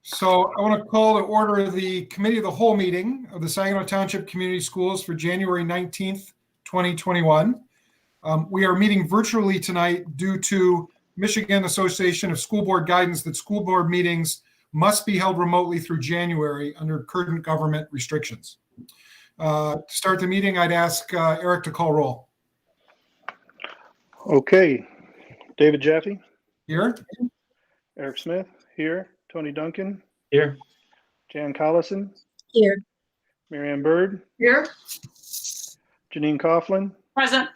So I want to call to order the Committee of the Whole meeting of the Saginaw Township Community Schools for January 19th, 2021. We are meeting virtually tonight due to Michigan Association of School Board guidance that school board meetings must be held remotely through January under current government restrictions. To start the meeting, I'd ask Eric to call roll. Okay. David Jaffe. Here. Eric Smith. Here. Tony Duncan. Here. Jan Collison. Here. Marianne Bird. Here. Janine Coughlin. Present.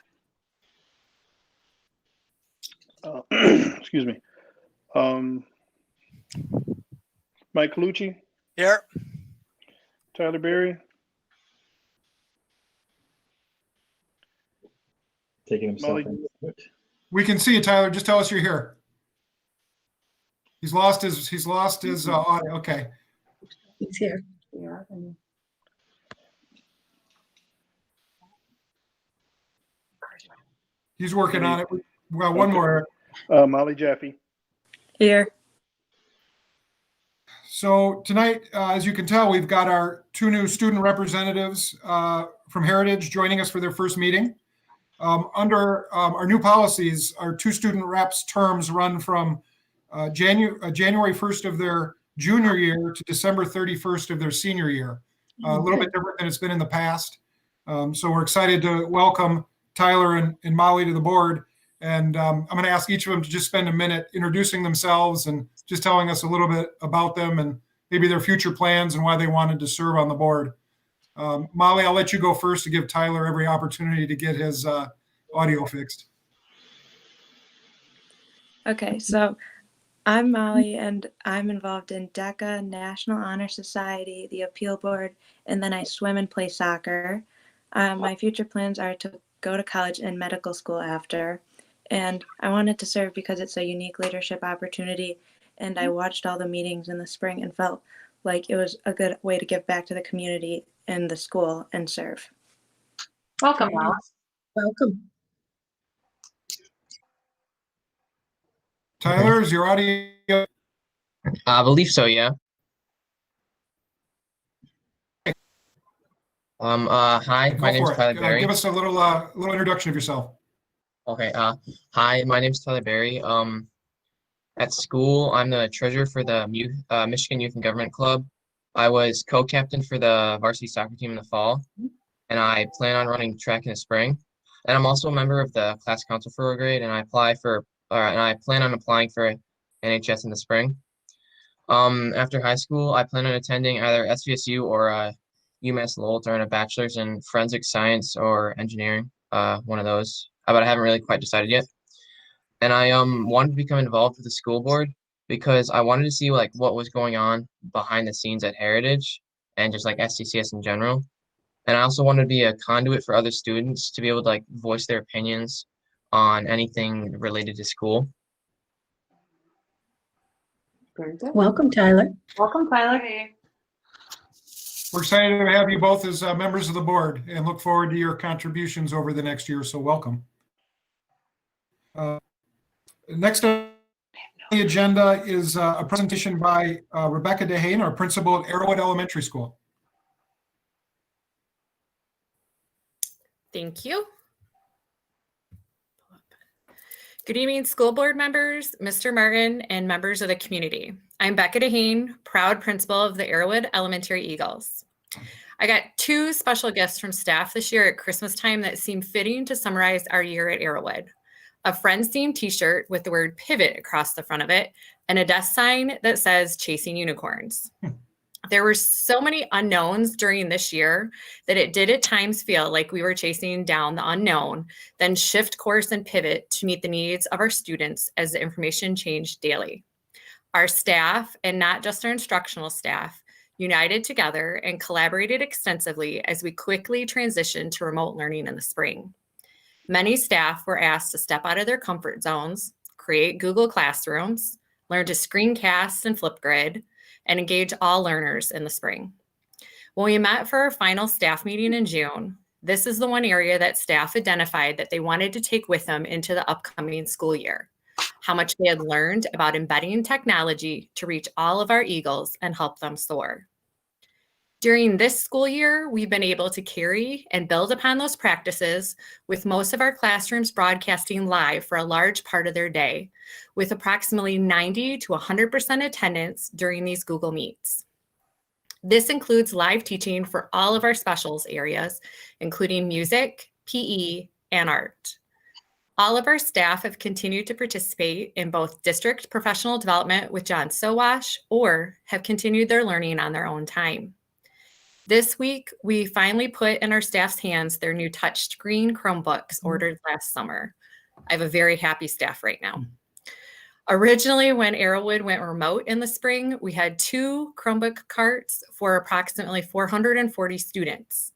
Excuse me. Mike Colucci. Here. Tyler Berry. Taking himself. We can see you, Tyler. Just tell us you're here. He's lost his audio. Okay. He's here. He's working on it. We got one more. Molly Jaffe. Here. So tonight, as you can tell, we've got our two new student representatives from Heritage joining us for their first meeting. Under our new policies, our two student reps terms run from January 1st of their junior year to December 31st of their senior year. A little bit different than it's been in the past. So we're excited to welcome Tyler and Molly to the board. And I'm going to ask each of them to just spend a minute introducing themselves and just telling us a little bit about them and maybe their future plans and why they wanted to serve on the board. Molly, I'll let you go first to give Tyler every opportunity to get his audio fixed. Okay, so I'm Molly, and I'm involved in DECA, National Honor Society, the Appeal Board, and then I swim and play soccer. My future plans are to go to college and medical school after, and I wanted to serve because it's a unique leadership opportunity, and I watched all the meetings in the spring and felt like it was a good way to give back to the community and the school and serve. Welcome, Molly. Welcome. Tyler, is your audio? I believe so, yeah. Hi, my name's Tyler Berry. Give us a little introduction of yourself. Okay, hi, my name's Tyler Berry. At school, I'm the treasurer for the Michigan Youth and Government Club. I was co-captain for the varsity soccer team in the fall, and I plan on running track in the spring. And I'm also a member of the class council for our grade, and I plan on applying for NHS in the spring. After high school, I plan on attending either SVSU or UMass Lowell to earn a bachelor's in forensic science or engineering, one of those, but I haven't really quite decided yet. And I wanted to become involved with the school board because I wanted to see like what was going on behind the scenes at Heritage and just like STCS in general. And I also wanted to be a conduit for other students to be able to like voice their opinions on anything related to school. Welcome, Tyler. Welcome, Tyler. Hey. We're excited to have you both as members of the board and look forward to your contributions over the next year. So welcome. Next on the agenda is a presentation by Rebecca DeHane, our principal at Arrowwood Elementary School. Thank you. Good evening, school board members, Mr. Martin, and members of the community. I'm Becca DeHane, proud principal of the Arrowwood Elementary Eagles. I got two special gifts from staff this year at Christmas time that seem fitting to summarize our year at Arrowwood. A Friends themed t-shirt with the word pivot across the front of it, and a desk sign that says chasing unicorns. There were so many unknowns during this year that it did at times feel like we were chasing down the unknown, then shift course and pivot to meet the needs of our students as the information changed daily. Our staff, and not just our instructional staff, united together and collaborated extensively as we quickly transitioned to remote learning in the spring. Many staff were asked to step out of their comfort zones, create Google Classrooms, learn to screencast and Flipgrid, and engage all learners in the spring. When we met for our final staff meeting in June, this is the one area that staff identified that they wanted to take with them into the upcoming school year: how much they had learned about embedding technology to reach all of our Eagles and help them soar. During this school year, we've been able to carry and build upon those practices, with most of our classrooms broadcasting live for a large part of their day, with approximately 90 to 100% attendance during these Google Meets. This includes live teaching for all of our specials areas, including music, PE, and art. All of our staff have continued to participate in both district professional development with John Sowash or have continued their learning on their own time. This week, we finally put in our staff's hands their new touchscreen Chromebooks ordered last summer. I have a very happy staff right now. Originally, when Arrowwood went remote in the spring, we had 2 Chromebook carts for approximately 440 students.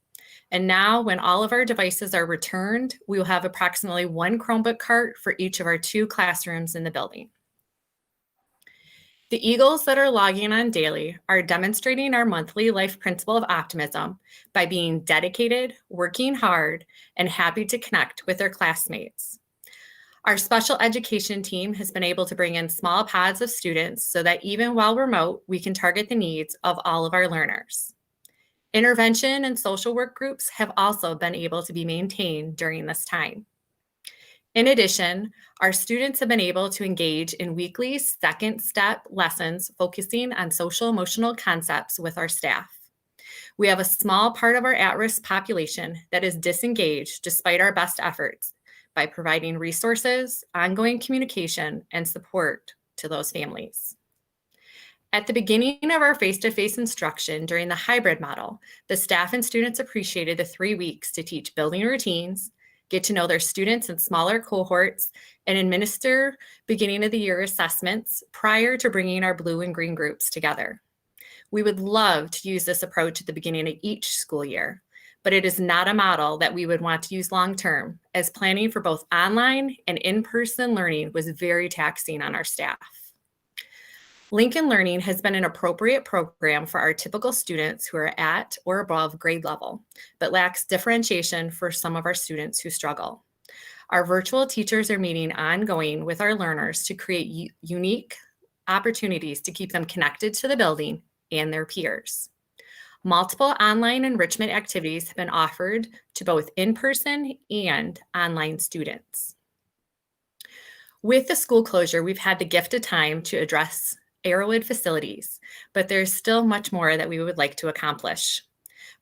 And now, when all of our devices are returned, we will have approximately 1 Chromebook cart for each of our 2 classrooms in the building. The Eagles that are logging on daily are demonstrating our monthly life principle of optimism by being dedicated, working hard, and happy to connect with their classmates. Our special education team has been able to bring in small pods of students so that even while remote, we can target the needs of all of our learners. Intervention and social work groups have also been able to be maintained during this time. In addition, our students have been able to engage in weekly second step lessons focusing on social emotional concepts with our staff. We have a small part of our at-risk population that is disengaged despite our best efforts by providing resources, ongoing communication, and support to those families. At the beginning of our face-to-face instruction during the hybrid model, the staff and students appreciated the 3 weeks to teach building routines, get to know their students in smaller cohorts, and administer beginning of the year assessments prior to bringing our blue and green groups together. We would love to use this approach at the beginning of each school year, but it is not a model that we would want to use long-term, as planning for both online and in-person learning was very taxing on our staff. Lincoln Learning has been an appropriate program for our typical students who are at or above grade level, but lacks differentiation for some of our students who struggle. Our virtual teachers are meeting ongoing with our learners to create unique opportunities to keep them connected to the building and their peers. Multiple online enrichment activities have been offered to both in-person and online students. With the school closure, we've had the gift of time to address Arrowwood facilities, but there's still much more that we would like to accomplish.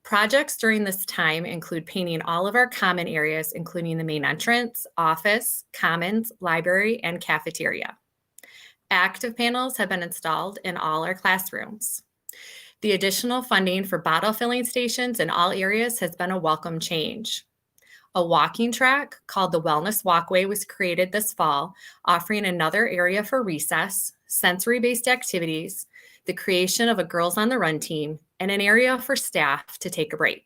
Projects during this time include painting all of our common areas, including the main entrance, office, commons, library, and cafeteria. Active panels have been installed in all our classrooms. The additional funding for bottle filling stations in all areas has been a welcome change. A walking track called the Wellness Walkway was created this fall, offering another area for recess, sensory-based activities, the creation of a Girls on the Run team, and an area for staff to take a break.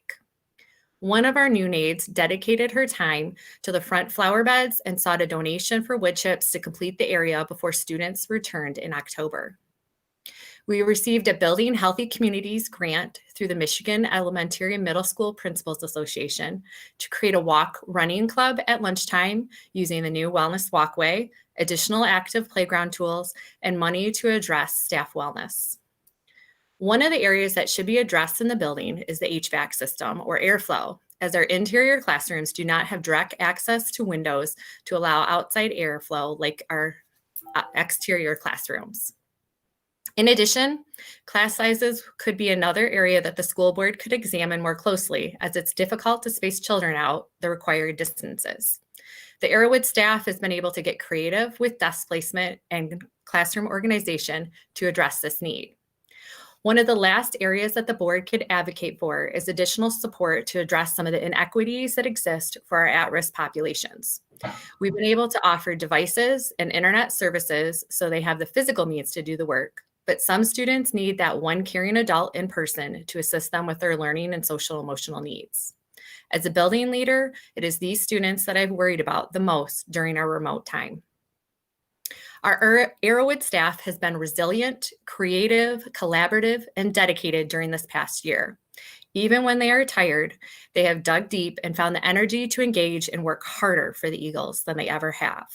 One of our new naides dedicated her time to the front flower beds and sought a donation for wood chips to complete the area before students returned in October. We received a Building Healthy Communities grant through the Michigan Elementary and Middle School Principals Association to create a walk-running club at lunchtime using the new Wellness Walkway, additional active playground tools, and money to address staff wellness. One of the areas that should be addressed in the building is the HVAC system, or airflow, as our interior classrooms do not have direct access to windows to allow outside airflow like our exterior classrooms. In addition, class sizes could be another area that the school board could examine more closely, as it's difficult to space children out the required distances. The Arrowwood staff has been able to get creative with desk placement and classroom organization to address this need. One of the last areas that the board could advocate for is additional support to address some of the inequities that exist for our at-risk populations. We've been able to offer devices and internet services so they have the physical means to do the work, but some students need that one caring adult in person to assist them with their learning and social emotional needs. As a building leader, it is these students that I've worried about the most during our remote time. Our Arrowwood staff has been resilient, creative, collaborative, and dedicated during this past year. Even when they are tired, they have dug deep and found the energy to engage and work harder for the Eagles than they ever have.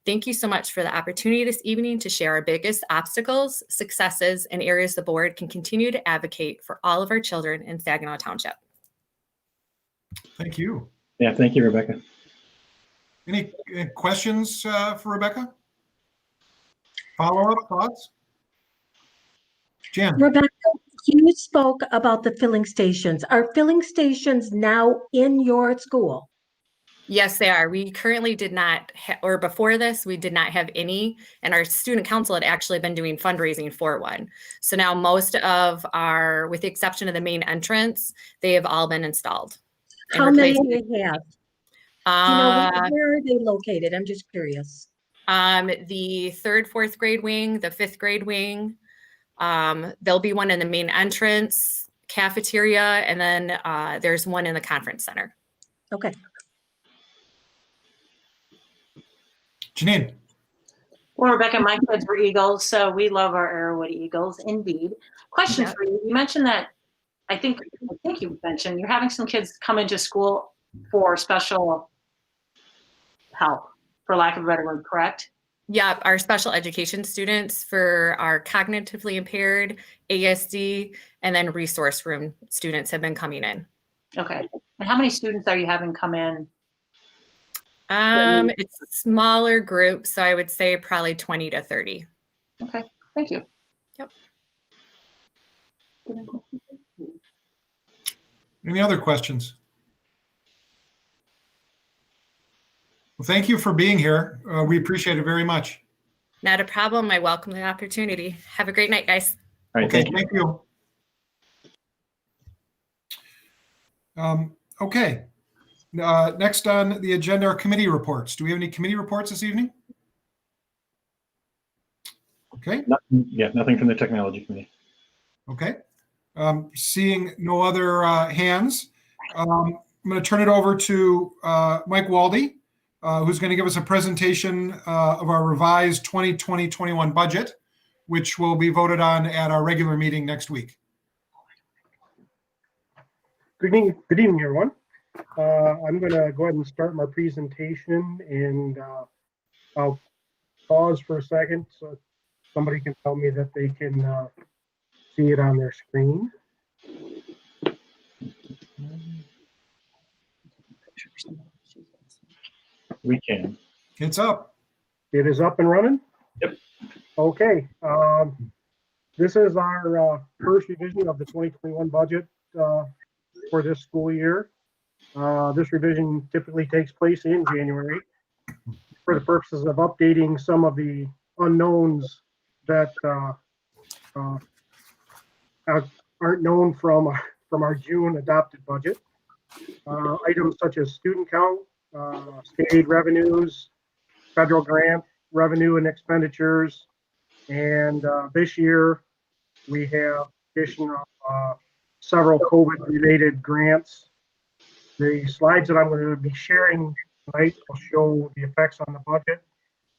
Thank you so much for the opportunity this evening to share our biggest obstacles, successes, and areas the board can continue to advocate for all of our children in Saginaw Township. Thank you. Yeah, thank you, Rebecca. Any questions for Rebecca? Follow-up thoughts? Jen? Rebecca, you spoke about the filling stations. Are filling stations now in your school? Yes, they are. We currently did not, or before this, we did not have any, and our student council had actually been doing fundraising for one. So now most of our, with the exception of the main entrance, they have all been installed. How many do you have? Do you know Uh, where are they located? I'm just curious. the 3rd, 4th grade wing, the 5th grade wing. There'll be one in the main entrance, cafeteria, and then there's one in the conference center. Okay. Janine? Well, Rebecca, my kids were Eagles, so we love our Arrowwood Eagles, indeed. Question for you. You mentioned that, I think you mentioned you're having some kids come into school for special help, for lack of a better word, correct? Yeah, our special education students for our cognitively impaired, ASD, and then resource room students have been coming in. Okay. And how many students are you having come in? It's a smaller group, so I would say probably 20 to 30. Okay, thank you. Yep. Any other questions? Well, thank you for being here. We appreciate it very much. Not a problem. I welcome the opportunity. Have a great night, guys. All right, Okay, thank you. thank you. Okay. Next on the agenda are committee reports. Do we have any committee reports this evening? Okay. Nothing from the technology committee. Okay. Seeing no other hands, I'm going to turn it over to Mike Waldy, who's going to give us a presentation of our revised 2020-21 budget, which will be voted on at our regular meeting next week. Good evening, everyone. I'm going to go ahead and start my presentation, and I'll pause for a second so somebody can tell me that they can see it on their screen. We can. It's up. It is up and running? Yep. Okay. This is our first revision of the 2021 budget for this school year. This revision typically takes place in January for the purposes of updating some of the unknowns that aren't known from our June adopted budget. Items such as student count, state aid revenues, federal grant revenue and expenditures, and this year we have additional several COVID-related grants. The slides that I'm going to be sharing tonight will show the effects on the budget,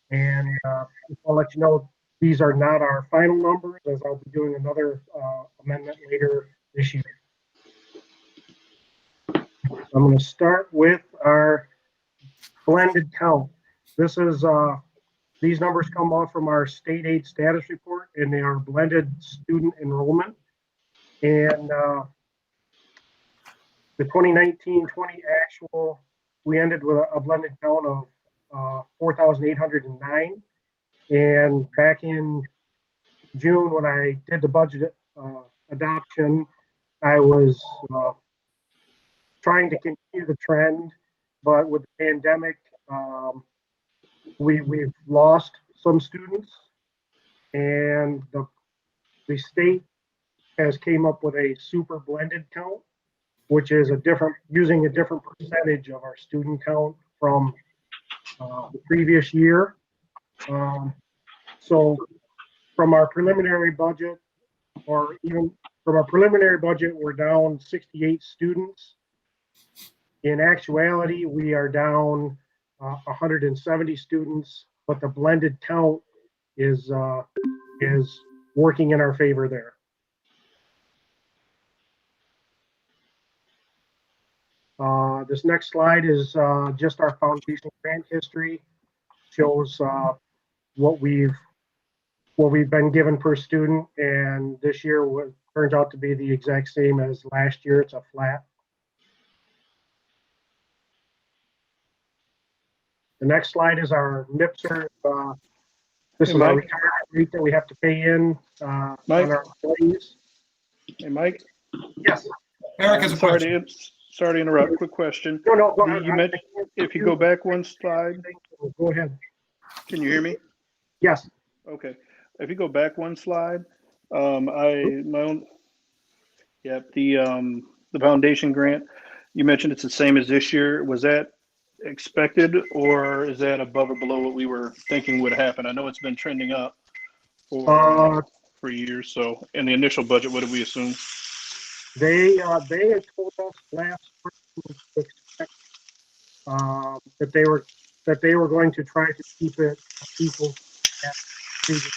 and I'll let you know these are not our final numbers, as I'll be doing another amendment later this year. I'm going to start with our blended count. This is these numbers come off from our state aid status report, and they are blended student enrollment. And the 2019-20 actual, we ended with a blended count of 4,809. And back in June, when I did the budget adoption, I was trying to continue the trend, but with the pandemic, we've lost some students, and the state has came up with a super blended count, which is using a different percentage of our student count from the previous year. So from our preliminary budget, or even from our preliminary budget, we're down 68 students. In actuality, we are down 170 students, but the blended count is working in our favor there. This next slide is just our foundation grant history. Shows what we've been given per student, and this year turns out to be the exact same as last year. It's a flat. The next slide is our MIPSR. This is our retirement rate that we have to pay in on our employees. Hey, Mike. Yes. Eric has a question. Sorry to interrupt. Quick question. No. You mentioned, if you go back one slide. Go ahead. Can you hear me? Yes. Okay. If you go back one slide, the foundation grant, you mentioned it's the same as this year. Was that expected, or is that above or below what we were thinking would happen? I know it's been trending up for years. So in the initial budget, what did we assume? They had told us last spring to expect that they were going to try to keep it equal at previous.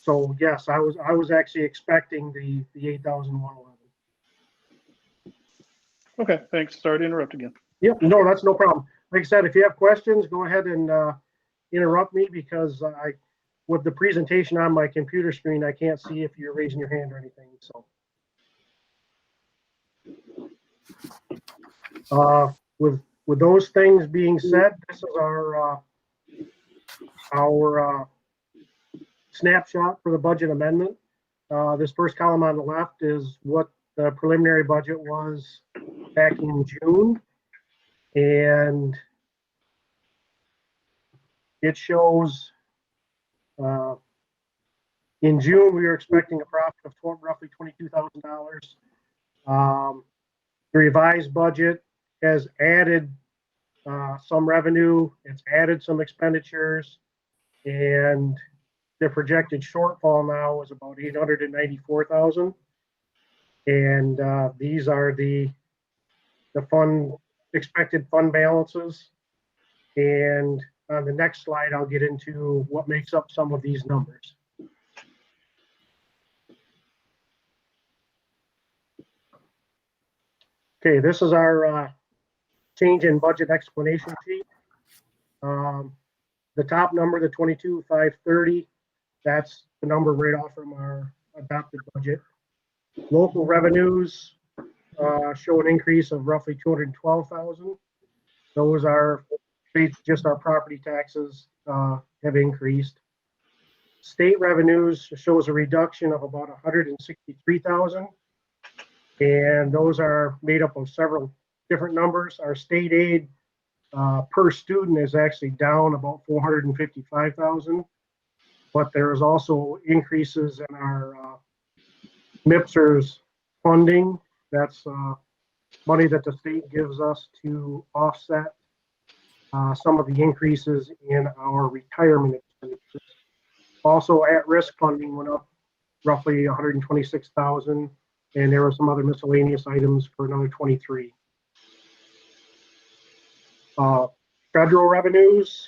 So yes, I was actually expecting the 8,111. Okay, thanks. Sorry to interrupt again. Yep, no, that's no problem. Like I said, if you have questions, go ahead and interrupt me, because with the presentation on my computer screen, I can't see if you're raising your hand or anything. So with those things being said, this is our snapshot for the budget amendment. This first column on the left is what the preliminary budget was back in June, and it shows in June we were expecting a profit of roughly $22,000. The revised budget has added some revenue, it's added some expenditures, and the projected shortfall now is about $894,000. And these are the expected fund balances. And on the next slide, I'll get into what makes up some of these numbers. Okay, this is our change in budget explanation sheet. The top number, the 22,530, that's the number right off from our adopted budget. Local revenues show an increase of roughly 212,000. Those are just our property taxes have increased. State revenues shows a reduction of about 163,000. And those are made up of several different numbers. Our state aid per student is actually down about 455,000, but there is also increases in our MIPSR's funding. That's money that the state gives us to offset some of the increases in our retirement expenditures. Also, at-risk funding went up roughly 126,000. And there were some other miscellaneous items for another 23. Federal revenues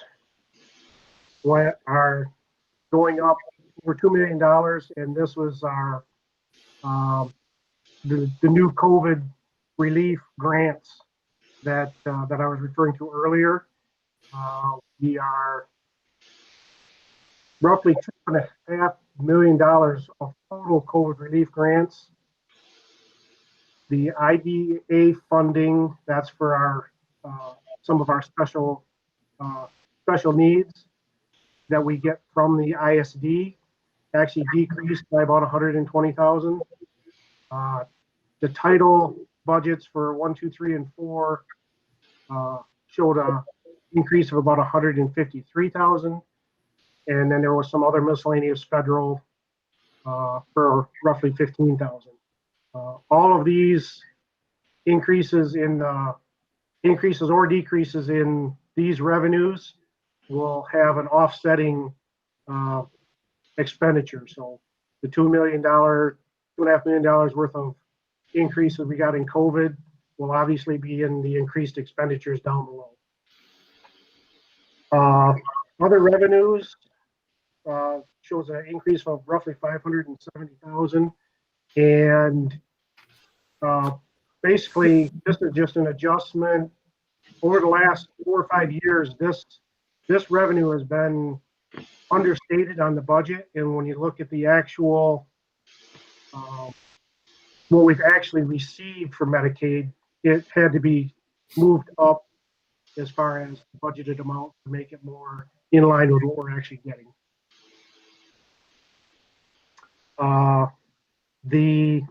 are going up over $2 million, and this was our the new COVID relief grants that I was referring to earlier. We are roughly $2.5 million of total COVID relief grants. The IDA funding, that's for our some of our special needs that we get from the ISD, actually decreased by about 120,000. The title budgets for 1, 2, 3, and 4 showed a increase of about 153,000, and then there was some other miscellaneous federal for roughly 15,000. All of these increases or decreases in these revenues will have an offsetting expenditure. So the $2.5 million worth of increase that we got in COVID will obviously be in the increased expenditures down below. Other revenues shows an increase of roughly 570,000, and basically this is just an adjustment over the last 4 or 5 years. This revenue has been understated on the budget, and when you look at the actual what we've actually received for Medicaid, it had to be moved up as far as the budgeted amount to make it more in line with what we're actually getting. The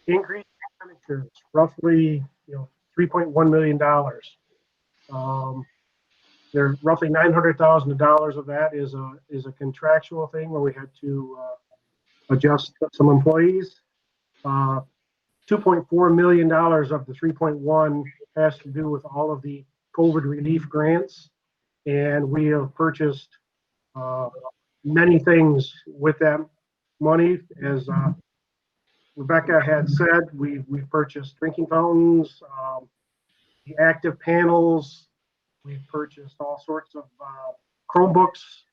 increased expenditures, roughly $3.1 million. There roughly $900,000 of that is a contractual thing where we had to adjust some employees. $2.4 million of the 3.1 has to do with all of the COVID relief grants, and we have purchased many things with that money. As Rebecca had said, we purchased drinking fountains, the active panels. We've purchased all sorts of Chromebooks,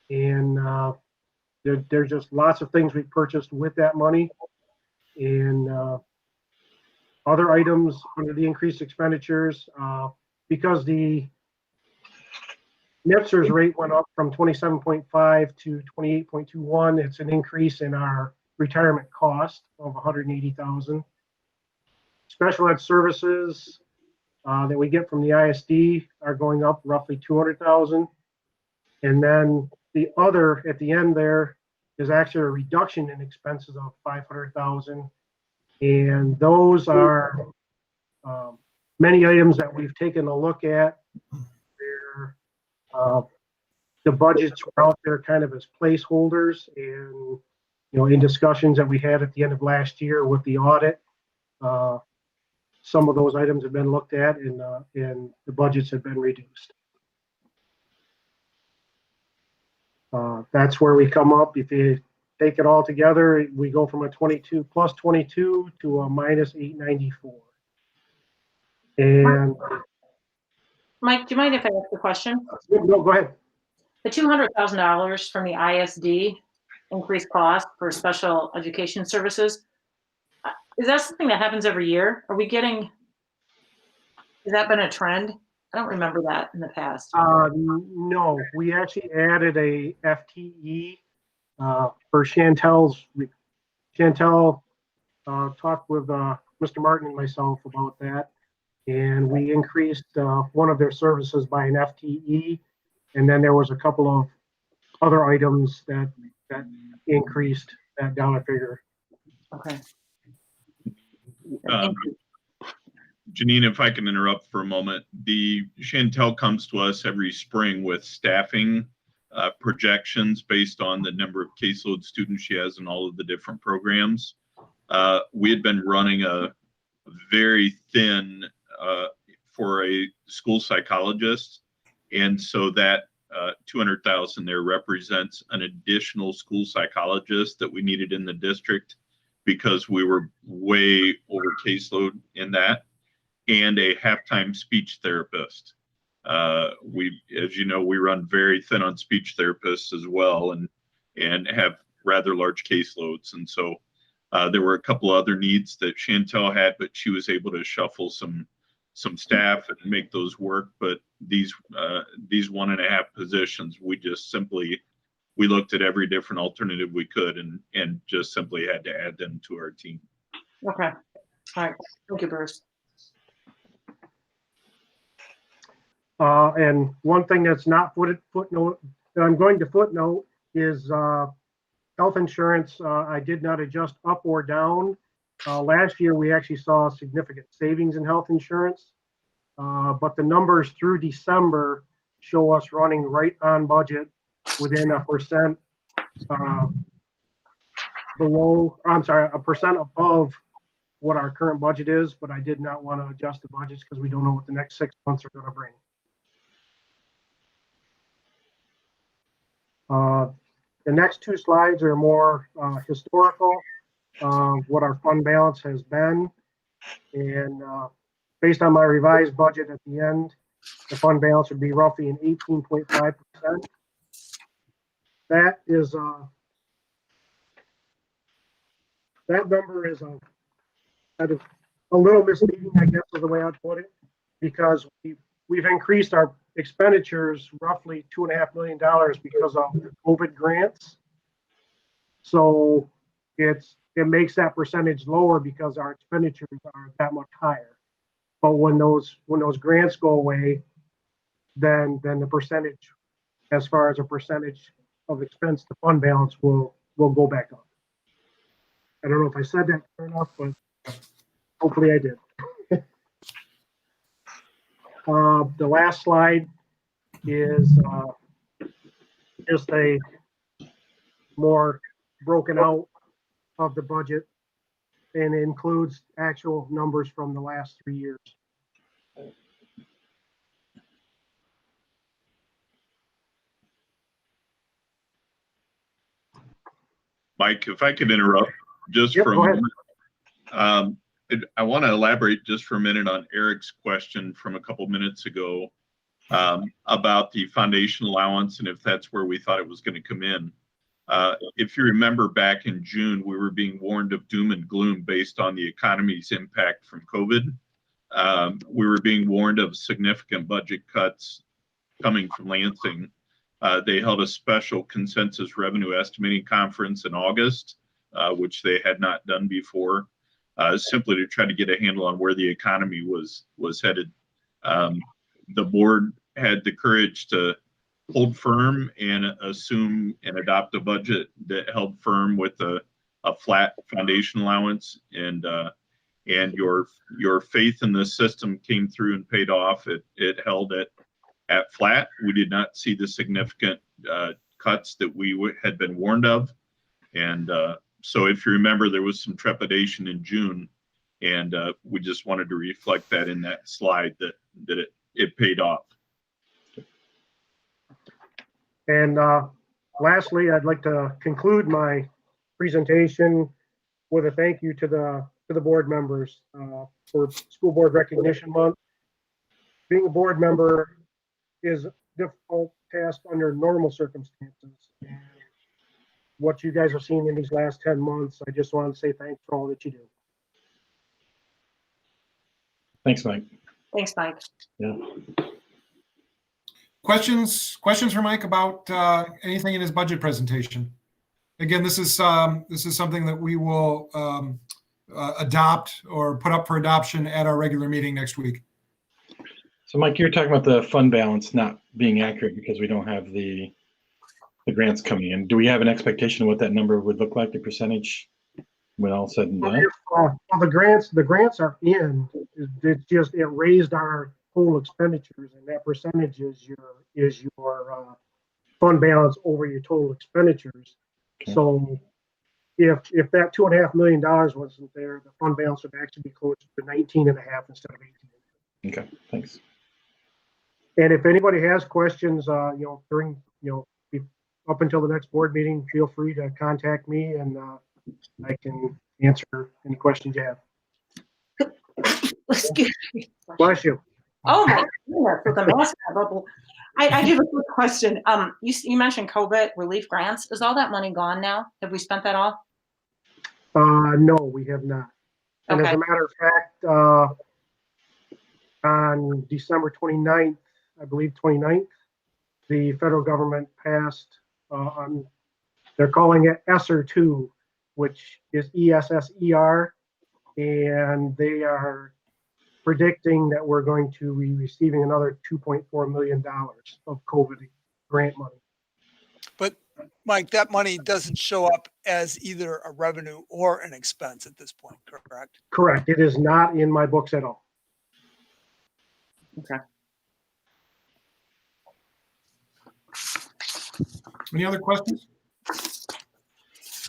and there's just lots of things we purchased with that money. And other items under the increased expenditures, because the NIPSR's rate went up from 27.5 to 28.21. It's an increase in our retirement cost of 180,000. Special ed services that we get from the ISD are going up roughly 200,000. And then the other at the end there is actually a reduction in expenses of 500,000. And those are many items that we've taken a look at. The budgets were out there kind of as placeholders, and in discussions that we had at the end of last year with the audit, some of those items have been looked at, and the budgets have been reduced. That's where we come up. If you take it all together, we go from a 22 plus 22 to a minus 894. And Mike, do you mind if I ask a question? no, go ahead. The $200,000 from the ISD increased cost for special education services, is that something that happens every year? Has that been a trend? I don't remember that in the past. No, we actually added a FTE for Chantel's. Chantel talked with Mr. Martin and myself about that, and we increased one of their services by an FTE, and then there was a couple of other items that increased that dollar figure. Okay. Janine, if I can interrupt for a moment, Chantel comes to us every spring with staffing projections based on the number of caseload students she has in all of the different programs. We had been running a very thin for a school psychologist, and so that 200,000 there represents an additional school psychologist that we needed in the district because we were way over caseload in that, and a half-time speech therapist. As you know, we run very thin on speech therapists as well, and have rather large caseloads. And so there were a couple other needs that Chantel had, but she was able to shuffle some staff and make those work. But these 1.5 positions, we looked at every different alternative we could and just simply had to add them to our team. Okay. All right. Thank you, Bruce. And one thing that's not footnote that I'm going to footnote is health insurance. I did not adjust up or down. Last year, we actually saw significant savings in health insurance, but the numbers through December show us running right on budget within a percent above what our current budget is, but I did not want to adjust the budgets because we don't know what the next 6 months are going to bring. The next two slides are more historical, what our fund balance has been. And based on my revised budget at the end, the fund balance would be roughly an 18.5%. That is that number is a little misleading, I guess, is the way I'd put it, because we've increased our expenditures roughly $2.5 million because of the COVID grants. So it makes that percentage lower because our expenditures are that much higher. But when those grants go away, then the percentage, as far as a percentage of expense to fund balance, will go back up. I don't know if I said that clear enough, but hopefully I did. The last slide is just a more broken out of the budget, and it includes actual numbers from the last 3 years. Mike, if I could interrupt just Yep, for a go ahead. moment. I want to elaborate just for a minute on Eric's question from a couple minutes ago about the foundation allowance and if that's where we thought it was going to come in. If you remember back in June, we were being warned of doom and gloom based on the economy's impact from COVID. We were being warned of significant budget cuts coming from Lansing. They held a special consensus revenue estimating conference in August, which they had not done before, simply to try to get a handle on where the economy was headed. The board had the courage to hold firm and assume and adopt a budget that held firm with a flat foundation allowance, and your faith in the system came through and paid off. It held at flat. We did not see the significant cuts that we had been warned of. And so if you remember, there was some trepidation in June, and we just wanted to reflect that in that slide that it paid off. And lastly, I'd like to conclude my presentation with a thank you to the board members for School Board Recognition Month. Being a board member is a difficult task under normal circumstances. And what you guys have seen in these last 10 months, I just want to say thanks for all that you do. Thanks, Mike. Thanks, Mike. Yeah. Questions for Mike about anything in his budget presentation? Again, this is something that we will adopt or put up for adoption at our regular meeting next week. So Mike, you're talking about the fund balance not being accurate because we don't have the grants coming in. Do we have an expectation of what that number would look like, the percentage, when all said and done? Well, the grants are in. It raised our total expenditures, and that percentage is your fund balance over your total expenditures. Okay. So if that $2.5 million wasn't there, the fund balance would actually be closer to 19.5 instead of 18. Okay, thanks. And if anybody has questions, during up until the next board meeting, feel free to contact me, and I can answer any questions you have. Excuse me. Bless you. Oh my goodness, with the mask bubble. I have a quick question. You mentioned COVID relief grants. Is all that money gone now? Have we spent that all? No, we have not. And okay. As a matter of fact, on December 29th, I believe 29th, the federal government passed, they're calling it ESSER 2, which is ESSER, and they are predicting that we're going to be receiving another $2.4 million of COVID grant money. But Mike, that money doesn't show up as either a revenue or an expense at this point, correct? Correct. It is not in my books at all. Okay. Any other questions?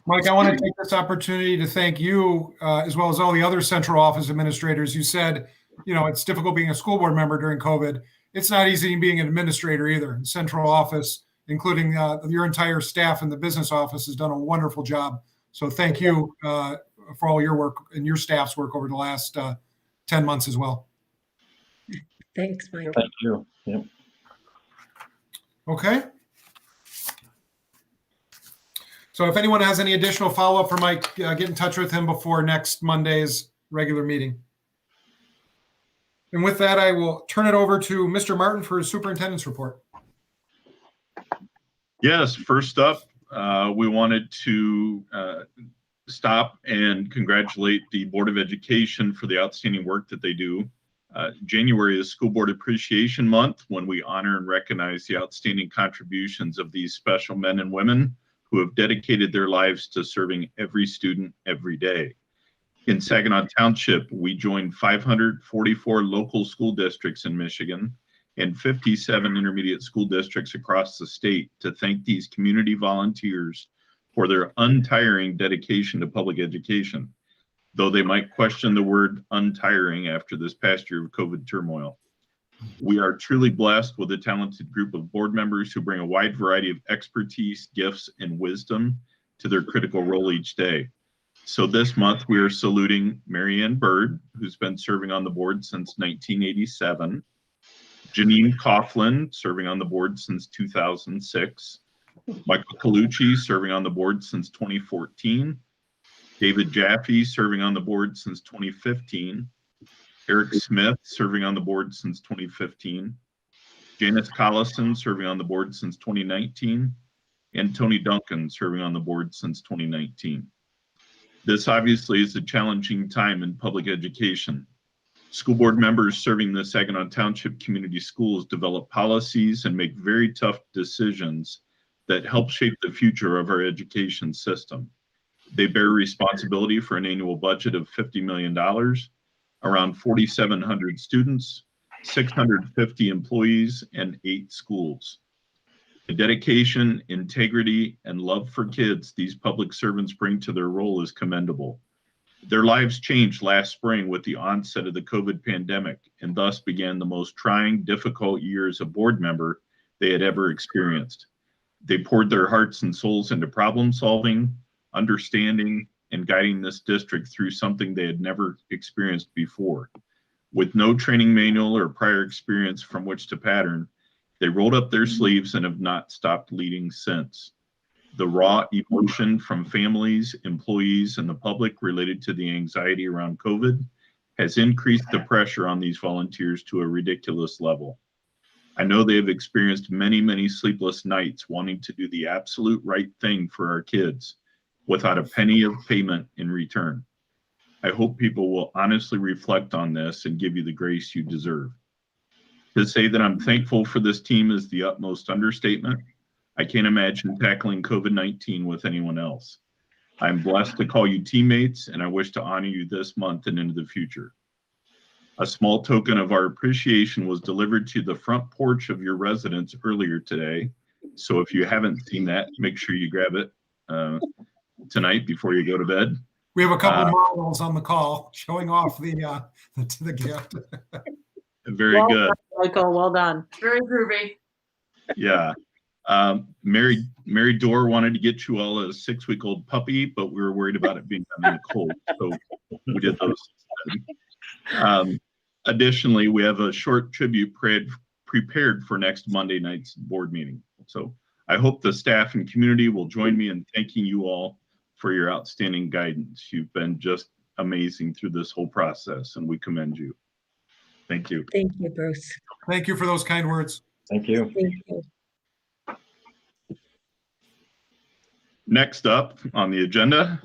Mike, I want to take this opportunity to thank you, as well as all the other central office administrators. You said, it's difficult being a school board member during COVID. It's not easy being an administrator either. Central office including your entire staff in the business office, has done a wonderful job. So thank you for all your work and your staff's work over the last 10 months as well. Thanks, Mike. Thank you. Yep. Okay. So if anyone has any additional follow-up for Mike, get in touch with him before next Monday's regular meeting. And with that, I will turn it over to Mr. Martin for his superintendent's report. Yes, first up, we wanted to stop and congratulate the Board of Education for the outstanding work that they do. January is School Board Appreciation Month, when we honor and recognize the outstanding contributions of these special men and women who have dedicated their lives to serving every student every day. In Saginaw Township, we joined 544 local school districts in Michigan and 57 intermediate school districts across the state to thank these community volunteers for their untiring dedication to public education, though they might question the word untiring after this past year of COVID turmoil. We are truly blessed with a talented group of board members who bring a wide variety of expertise, gifts, and wisdom to their critical role each day. So this month we are saluting Mary Ann Bird, who's been serving on the board since 1987, Janine Coughlin, serving on the board since 2006, Michael Colucci, serving on the board since 2014, David Jaffe, serving on the board since 2015, Eric Smith, serving on the board since 2015, Janice Collison, serving on the board since 2019, and Tony Duncan, serving on the board since 2019. This obviously is a challenging time in public education. School board members serving the Saginaw Township Community Schools develop policies and make very tough decisions that help shape the future of our education system. They bear responsibility for an annual budget of $50 million, around 4,700 students, 650 employees, and 8 schools. The dedication, integrity, and love for kids these public servants bring to their role is commendable. Their lives changed last spring with the onset of the COVID pandemic, and thus began the most trying, difficult year as a board member they had ever experienced. They poured their hearts and souls into problem solving, understanding, and guiding this district through something they had never experienced before. With no training manual or prior experience from which to pattern, they rolled up their sleeves and have not stopped leading since. The raw emotion from families, employees, and the public related to the anxiety around COVID has increased the pressure on these volunteers to a ridiculous level. I know they have experienced many, many sleepless nights wanting to do the absolute right thing for our kids without a penny of payment in return. I hope people will honestly reflect on this and give you the grace you deserve. To say that I'm thankful for this team is the utmost understatement. I can't imagine tackling COVID-19 with anyone else. I'm blessed to call you teammates, and I wish to honor you this month and into the future. A small token of our appreciation was delivered to the front porch of your residence earlier today. So if you haven't seen that, make sure you grab it tonight before you go to bed. We have a couple models on the call showing off the gift. Very Well good. done, Michael, well done. Very groovy. Yeah. Mary Dorr wanted to get you all a 6-week-old puppy, but we were worried about it being in the cold, so we did those. Additionally, we have a short tribute prepared for next Monday night's board meeting. So I hope the staff and community will join me in thanking you all for your outstanding guidance. You've been just amazing through this whole process, and we commend you. Thank you. Thank you, Bruce. Thank you for those kind words. Thank you. Thank you. Next up on the agenda,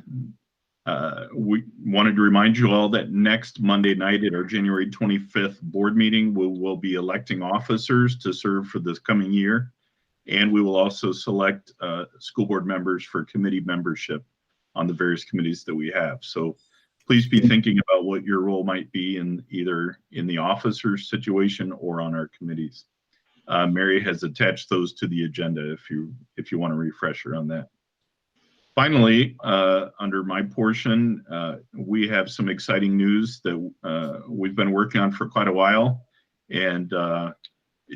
we wanted to remind you all that next Monday night at our January 25th board meeting, we will be electing officers to serve for this coming year. And we will also select school board members for committee membership on the various committees that we have. So please be thinking about what your role might be in either in the officer's situation or on our committees. Mary has attached those to the agenda if you want a refresher on that. Finally, under my portion, we have some exciting news that we've been working on for quite a while. And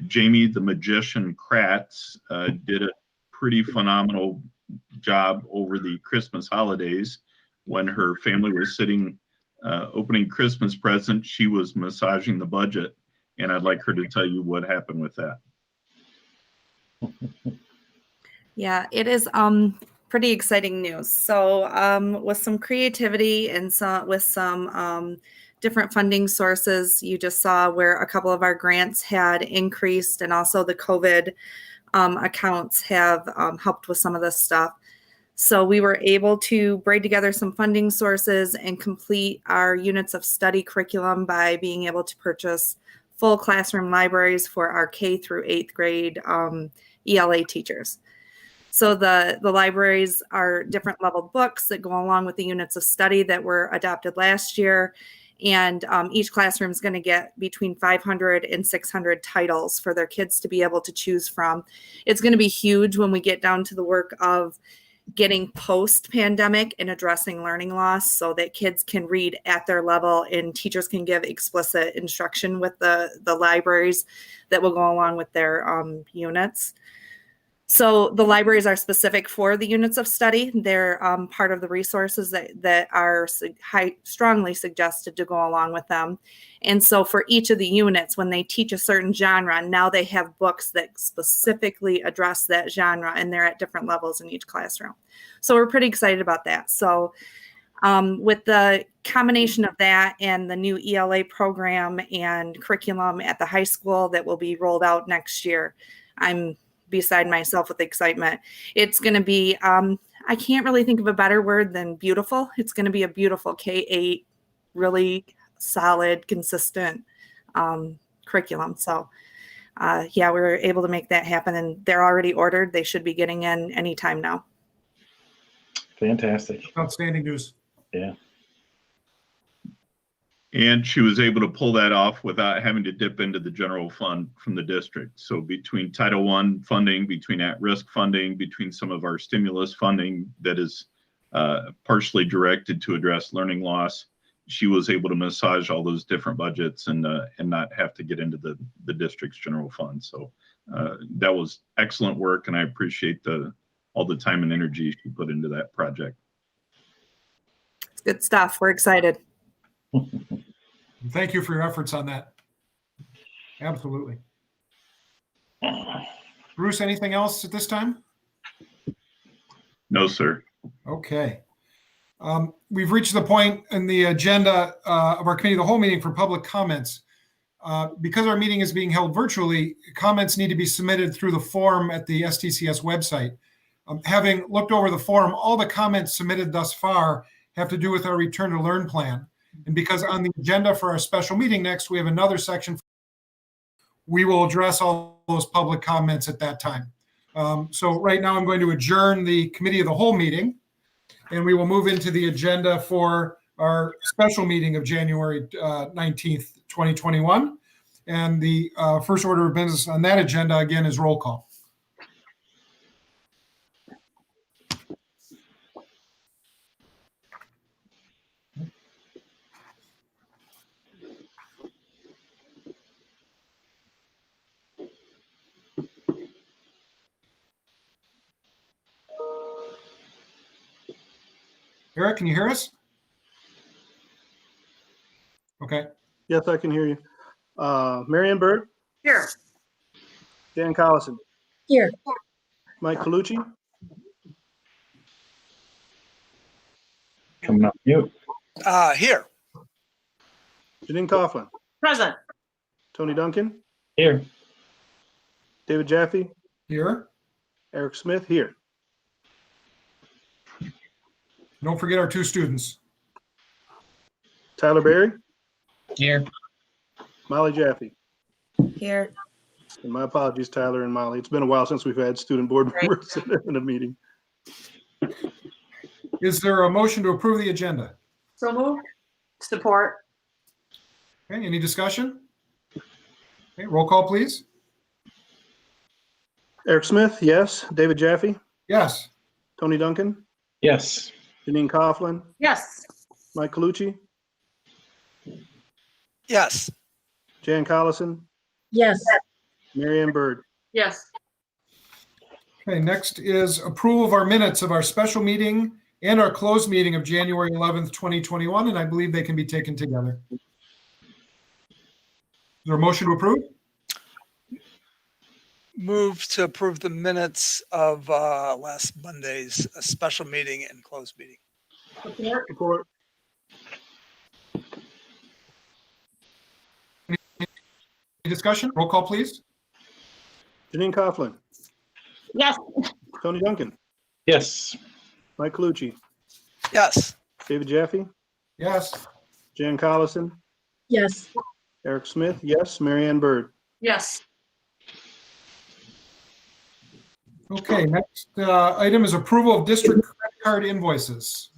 Jamie the Magician Kratz did a pretty phenomenal job over the Christmas holidays. When her family was sitting opening Christmas presents, she was massaging the budget, and I'd like her to tell you what happened with that. Yeah, it is pretty exciting news. So with some creativity and with some different funding sources, you just saw where a couple of our grants had increased, and also the COVID accounts have helped with some of this stuff. So we were able to braid together some funding sources and complete our units of study curriculum by being able to purchase full classroom libraries for our K through 8th grade ELA teachers. So the libraries are different level books that go along with the units of study that were adopted last year. And each classroom is going to get between 500 and 600 titles for their kids to be able to choose from. It's going to be huge when we get down to the work of getting post-pandemic and addressing learning loss so that kids can read at their level and teachers can give explicit instruction with the libraries that will go along with their units. So the libraries are specific for the units of study. They're part of the resources that are strongly suggested to go along with them. And so for each of the units, when they teach a certain genre, now they have books that specifically address that genre, and they're at different levels in each classroom. So we're pretty excited about that. So with the combination of that and the new ELA program and curriculum at the high school that will be rolled out next year, I'm beside myself with excitement. It's going to be, I can't really think of a better word than beautiful. It's going to be a beautiful K-8, really solid, consistent curriculum. So yeah, we were able to make that happen, and they're already ordered. They should be getting in anytime now. Fantastic. Outstanding news. Yeah. And she was able to pull that off without having to dip into the general fund from the district. So between Title I funding, between at-risk funding, between some of our stimulus funding that is partially directed to address learning loss, she was able to massage all those different budgets and not have to get into the district's general fund. So that was excellent work, and I appreciate all the time and energy she put into that project. It's good stuff. We're excited. Thank you for your efforts on that. Absolutely. Bruce, anything else at this time? No, sir. Okay. We've reached the point in the agenda of our committee of the whole meeting for public comments. Because our meeting is being held virtually, comments need to be submitted through the form at the STCS website. Having looked over the form, all the comments submitted thus far have to do with our Return to Learn plan. And because on the agenda for our special meeting next, we have another section, we will address all those public comments at that time. So right now I'm going to adjourn the committee of the whole meeting, and we will move into the agenda for our special meeting of January 19th, 2021. And the first order of business on that agenda, again, is roll call. Eric, can you hear us? Okay. Yes, I can hear you. Marianne Bird, Here. Dan Collison, Here. Mike Colucci, Coming up mute. Here. Janine Coughlin, Present. Tony Duncan, Here. David Jaffe, Here. Eric Smith, here. Don't forget our two students. Tyler Berry, Here. Molly Jaffe. Here. And my apologies, Tyler and Molly. It's been a while since we've had student board members in a meeting. Is there a motion to approve the agenda? So moved. Support. Okay, any discussion? Okay, roll call, please. Eric Smith, yes. David Jaffe, Yes. Tony Duncan, Yes. Janine Coughlin, Yes. Mike Colucci, Yes. Jan Collison, Yes. Mary Ann Bird. Yes. Okay, next is approval of our minutes of our special meeting and our closed meeting of January 11th, 2021, and I believe they can be taken together. Is there a motion to approve? Move to approve the minutes of last Monday's special meeting and closed meeting. Support. Support. Any discussion? Roll call, please. Janine Coughlin. Yes. Tony Duncan. Yes. Mike Colucci. Yes. David Jaffe. Yes. Jan Collison. Yes. Eric Smith. Yes. Mary Ann Bird. Yes. Okay, next item is approval of district credit card invoices.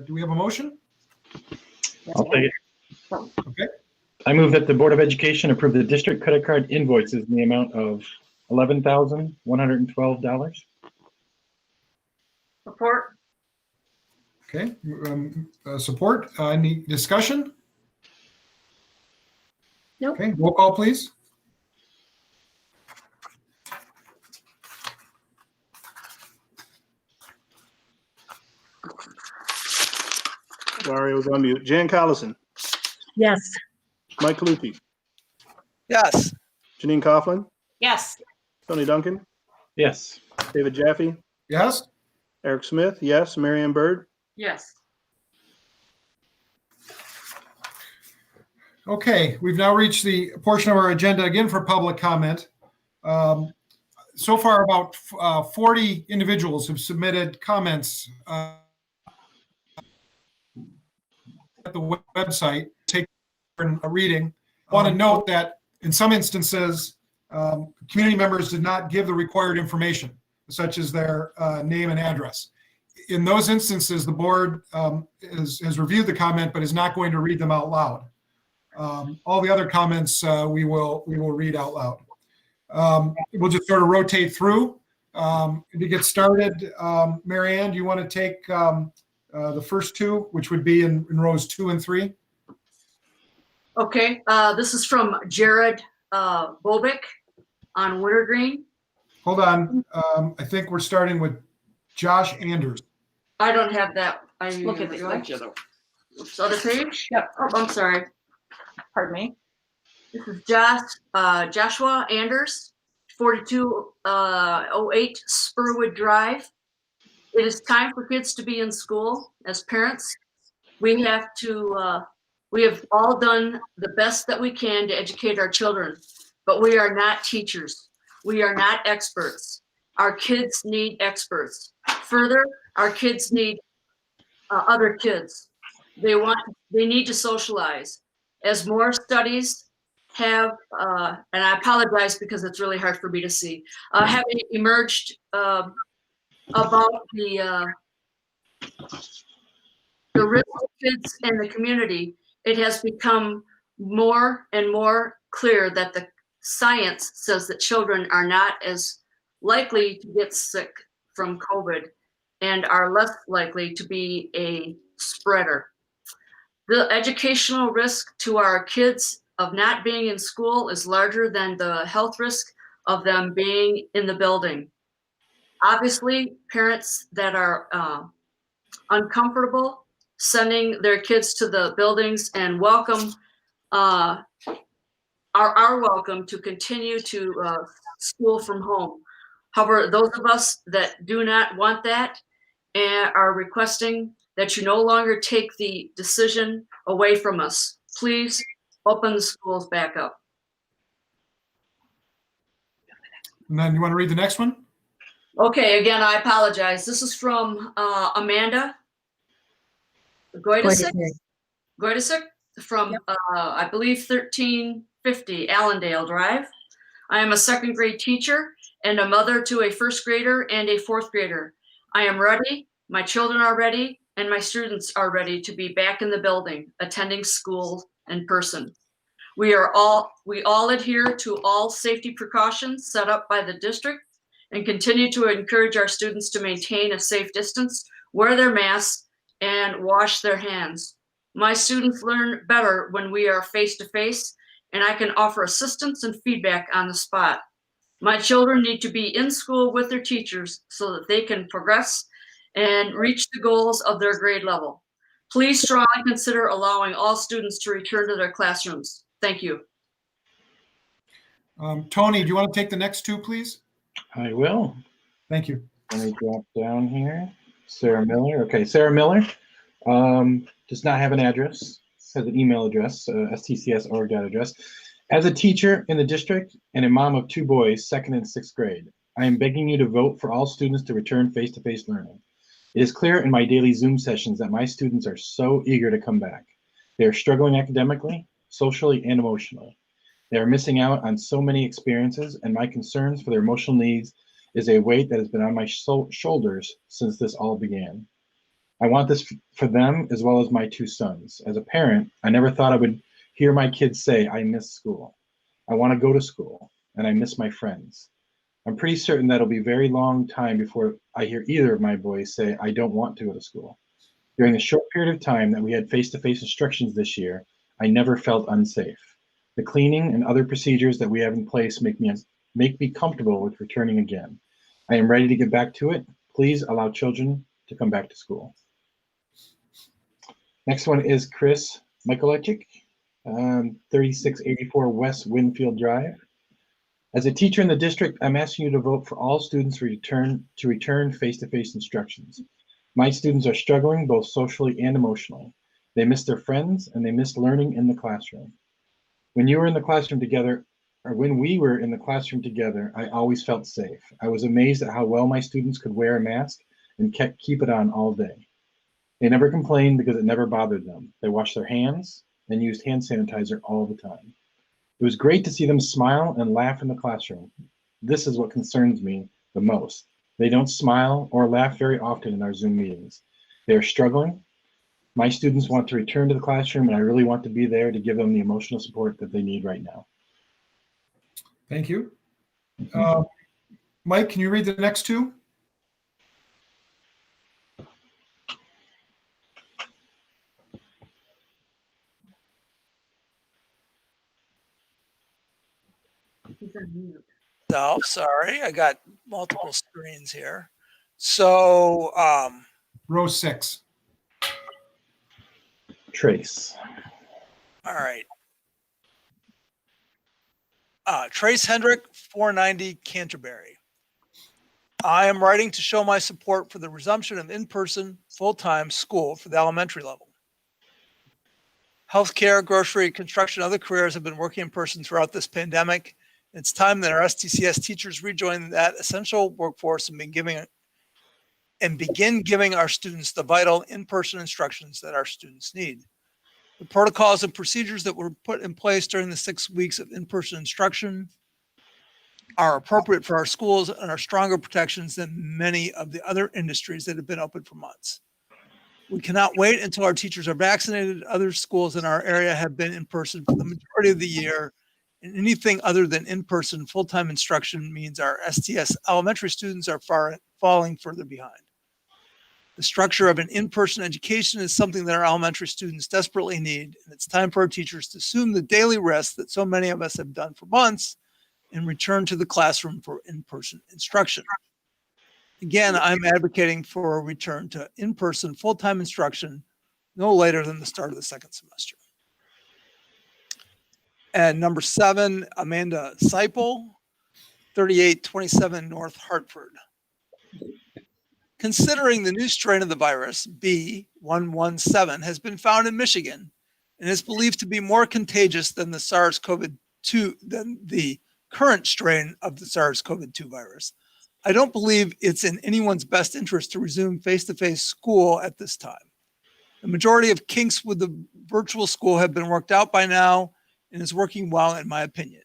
Do we have a motion? I'll take it. Okay. I move that the Board of Education approve the district credit card invoices in the amount of $11,112. Support. Okay, support. Any discussion? Nope. Okay, roll call, please. Sorry, I was on mute. Jan Collison. Yes. Mike Colucci. Yes. Janine Coughlin. Yes. Tony Duncan. Yes. David Jaffe. Yes. Eric Smith. Yes. Mary Ann Bird. Yes. Okay, we've now reached the portion of our agenda again for public comment. So far, about 40 individuals have submitted comments at the website. Take a reading. I want to note that in some instances, community members did not give the required information, such as their name and address. In those instances, the board has reviewed the comment, but is not going to read them out loud. All the other comments we will read out loud. We'll just sort of rotate through. To get started, Mary Ann, do you want to take the first two, which would be in rows 2 and 3? Okay, this is from Jared Bobick on Wintergreen. Hold on. I think we're starting with Josh Anders. I don't have that. I look at the other page. Yep. Oh, I'm sorry. Pardon me. This is Joshua Anders, 4208 Spurwood Drive. It is time for kids to be in school. As parents, we have all done the best that we can to educate our children, but we are not teachers. We are not experts. Our kids need experts. Further, our kids need other kids. They need to socialize. As more studies have, and I apologize because it's really hard for me to see, having emerged about the risk of kids in the community, it has become more and more clear that the science says that children are not as likely to get sick from COVID and are less likely to be a spreader. The educational risk to our kids of not being in school is larger than the health risk of them being in the building. Obviously, parents that are uncomfortable sending their kids to the buildings and welcome are welcome to continue to school from home. However, those of us that do not want that and are requesting that you no longer take the decision away from us. Please open the schools back up. And then you want to read the next one? Okay, again, I apologize. This is from Amanda Goidesick from, I believe, 1350 Allendale Drive. I am a second grade teacher and a mother to a first grader and a fourth grader. I am ready, my children are ready, and my students are ready to be back in the building, attending school in person. We all adhere to all safety precautions set up by the district and continue to encourage our students to maintain a safe distance, wear their masks, and wash their hands. My students learn better when we are face to face, and I can offer assistance and feedback on the spot. My children need to be in school with their teachers so that they can progress and reach the goals of their grade level. Please strongly consider allowing all students to return to their classrooms. Thank you. Tony, do you want to take the next two, please? I will. Thank you. Let me drop down here. Sarah Miller. Okay, Sarah Miller does not have an address, has an email address, STCS.org address. As a teacher in the district and a mom of 2 boys, 2nd and 6th grade, I am begging you to vote for all students to return face-to-face learning. It is clear in my daily Zoom sessions that my students are so eager to come back. They are struggling academically, socially, and emotionally. They are missing out on so many experiences, and my concerns for their emotional needs is a weight that has been on my shoulders since this all began. I want this for them as well as my 2 sons. As a parent, I never thought I would hear my kids say, I miss school. I want to go to school, and I miss my friends. I'm pretty certain that it'll be a very long time before I hear either of my boys say, I don't want to go to school. During the short period of time that we had face-to-face instructions this year, I never felt unsafe. The cleaning and other procedures that we have in place make me comfortable with returning again. I am ready to get back to it. Please allow children to come back to school. Next one is Chris Michaelechik, 3684 West Winfield Drive. As a teacher in the district, I'm asking you to vote for all students to return face-to-face instructions. My students are struggling both socially and emotionally. They miss their friends and they miss learning in the classroom. When you were in the classroom together, or when we were in the classroom together, I always felt safe. I was amazed at how well my students could wear a mask and keep it on all day. They never complained because it never bothered them. They washed their hands and used hand sanitizer all the time. It was great to see them smile and laugh in the classroom. This is what concerns me the most. They don't smile or laugh very often in our Zoom meetings. They are struggling. My students want to return to the classroom, and I really want to be there to give them the emotional support that they need right now. Thank you. Mike, can you read the next two? So sorry, I got multiple screens here. So row 6. Trace. All right. Trace Hendrick, 490 Canterbury. I am writing to show my support for the resumption of in-person full-time school for the elementary level. Healthcare, grocery, construction, other careers have been working in person throughout this pandemic. It's time that our STCS teachers rejoin that essential workforce and begin giving our students the vital in-person instructions that our students need. The protocols and procedures that were put in place during the 6 weeks of in-person instruction are appropriate for our schools and are stronger protections than many of the other industries that have been open for months. We cannot wait until our teachers are vaccinated. Other schools in our area have been in person for the majority of the year, and anything other than in-person full-time instruction means our STS elementary students are falling further behind. The structure of an in-person education is something that our elementary students desperately need, and it's time for our teachers to assume the daily rest that so many of us have done for months and return to the classroom for in-person instruction. Again, I'm advocating for a return to in-person full-time instruction no later than the start of the second semester. And number 7, Amanda Seipel, 3827 North Hartford. Considering the new strain of the virus, B117, has been found in Michigan and is believed to be more contagious than the SARS-CoV-2, than the current strain of the SARS-CoV-2 virus, I don't believe it's in anyone's best interest to resume face-to-face school at this time. The majority of kinks with the virtual school have been worked out by now and is working well, in my opinion.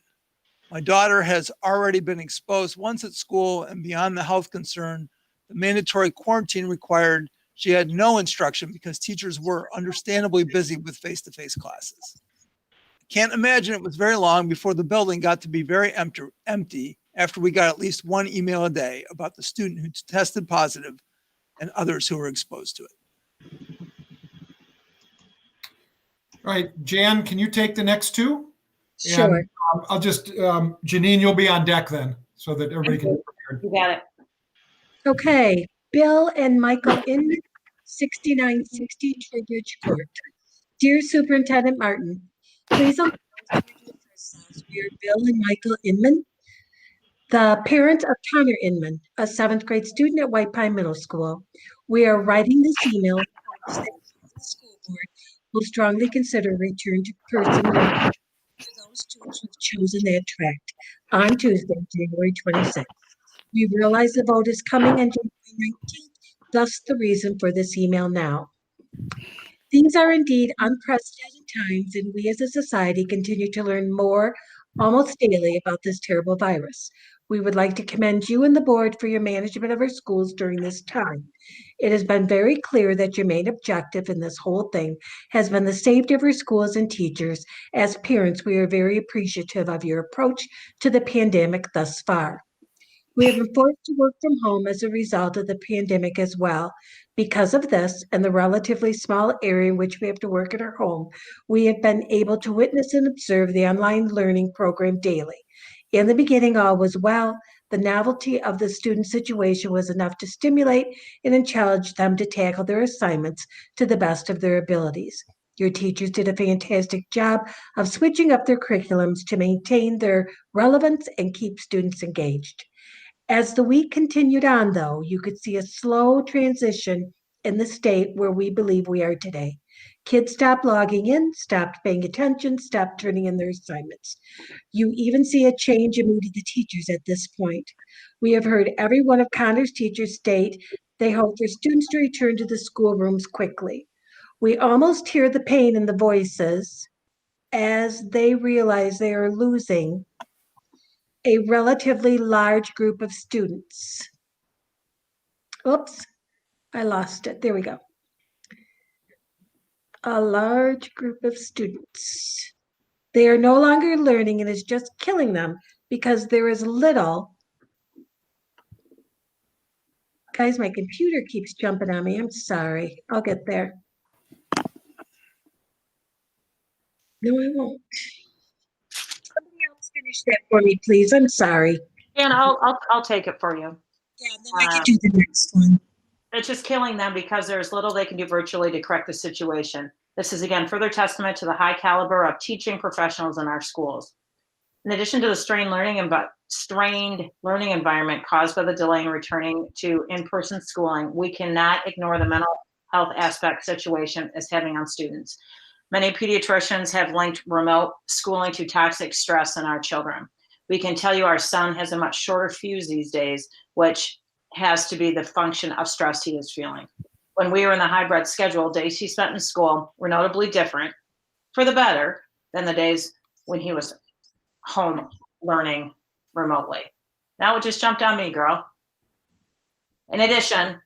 My daughter has already been exposed once at school, and beyond the health concern, the mandatory quarantine required she had no instruction because teachers were understandably busy with face-to-face classes. I can't imagine it was very long before the building got to be very empty after we got at least one email a day about the student who tested positive and others who were exposed to it. All right, Jan, can you take the next two? Sure. And I'll just, Janine, you'll be on deck then. so that everybody can be prepared. You got it. Okay, Bill and Michael in 6960 Trowbridge Court. Dear Superintendent Martin, please allow us to introduce ourselves. We are Bill and Michael Inman, the parents of Connor Inman, a 7th grade student at White Pine Middle School. We are writing this email in hopes that the school board will strongly consider return to person learning for those students who have chosen that track on Tuesday, January 26th. We realize the vote is coming on January 19th, thus the reason for this email now. These are indeed unprecedented times, and we as a society continue to learn more almost daily about this terrible virus. We would like to commend you and the board for your management of our schools during this time. It has been very clear that your main objective in this whole thing has been the safety of our schools and teachers. As parents, we are very appreciative of your approach to the pandemic thus far. We have been forced to work from home as a result of the pandemic as well. Because of this and the relatively small area in which we have to work at our home, we have been able to witness and observe the online learning program daily. In the beginning, all was well. The novelty of the student situation was enough to stimulate and challenge them to tackle their assignments to the best of their abilities. Your teachers did a fantastic job of switching up their curriculums to maintain their relevance and keep students engaged. As the week continued on, though, you could see a slow transition in the state where we believe we are today. Kids stopped logging in, stopped paying attention, stopped turning in their assignments. You even see a change in mood of the teachers at this point. We have heard every one of Connor's teachers state they hope for students to return to the schoolrooms quickly. We almost hear the pain in the voices as they realize they are losing a relatively large group of students. Oops, I lost it. There we go. A large group of students. They are no longer learning and it's just killing them because there is little. Guys, my computer keeps jumping on me. I'm sorry. I'll get there. No, I won't. Somebody else finish that for me, please. I'm sorry. And I'll take it for you. Yeah, then I can do the next one. It's just killing them because there's little they can do virtually to correct the situation. This is again further testament to the high caliber of teaching professionals in our schools. In addition to the strained learning environment caused by the delay in returning to in-person schooling, we cannot ignore the mental health aspect situation is having on students. Many pediatricians have linked remote schooling to toxic stress in our children. We can tell you our son has a much shorter fuse these days, which has to be the function of stress he is feeling. When we were in the hybrid schedule, days he spent in school were notably different, for the better, than the days when he was home learning remotely. Now it just jumped on me, girl. In addition,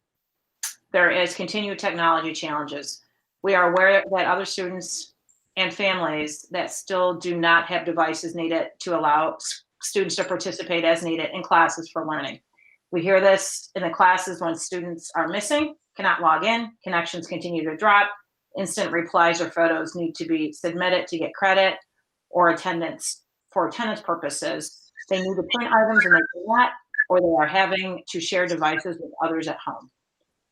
there is continued technology challenges. We are aware that other students and families that still do not have devices needed to allow students to participate as needed in classes for learning. We hear this in the classes when students are missing, cannot log in, connections continue to drop, instant replies or photos need to be submitted to get credit or attendance for attendance purposes. They need to print items and they do not, or they are having to share devices with others at home.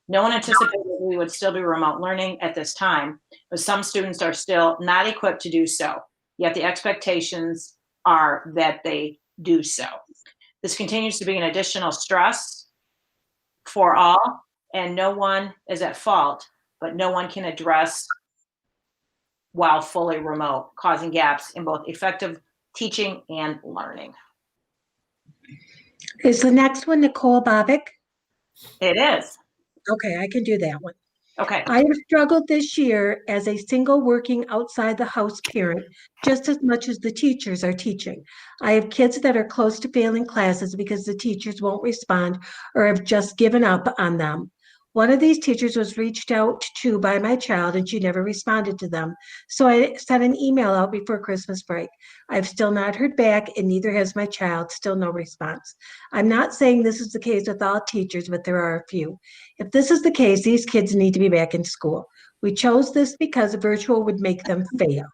No one anticipated we would still be remote learning at this time, but some students are still not equipped to do so, yet the expectations are that they do so. This continues to be an additional stress for all, and no one is at fault, but no one can address while fully remote, causing gaps in both effective teaching and learning. Is the next one Nicole Bobick? It is. Okay, I can do that one. Okay. I have struggled this year as a single working outside the house parent just as much as the teachers are teaching. I have kids that are close to failing classes because the teachers won't respond or have just given up on them. One of these teachers was reached out to by my child and she never responded to them. So I sent an email out before Christmas break. I've still not heard back and neither has my child, still no response. I'm not saying this is the case with all teachers, but there are a few. If this is the case, these kids need to be back in school. We chose this because virtual would make them fail.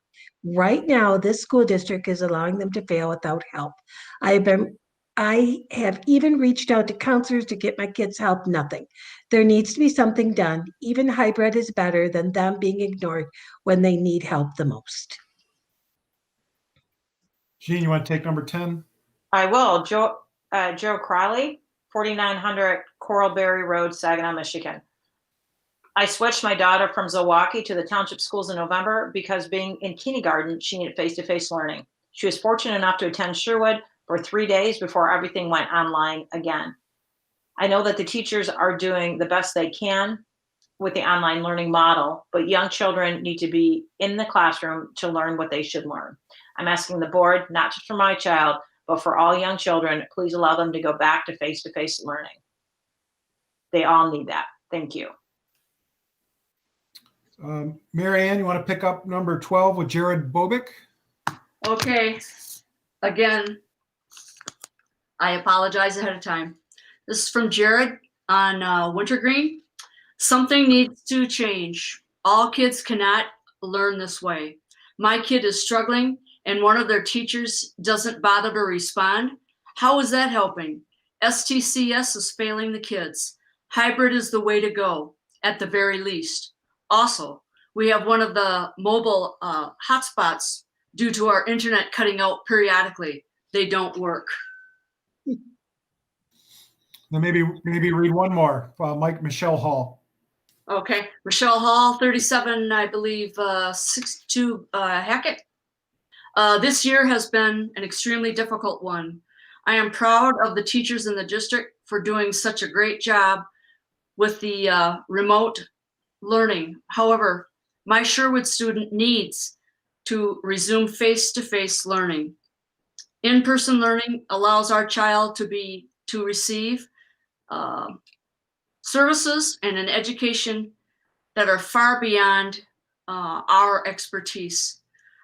Right now, this school district is allowing them to fail without help. I have been I have even reached out to counselors to get my kids help, nothing. There needs to be something done. Even hybrid is better than them being ignored when they need help the most. Jean, you want to take number 10? I will. Joe Crowley, 4900 Coralberry Road, Saginaw, Michigan. I switched my daughter from Zilwaukee to the township schools in November because being in kindergarten, she needed face-to-face learning. She was fortunate enough to attend Sherwood for 3 days before everything went online again. I know that the teachers are doing the best they can with the online learning model, but young children need to be in the classroom to learn what they should learn. I'm asking the board, not just for my child, but for all young children, please allow them to go back to face-to-face learning. They all need that. Thank you. Mary Ann, you want to pick up number 12 with Jared Bobick? Okay, again, I apologize ahead of time. This is from Jared on Wintergreen. Something needs to change. All kids cannot learn this way. My kid is struggling and one of their teachers doesn't bother to respond. How is that helping? STCS is failing the kids. Hybrid is the way to go, at the very least. Also, we have one of the mobile hotspots due to our internet cutting out periodically. They don't work. Then maybe read one more. Michelle Hall. Okay, Rochelle Hall, 37, I believe, 62 Hackett. This year has been an extremely difficult one. I am proud of the teachers in the district for doing such a great job with the remote learning. However, my Sherwood student needs to resume face-to-face learning. In-person learning allows our child to receive services and an education that are far beyond our expertise.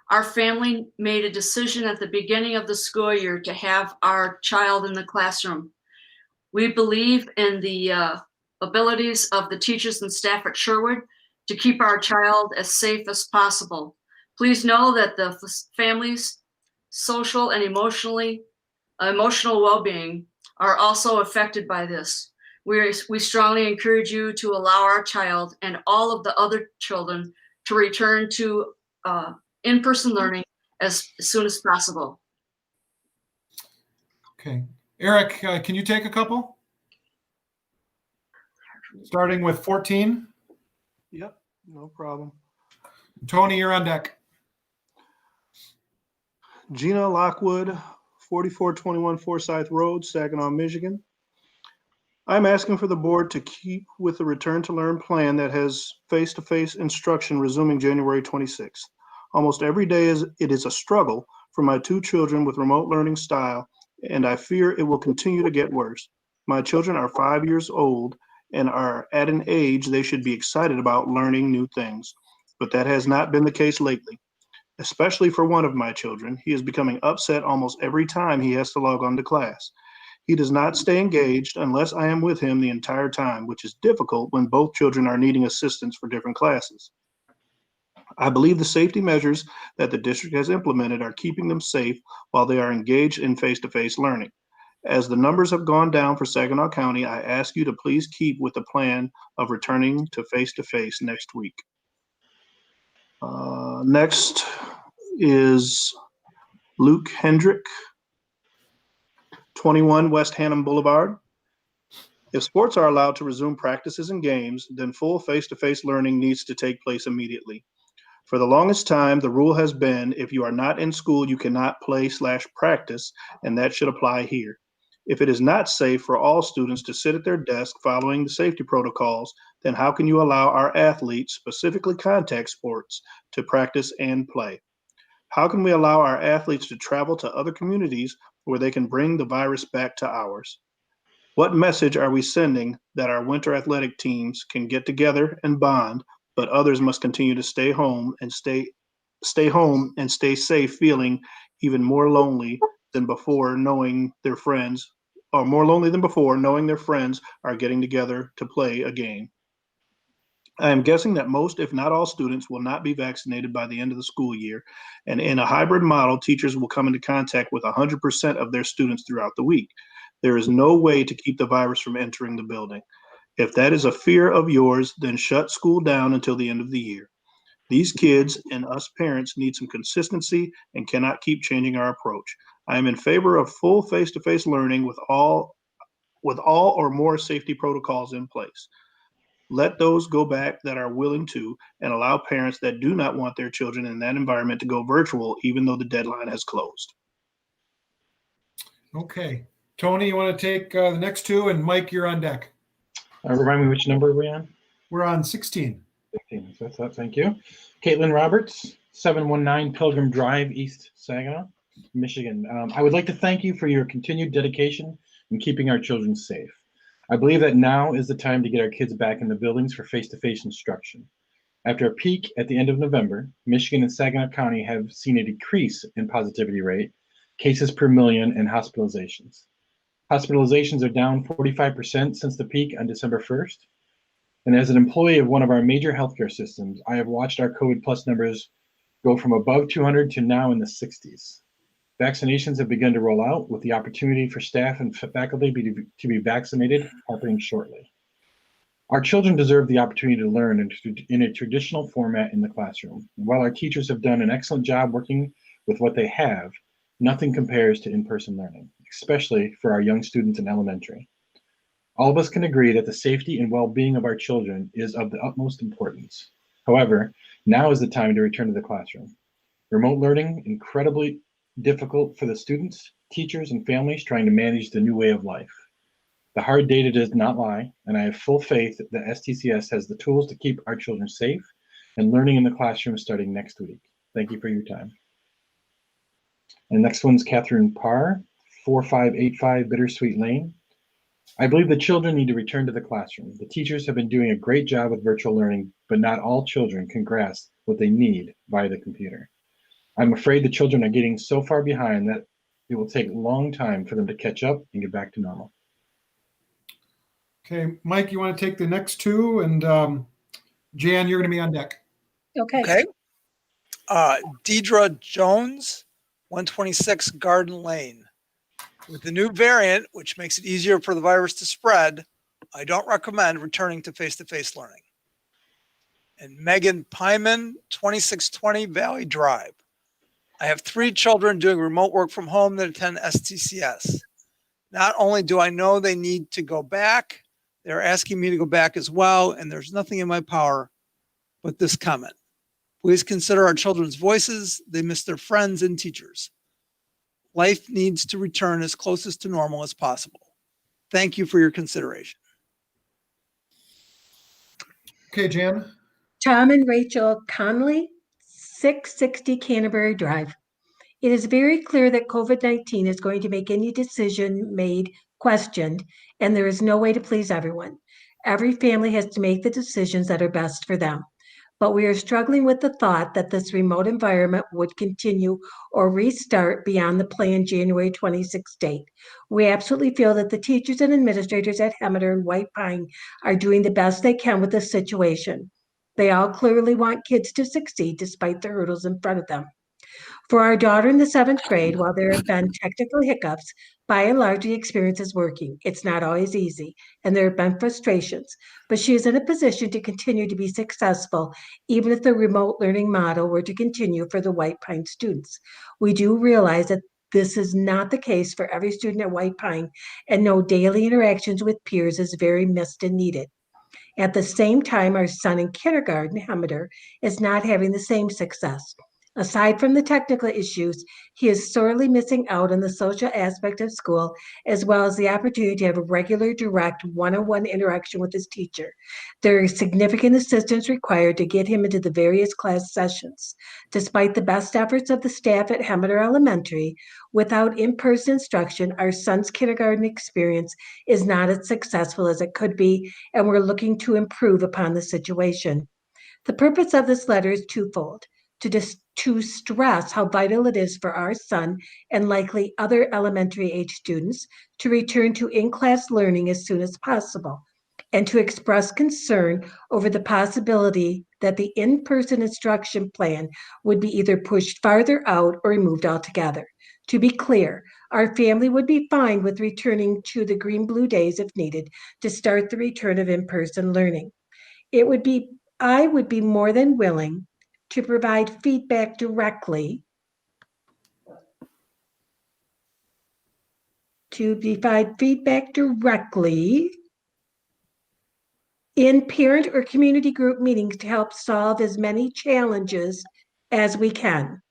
Our family made a decision at the beginning of the school year to have our child in the classroom. We believe in the abilities of the teachers and staff at Sherwood to keep our child as safe as possible. Please know that the family's social and emotional well-being are also affected by this. We strongly encourage you to allow our child and all of the other children to return to in-person learning as soon as possible. Okay. Eric, can you take a couple? Starting with 14. Yep, no problem. Tony, you're on deck. Gina Lockwood, 4421 Forsyth Road, Saginaw, Michigan. I'm asking for the board to keep with the return to learn plan that has face-to-face instruction resuming January 26th. Almost every day it is a struggle for my two children with remote learning style, and I fear it will continue to get worse. My children are 5 years old and are at an age they should be excited about learning new things, but that has not been the case lately. Especially for one of my children, he is becoming upset almost every time he has to log on to class. He does not stay engaged unless I am with him the entire time, which is difficult when both children are needing assistance for different classes. I believe the safety measures that the district has implemented are keeping them safe while they are engaged in face-to-face learning. As the numbers have gone down for Saginaw County, I ask you to please keep with the plan of returning to face-to-face next week. Next is Luke Hendrick, 21 West Hannum Boulevard. If sports are allowed to resume practices and games, then full face-to-face learning needs to take place immediately. For the longest time, the rule has been if you are not in school, you cannot play/practice, and that should apply here. If it is not safe for all students to sit at their desk following the safety protocols, then how can you allow our athletes, specifically contact sports, to practice and play? How can we allow our athletes to travel to other communities where they can bring the virus back to ours? What message are we sending that our winter athletic teams can get together and bond, but others must continue to stay home and stay safe, feeling even more lonely than before, knowing their friends are getting together to play a game? I am guessing that most, if not all, students will not be vaccinated by the end of the school year. And in a hybrid model, teachers will come into contact with 100% of their students throughout the week. There is no way to keep the virus from entering the building. If that is a fear of yours, then shut school down until the end of the year. These kids and us parents need some consistency and cannot keep changing our approach. I am in favor of full face-to-face learning with all or more safety protocols in place. Let those go back that are willing to, and allow parents that do not want their children in that environment to go virtual, even though the deadline has closed. Okay. Tony, you want to take the next two? And Mike, you're on deck. Remind me which number are we on? We're on 16. 15. So that's that. Thank you. Caitlin Roberts, 719 Pilgrim Drive, East Saginaw, Michigan. I would like to thank you for your continued dedication in keeping our children safe. I believe that now is the time to get our kids back in the buildings for face-to-face instruction. After a peak at the end of November, Michigan and Saginaw County have seen a decrease in positivity rate, cases per million, and hospitalizations. Hospitalizations are down 45% since the peak on December 1st. And as an employee of one of our major healthcare systems, I have watched our COVID plus numbers go from above 200 to now in the 60s. Vaccinations have begun to roll out, with the opportunity for staff and faculty to be vaccinated happening shortly. Our children deserve the opportunity to learn in a traditional format in the classroom. While our teachers have done an excellent job working with what they have, nothing compares to in-person learning, especially for our young students in elementary. All of us can agree that the safety and well-being of our children is of the utmost importance. However, now is the time to return to the classroom. Remote learning, incredibly difficult for the students, teachers, and families trying to manage the new way of life. The hard data does not lie, and I have full faith that STCS has the tools to keep our children safe and learning in the classroom starting next week. Thank you for your time. And next one's Catherine Parr, 4585 Bittersweet Lane. I believe the children need to return to the classroom. The teachers have been doing a great job with virtual learning, but not all children can grasp what they need via the computer. I'm afraid the children are getting so far behind that it will take a long time for them to catch up and get back to normal. Okay, Mike, you want to take the next two? And Jan, you're going to be on deck. Okay. Okay. Deidre Jones, 126 Garden Lane. With the new variant, which makes it easier for the virus to spread, I don't recommend returning to face-to-face learning. And Megan Pyman, 2620 Valley Drive. I have 3 children doing remote work from home that attend STCS. Not only do I know they need to go back, they're asking me to go back as well, and there's nothing in my power but this comment. Please consider our children's voices. They miss their friends and teachers. Life needs to return as closest to normal as possible. Thank you for your consideration. Okay, Jan. Tom and Rachel Conley, 660 Canterbury Drive. It is very clear that COVID-19 is going to make any decision made questioned, and there is no way to please everyone. Every family has to make the decisions that are best for them. But we are struggling with the thought that this remote environment would continue or restart beyond the planned January 26th date. We absolutely feel that the teachers and administrators at Hemeter and White Pine are doing the best they can with this situation. They all clearly want kids to succeed despite the hurdles in front of them. For our daughter in the 7th grade, while there have been technical hiccups, by and large, the experience is working. It's not always easy, and there have been frustrations, but she is in a position to continue to be successful, even if the remote learning model were to continue for the White Pine students. We do realize that this is not the case for every student at White Pine, and no daily interactions with peers is very missed and needed. At the same time, our son in kindergarten, Hemeter, is not having the same success. Aside from the technical issues, he is sorely missing out on the social aspect of school, as well as the opportunity to have a regular, direct, one-on-one interaction with his teacher. There is significant assistance required to get him into the various class sessions. Despite the best efforts of the staff at Hemeter Elementary, without in-person instruction, our son's kindergarten experience is not as successful as it could be, and we're looking to improve upon the situation. The purpose of this letter is twofold: to stress how vital it is for our son and likely other elementary age students to return to in-class learning as soon as possible, and to express concern over the possibility that the in-person instruction plan would be either pushed farther out or removed altogether. To be clear, our family would be fine with returning to the green-blue days if needed to start the return of in-person learning. I would be more than willing to provide feedback directly in parent or community group meetings to help solve as many challenges as we can.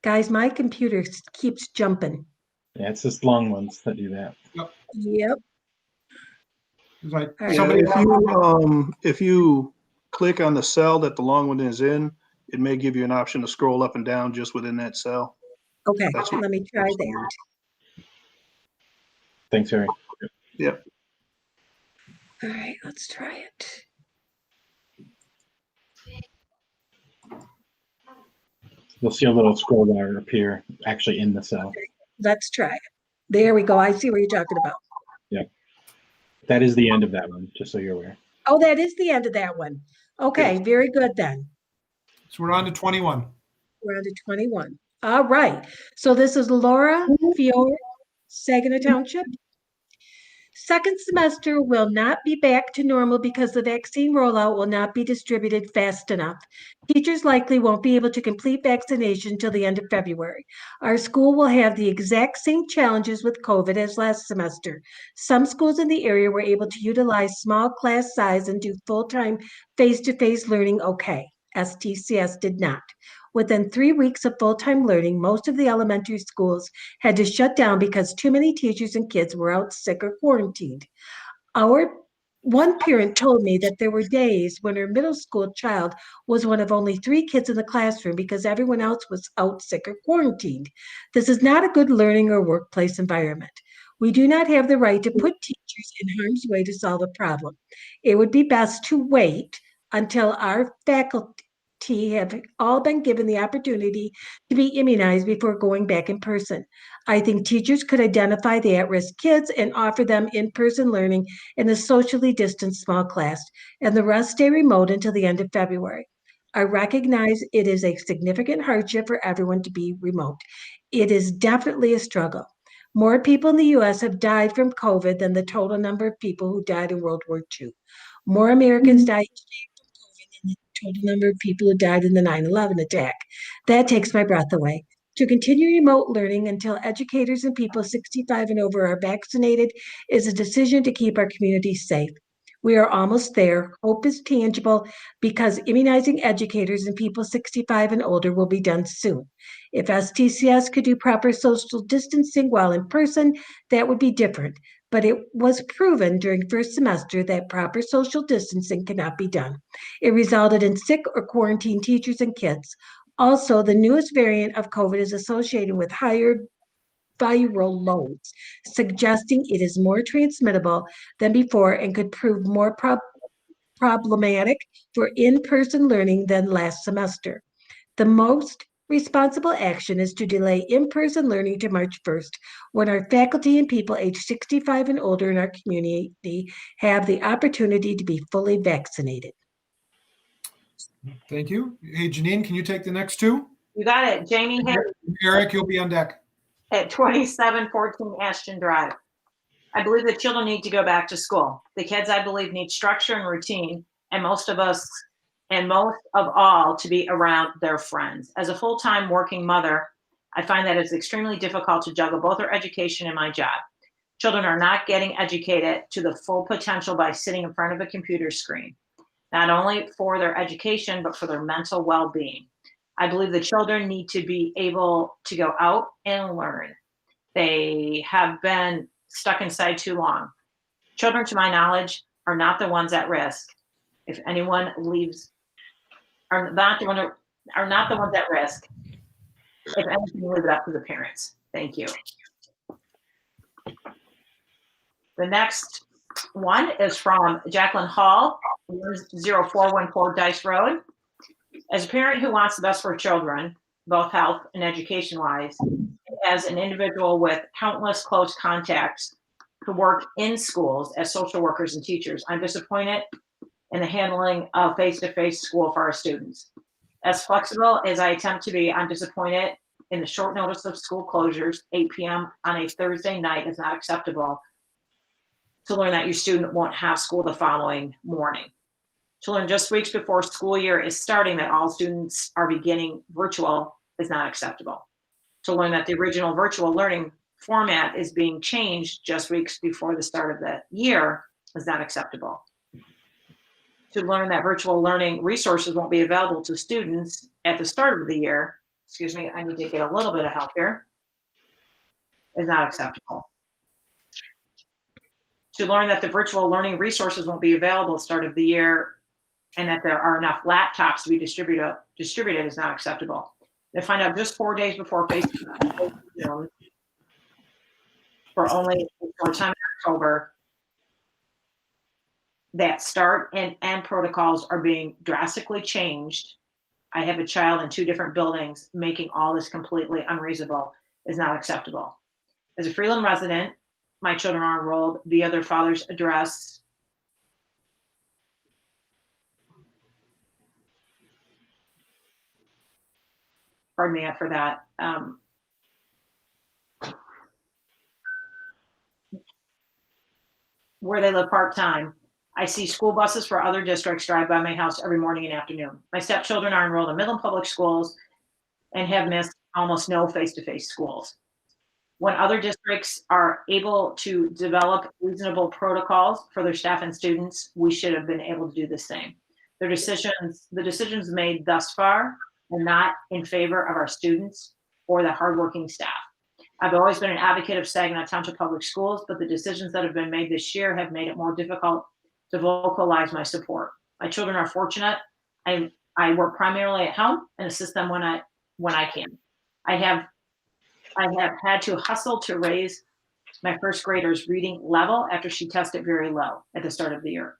Guys, my computer keeps jumping. Yeah, it's just long ones that do that. Yep. It's like All right. somebody, If you click on the cell that the long one is in, it may give you an option to scroll up and down just within that cell. Okay, That's what- let me try that. Thanks, Harry. Yep. All right, let's try it. You'll see a little scroll bar appear actually in the cell. Let's try it. There we go. I see what you're talking about. Yep. That is the end of that one, just so you're aware. Oh, that is the end of that one. Okay, very good then. so we're on to 21. We're on to 21. All right. So this is Laura Fiore, Saginaw Township. Second semester will not be back to normal because the vaccine rollout will not be distributed fast enough. Teachers likely won't be able to complete vaccination until the end of February. Our school will have the exact same challenges with COVID as last semester. Some schools in the area were able to utilize small class size and do full-time face-to-face learning okay. STCS did not. Within 3 weeks of full-time learning, most of the elementary schools had to shut down because too many teachers and kids were out sick or quarantined. One parent told me that there were days when her middle school child was one of only 3 kids in the classroom because everyone else was out sick or quarantined. This is not a good learning or workplace environment. We do not have the right to put teachers in harm's way to solve a problem. It would be best to wait until our faculty have all been given the opportunity to be immunized before going back in person. I think teachers could identify the at-risk kids and offer them in-person learning in a socially distanced small class, and the rest stay remote until the end of February. I recognize it is a significant hardship for everyone to be remote. It is definitely a struggle. More people in the U.S. have died from COVID than the total number of people who died in World War II. More Americans died today from COVID than the total number of people who died in the 9/11 attack. That takes my breath away. To continue remote learning until educators and people 65 and over are vaccinated is a decision to keep our communities safe. We are almost there. Hope is tangible because immunizing educators and people 65 and older will be done soon. If STCS could do proper social distancing while in person, that would be different. But it was proven during first semester that proper social distancing cannot be done. It resulted in sick or quarantined teachers and kids. Also, the newest variant of COVID is associated with higher viral loads, suggesting it is more transmittable than before and could prove more problematic for in-person learning than last semester. The most responsible action is to delay in-person learning to March 1st, when our faculty and people age 65 and older in our community have the opportunity to be fully vaccinated. Thank you. Hey, Janine, can you take the next two? You got it. Jamie Harris Eric, you'll be on deck. at 2714 Ashton Drive. I believe the children need to go back to school. The kids, I believe, need structure and routine, and most of all to be around their friends. As a full-time working mother, I find that it's extremely difficult to juggle both our education and my job. Children are not getting educated to the full potential by sitting in front of a computer screen, not only for their education, but for their mental well-being. I believe the children need to be able to go out and learn. They have been stuck inside too long. Children, to my knowledge, are not the ones at risk. If anyone leaves, are not the ones at risk. If anything, leave it up to the parents. Thank you. The next one is from Jacqueline Hall, 0414 Dice Road. As a parent who wants the best for children, both health and education-wise, as an individual with countless close contacts to work in schools as social workers and teachers. I'm disappointed in the handling of face-to-face school for our students. As flexible as I attempt to be, I'm disappointed in the short notice of school closures. 8 p.m. on a Thursday night is not acceptable. To learn that your student won't have school the following morning. To learn just weeks before school year is starting that all students are beginning virtual is not acceptable. To learn that the original virtual learning format is being changed just weeks before the start of the year is not acceptable. To learn that virtual learning resources won't be available to students at the start of the year, excuse me, I need to get a little bit of help here, is not acceptable. To learn that the virtual learning resources won't be available at the start of the year and that there are enough laptops to be distributed is not acceptable. To find out just 4 days before Facebook for only a short time in October that start and end protocols are being drastically changed. I have a child in 2 different buildings, making all this completely unreasonable is not acceptable. As a Freeland resident, my children are enrolled via their father's address. Pardon me for that. Where they live part-time. I see school buses for other districts drive by my house every morning and afternoon. My stepchildren are enrolled in Midland Public Schools and have missed almost no face-to-face schools. When other districts are able to develop reasonable protocols for their staff and students, we should have been able to do the same. The decisions made thus far are not in favor of our students or the hardworking staff. I've always been an advocate of Saginaw Township Public Schools, but the decisions that have been made this year have made it more difficult to vocalize my support. My children are fortunate. I work primarily at home and assist them when I can. I have had to hustle to raise my first grader's reading level after she tested very low at the start of the year.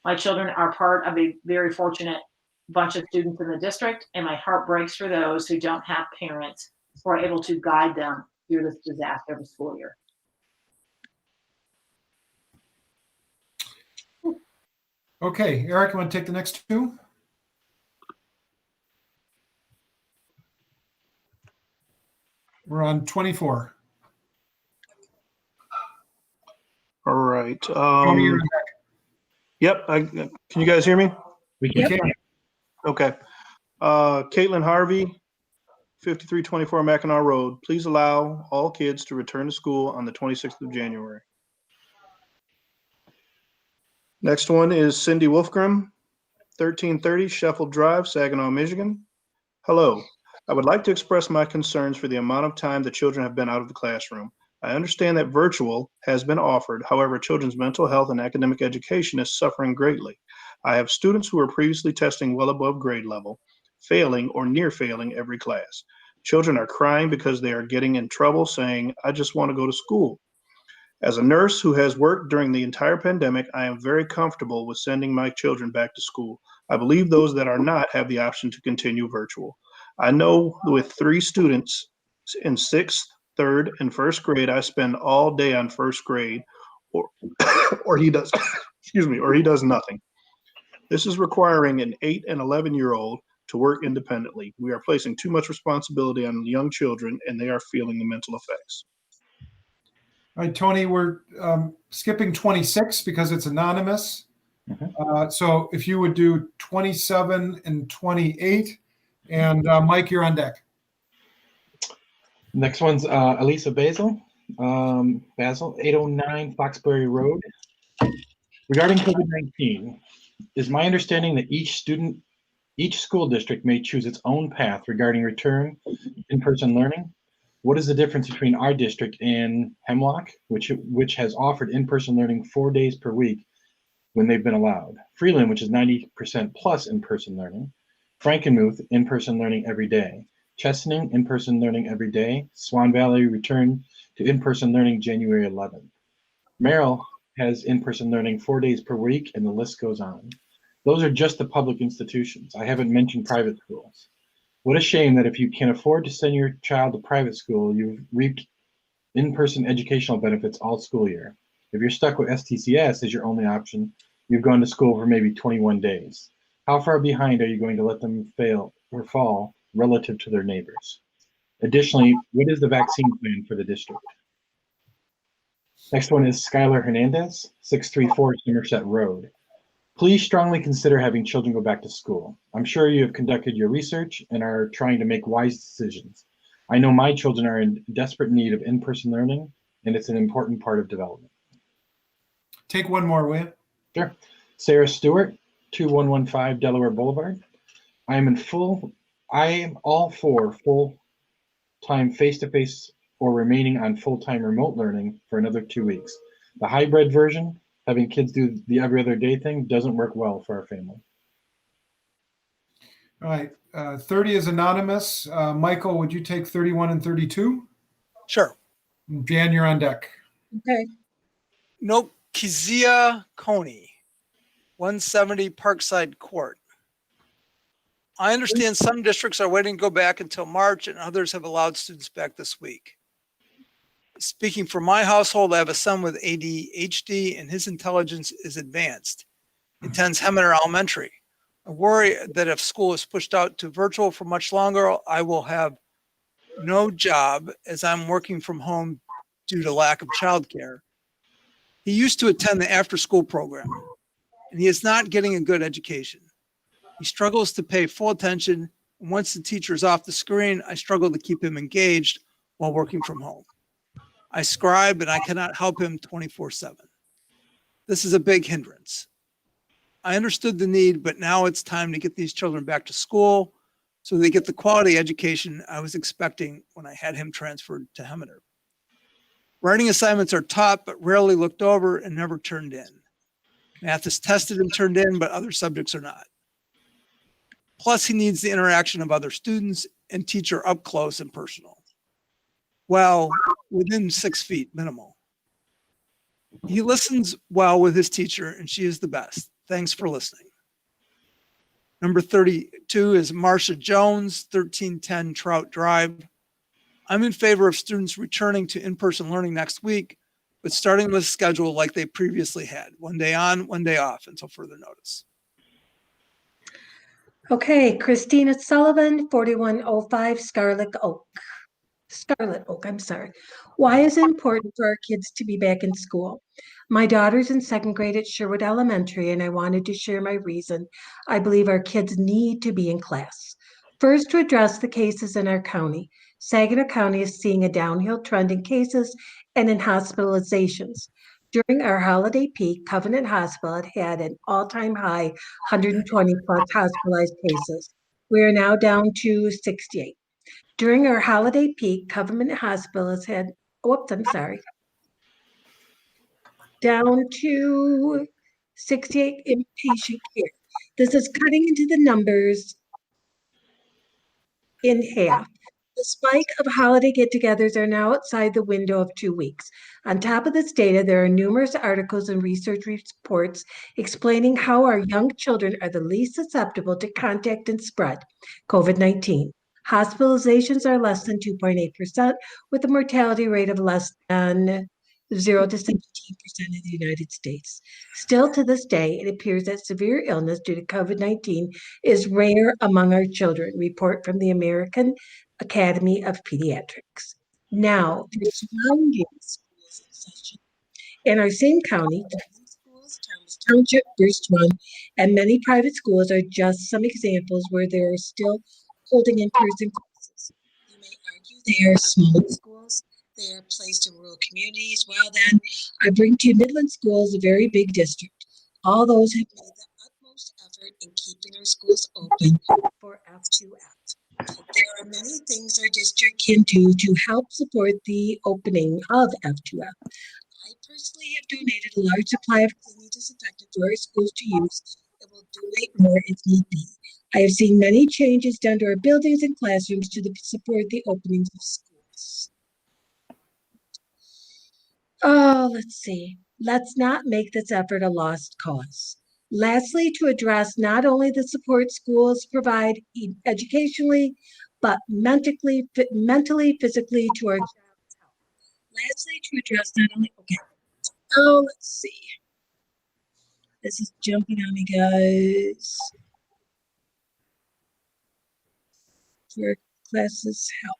My children are part of a very fortunate bunch of students in the district, and my heart breaks for those who don't have parents who are able to guide them through this disaster of a school year. Okay, Eric, you want to take the next 2? We're on 24. All right. Tony, you're back. Yep. Can you guys hear me? We We can. can. Okay. Caitlin Harvey, 5324 Mackinac Road. Please allow all kids to return to school on the 26th of January. Next one is Cindy Wolfgram, 1330 Sheffield Drive, Saginaw, Michigan. Hello. I would like to express my concerns for the amount of time the children have been out of the classroom. I understand that virtual has been offered. However, children's mental health and academic education is suffering greatly. I have students who are previously testing well above grade level, failing or near failing every class. Children are crying because they are getting in trouble, saying, I just want to go to school. As a nurse who has worked during the entire pandemic, I am very comfortable with sending my children back to school. I believe those that are not have the option to continue virtual. I know with 3 students in 6th, 3rd, and 1st grade, I spend all day on 1st grade, or he does, excuse me, or he does nothing. This is requiring an 8 and 11-year-old to work independently. We are placing too much responsibility on young children, and they are feeling the mental effects. All right, Tony, we're skipping 26 because it's anonymous. So if you would do 27 and 28, and Mike, you're on deck. Next one's Elisa Basil, 809 Foxbury Road. Regarding COVID-19, is my understanding that each school district may choose its own path regarding return in-person learning? What is the difference between our district and Hemlock, which has offered in-person learning 4 days per week when they've been allowed? Freeland, which is 90% plus in-person learning. Frankenmuth, in-person learning every day. Chesaning, in-person learning every day. Swan Valley returned to in-person learning January 11th. Merrill has in-person learning 4 days per week, and the list goes on. Those are just the public institutions. I haven't mentioned private schools. What a shame that if you can afford to send your child to private school, you've reaped in-person educational benefits all school year. If you're stuck with STCS as your only option, you've gone to school for maybe 21 days. How far behind are you going to let them fail or fall relative to their neighbors? Additionally, what is the vaccine plan for the district? Next one is Skylar Hernandez, 634 Somerset Road. Please strongly consider having children go back to school. I'm sure you have conducted your research and are trying to make wise decisions. I know my children are in desperate need of in-person learning, and it's an important part of development. Take one more, will you? Sure. Sarah Stewart, 2115 Delaware Boulevard. I am all for full-time face-to-face or remaining on full-time remote learning for another 2 weeks. The hybrid version, having kids do the every other day thing, doesn't work well for our family. All right. 30 is anonymous. Michael, would you take 31 and 32? Sure. Jan, you're on deck. Okay. Nope. Kizia Coney, 170 Parkside Court. I understand some districts are waiting to go back until March and others have allowed students back this week. Speaking for my household, I have a son with ADHD and his intelligence is advanced. He attends Heminer Elementary. I worry that if school is pushed out to virtual for much longer, I will have no job as I'm working from home due to lack of childcare. He used to attend the after-school program, and he is not getting a good education. He struggles to pay full attention, and once the teacher is off the screen, I struggle to keep him engaged while working from home. I scribe, and I cannot help him 24/7. This is a big hindrance. I understood the need, but now it's time to get these children back to school so they get the quality education I was expecting when I had him transferred to Heminer. Writing assignments are taught, but rarely looked over and never turned in. Math is tested and turned in, but other subjects are not. Plus, he needs the interaction of other students and teacher up close and personal. Well, within 6 feet minimal. He listens well with his teacher, and she is the best. Thanks for listening. Number 32 is Marcia Jones, 1310 Trout Drive. I'm in favor of students returning to in-person learning next week, but starting with a schedule like they previously had, 1 day on, 1 day off until further notice. Okay, Christina Sullivan, 4105 Scarlet Oak. I'm sorry. Why is it important for our kids to be back in school? My daughter's in second grade at Sherwood Elementary, and I wanted to share my reason. I believe our kids need to be in class. First, to address the cases in our county. Saginaw County is seeing a downhill trend in cases and in hospitalizations. During our holiday peak, Covenant Hospital had an all-time high 120 plus hospitalized cases. We are now down to 68. During our holiday peak, Covenant Hospitals had, down to 68 inpatient care. This is cutting into the numbers in half. The spike of holiday get-togethers are now outside the window of 2 weeks. On top of this data, there are numerous articles and research reports explaining how our young children are the least susceptible to contact and spread COVID-19. Hospitalizations are less than 2.8%, with a mortality rate of less than 0 to 17% in the United States. Still to this day, it appears that severe illness due to COVID-19 is rare among our children, report from the American Academy of Pediatrics. Now, the surrounding schools in session. In our same county, schools, Thomas Township, First Run, and many private schools are just some examples where they are still holding in-person classes. You may argue they are small schools, they are placed in rural communities. Well then, I bring to you Midland Schools, a very big district. All those have made the utmost effort in keeping our schools open for F2F. There are many things our district can do to help support the opening of F2F. I personally have donated a large supply of cleaning disinfectant to our schools to use and will donate more if need be. I have seen many changes done to our buildings and classrooms to support the openings of schools. Oh, let's see. Let's not make this effort a lost cause. Lastly, to address not only the support schools provide educationally, but mentally, physically to our child's health. Lastly, to address not only, Oh, let's see. This is jumping on me, guys. For classes help.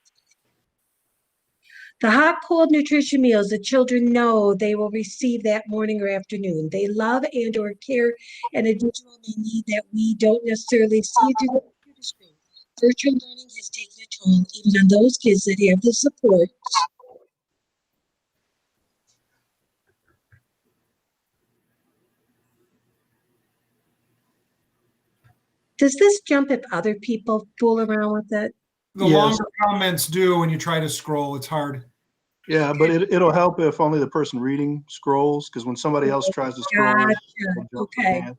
The hot, cold nutrition meals the children know they will receive that morning or afternoon. They love and or care an individual may need that we don't necessarily see through the computer screen. Virtual learning has taken a toll even on those kids that have the support. Does this jump if other people fool around with it? The Yes. longer comments do when you try to scroll, it's hard. Yeah, but it'll help if only the person reading scrolls, because when somebody else tries to scroll, Gotcha. it'll jump Okay. again.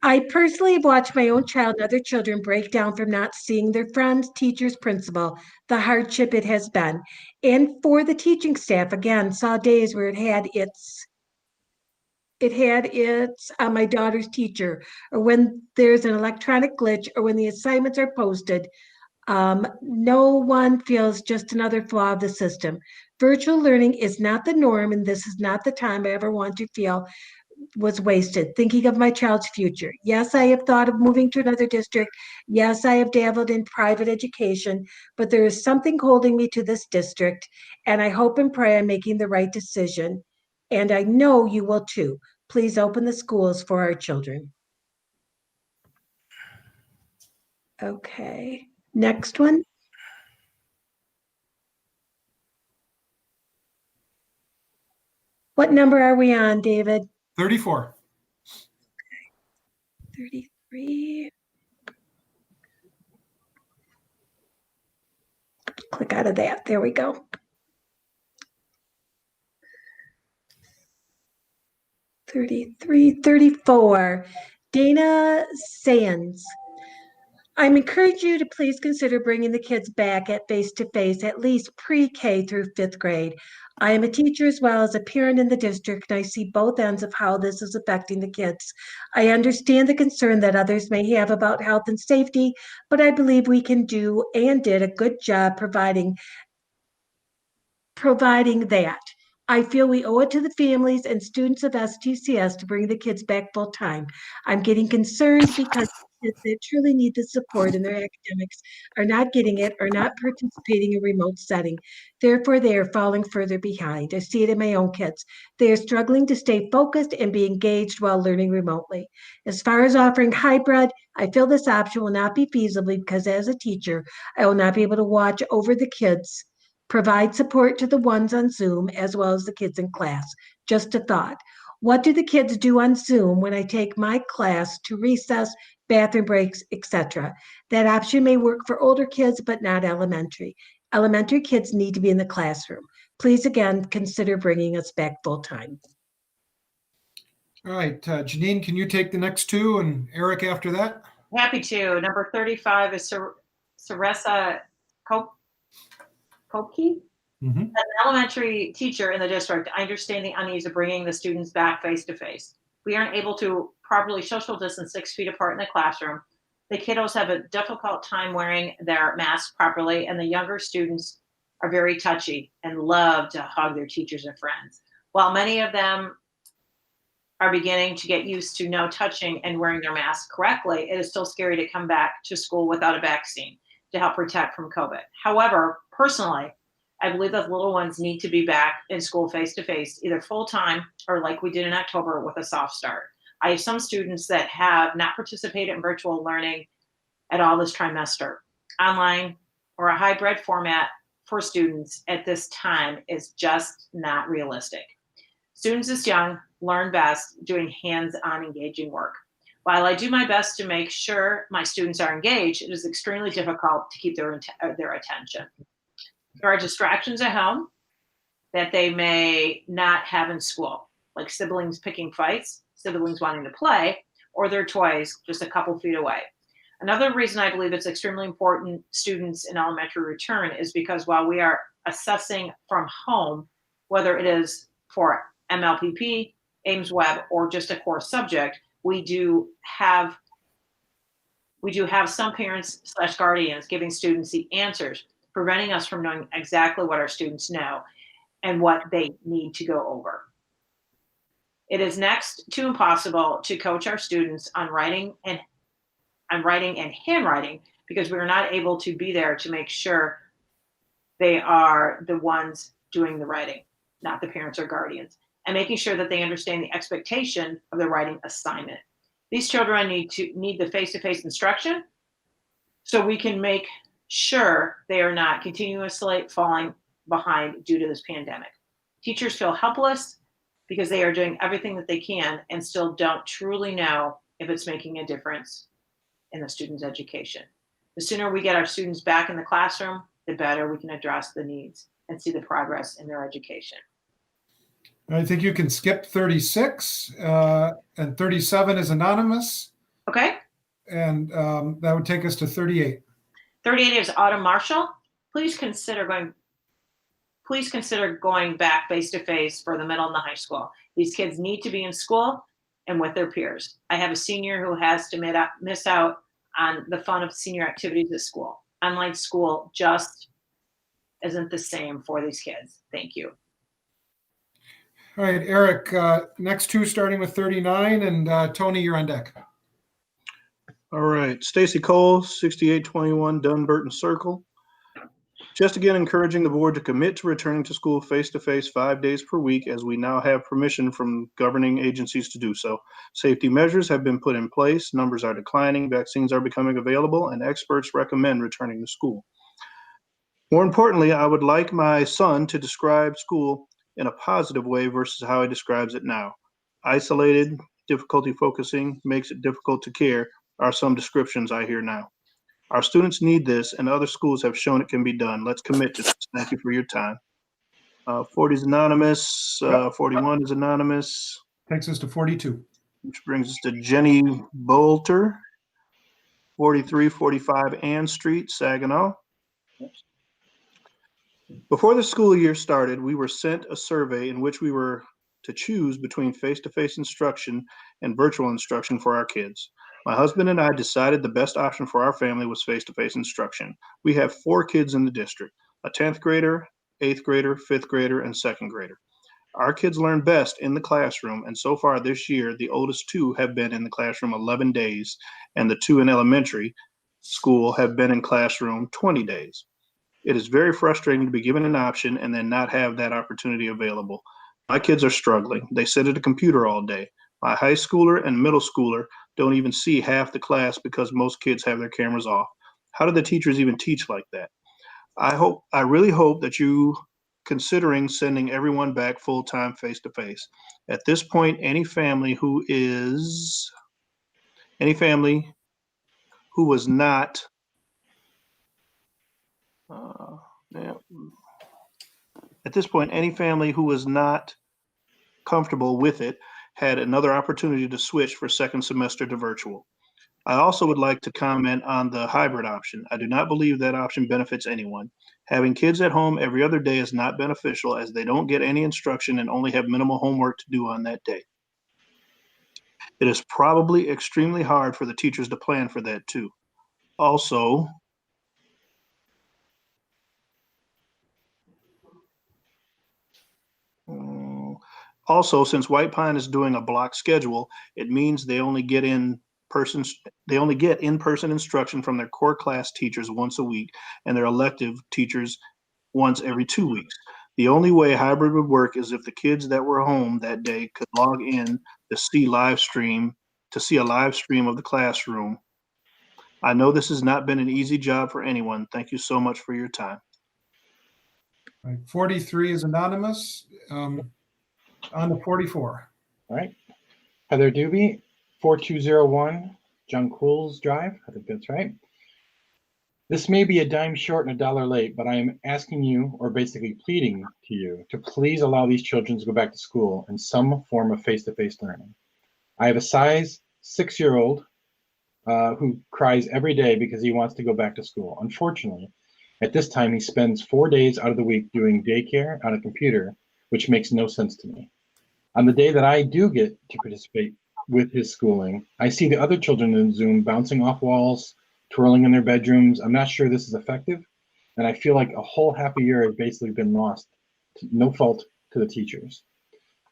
I personally have watched my own child and other children break down from not seeing their friends, teachers, principal, the hardship it has been. And for the teaching staff, again, saw days where it had its my daughter's teacher, or when there's an electronic glitch, or when the assignments are posted. No one feels just another flaw of the system. Virtual learning is not the norm, and this is not the time I ever want to feel was wasted thinking of my child's future. Yes, I have thought of moving to another district. Yes, I have dabbled in private education, but there is something holding me to this district, and I hope and pray I'm making the right decision. And I know you will too. Please open the schools for our children. Okay, next one. What number are we on, David? 34. 33. Click out of that. There we go. 33, 34. Dana Sands. I'm encouraging you to please consider bringing the kids back at face-to-face, at least pre-K through 5th grade. I am a teacher as well as a parent in the district, and I see both ends of how this is affecting the kids. I understand the concern that others may have about health and safety, but I believe we can do and did a good job providing that. I feel we owe it to the families and students of STCS to bring the kids back full time. I'm getting concerned because kids that truly need the support in their academics are not getting it or not participating in remote setting. Therefore, they are falling further behind. I see it in my own kids. They are struggling to stay focused and be engaged while learning remotely. As far as offering hybrid, I feel this option will not be feasible because as a teacher, I will not be able to watch over the kids, provide support to the ones on Zoom as well as the kids in class. Just a thought. What do the kids do on Zoom when I take my class to recess, bathroom breaks, etc.? That option may work for older kids, but not elementary. Elementary kids need to be in the classroom. Please again, consider bringing us back full time. All right, Janine, can you take the next two and Eric after that? Happy to. Number 35 is Saressa Kopke. Mm-hmm. As an elementary teacher in the district, I understand the unease of bringing the students back face to face. We aren't able to properly social distance 6 feet apart in the classroom. The kiddos have a difficult time wearing their masks properly, and the younger students are very touchy and love to hug their teachers and friends. While many of them are beginning to get used to no touching and wearing their masks correctly, it is still scary to come back to school without a vaccine to help protect from COVID. However, personally, I believe that little ones need to be back in school face-to-face, either full-time or like we did in October with a soft start. I have some students that have not participated in virtual learning at all this trimester. Online or a hybrid format for students at this time is just not realistic. Students this young learn best doing hands-on engaging work. While I do my best to make sure my students are engaged, it is extremely difficult to keep their attention. There are distractions at home that they may not have in school, like siblings picking fights, siblings wanting to play, or their toys just a couple feet away. Another reason I believe it's extremely important students in elementary return is because while we are assessing from home, whether it is for MLPP, Ames Web, or just a core subject, we do have some parents / guardians giving students the answers, preventing us from knowing exactly what our students know and what they need to go over. It is next to impossible to coach our students on writing and handwriting because we are not able to be there to make sure they are the ones doing the writing, not the parents or guardians, and making sure that they understand the expectation of the writing assignment. These children need the face-to-face instruction so we can make sure they are not continuously falling behind due to this pandemic. Teachers feel helpless because they are doing everything that they can and still don't truly know if it's making a difference in the student's education. The sooner we get our students back in the classroom, the better we can address the needs and see the progress in their education. I think you can skip 36, and 37 is anonymous. Okay. And that would take us to 38. 38 is Autumn Marshall. Please consider going back face-to-face for the middle and the high school. These kids need to be in school and with their peers. I have a senior who has to miss out on the fun of senior activities at school. Online school just isn't the same for these kids. Thank you. All right, Eric, next two starting with 39, and Tony, you're on deck. All right, Stacy Cole, 6821 Dunbarton Circle. Just again, encouraging the board to commit to returning to school face-to-face 5 days per week, as we now have permission from governing agencies to do so. Safety measures have been put in place, numbers are declining, vaccines are becoming available, and experts recommend returning to school. More importantly, I would like my son to describe school in a positive way versus how he describes it now. Isolated, difficulty focusing, makes it difficult to care are some descriptions I hear now. Our students need this, and other schools have shown it can be done. Let's commit to this. Thank you for your time. 40 is anonymous. 41 is anonymous. Takes us to 42. Which brings us to Jenny Bolter, 4345 Ann Street, Saginaw. Before the school year started, we were sent a survey in which we were to choose between face-to-face instruction and virtual instruction for our kids. My husband and I decided the best option for our family was face-to-face instruction. We have 4 kids in the district, a 10th grader, 8th grader, 5th grader, and 2nd grader. Our kids learn best in the classroom, and so far this year, the oldest 2 have been in the classroom 11 days, and the 2 in elementary school have been in classroom 20 days. It is very frustrating to be given an option and then not have that opportunity available. My kids are struggling. They sit at a computer all day. My high schooler and middle schooler don't even see half the class because most kids have their cameras off. How do the teachers even teach like that? I really hope that you considering sending everyone back full-time face-to-face. At this point, any family who was not comfortable with it had another opportunity to switch for second semester to virtual. I also would like to comment on the hybrid option. I do not believe that option benefits anyone. Having kids at home every other day is not beneficial, as they don't get any instruction and only have minimal homework to do on that day. It is probably extremely hard for the teachers to plan for that too. Also, since White Pine is doing a block schedule, it means they only get in-person instruction from their core class teachers once a week and their elective teachers once every 2 weeks. The only way hybrid would work is if the kids that were home that day could log in to see a live stream of the classroom. I know this has not been an easy job for anyone. Thank you so much for your time. Right, 43 is anonymous. On to 44. All right. Heather Doobie, 4201 John Quills Drive. I think that's right. This may be a dime short and $1 late, but I am asking you, or basically pleading to you, to please allow these children to go back to school in some form of face-to-face learning. I have a size 6-year-old who cries every day because he wants to go back to school. Unfortunately, at this time, he spends 4 days out of the week doing daycare on a computer, which makes no sense to me. On the day that I do get to participate with his schooling, I see the other children in Zoom bouncing off walls, twirling in their bedrooms. I'm not sure this is effective, and I feel like a whole half a year has basically been lost, no fault to the teachers.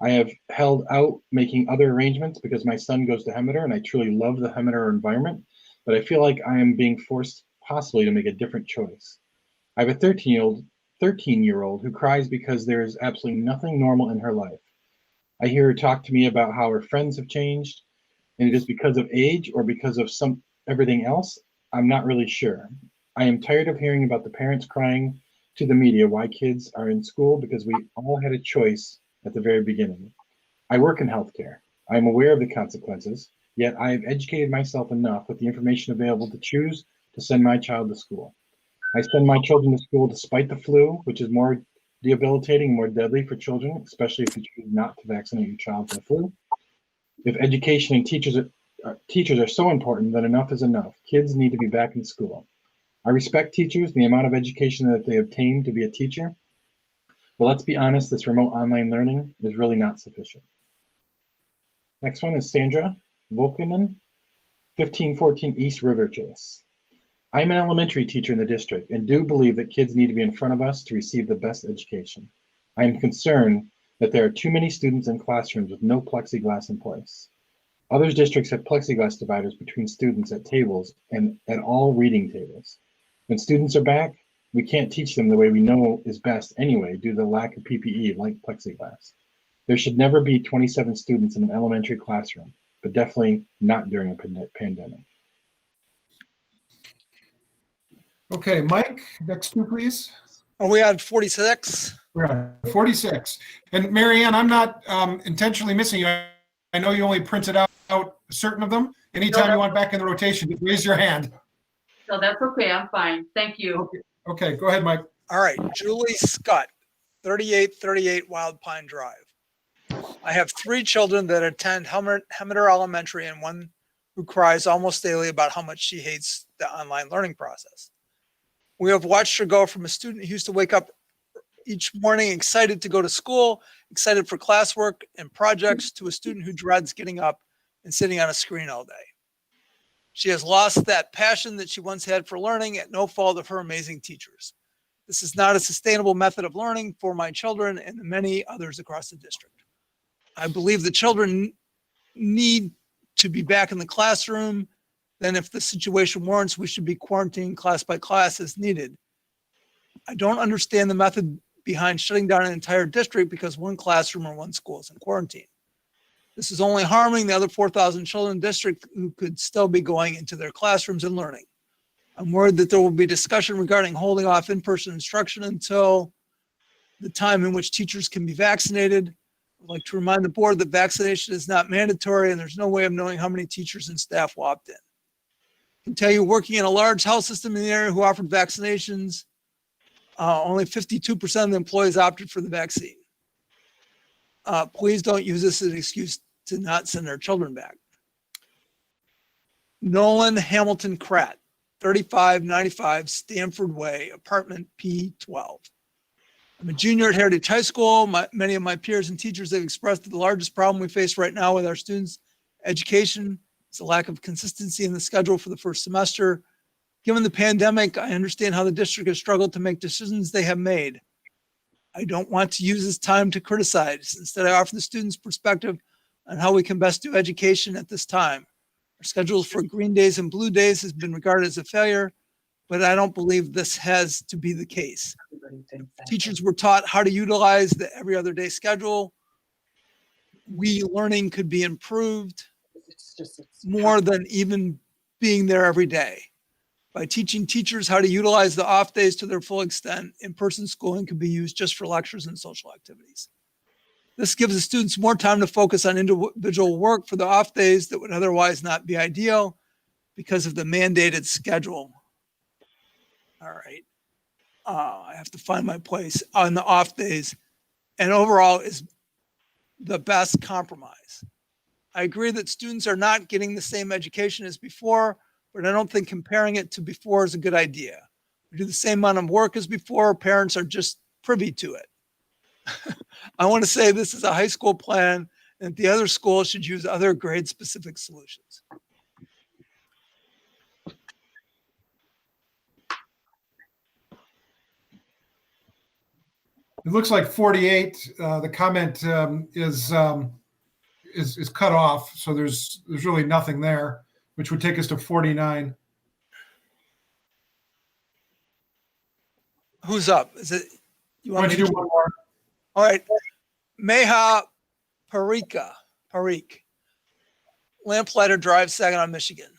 I have held out making other arrangements because my son goes to Hemeter and I truly love the Hemeter environment, but I feel like I am being forced possibly to make a different choice. I have a 13-year-old who cries because there is absolutely nothing normal in her life. I hear her talk to me about how her friends have changed, and it is because of age or because of everything else. I'm not really sure. I am tired of hearing about the parents crying to the media why kids are in school because we all had a choice at the very beginning. I work in healthcare. I am aware of the consequences, yet I have educated myself enough with the information available to choose to send my child to school. I send my children to school despite the flu, which is more debilitating and more deadly for children, especially if you choose not to vaccinate your child for the flu. If education and teachers are so important, then enough is enough. Kids need to be back in school. I respect teachers, the amount of education that they obtain to be a teacher. But let's be honest, this remote online learning is really not sufficient. Next one is Sandra Volkinen, 1514 East River Chase. I'm an elementary teacher in the district and do believe that kids need to be in front of us to receive the best education. I am concerned that there are too many students in classrooms with no plexiglass in place. Other districts have plexiglass dividers between students at tables and at all reading tables. When students are back, we can't teach them the way we know is best anyway due to the lack of PPE like plexiglass. There should never be 27 students in an elementary classroom, but definitely not during a pandemic. Okay, Mike, next two, please. Are we on 46? We're on 46. And Mary Ann, I'm not intentionally missing you. I know you only printed out certain of them. Anytime you want back in the rotation, just raise your hand. No, that's okay. I'm fine. Thank you. Okay, go ahead, Mike. All right, Julie Scott, 3838 Wild Pine Drive. I have 3 children that attend Hemeter Elementary and one who cries almost daily about how much she hates the online learning process. We have watched her go from a student who used to wake up each morning excited to go to school, excited for classwork and projects, to a student who dreads getting up and sitting on a screen all day. She has lost that passion that she once had for learning at no fault of her amazing teachers. This is not a sustainable method of learning for my children and many others across the district. I believe the children need to be back in the classroom. Then if the situation warrants, we should be quarantined class by class as needed. I don't understand the method behind shutting down an entire district because one classroom or one school is in quarantine. This is only harming the other 4,000 children in the district who could still be going into their classrooms and learning. I'm worried that there will be discussion regarding holding off in-person instruction until the time in which teachers can be vaccinated. I'd like to remind the board that vaccination is not mandatory and there's no way of knowing how many teachers and staff will opt in. I can tell you, working in a large health system in the area who offered vaccinations, only 52% of the employees opted for the vaccine. Please don't use this as an excuse to not send our children back. Nolan Hamilton Kratt, 3595 Stanford Way, apartment P12. I'm a junior at Heritage High School. Many of my peers and teachers have expressed that the largest problem we face right now with our students' education is the lack of consistency in the schedule for the first semester. Given the pandemic, I understand how the district has struggled to make decisions they have made. I don't want to use this time to criticize. Instead, I offer the students' perspective on how we can best do education at this time. Our schedules for green days and blue days has been regarded as a failure, but I don't believe this has to be the case. Teachers were taught how to utilize the every other day schedule. Learning could be improved more than even being there every day. By teaching teachers how to utilize the off days to their full extent, in-person schooling can be used just for lectures and social activities. This gives the students more time to focus on individual work for the off days that would otherwise not be ideal because of the mandated schedule. All right. I have to find my place on the off days, and overall is the best compromise. I agree that students are not getting the same education as before, but I don't think comparing it to before is a good idea. We do the same amount of work as before. Parents are just privy to it. I want to say this is a high school plan, and the other schools should use other grade-specific solutions. It looks like 48. The comment is cut off, so there's really nothing there, which would take us to 49. Who's up? Is it? You Why don't you do one more? All right. Meha Parikh, Lamplighter Drive, Saginaw, Michigan.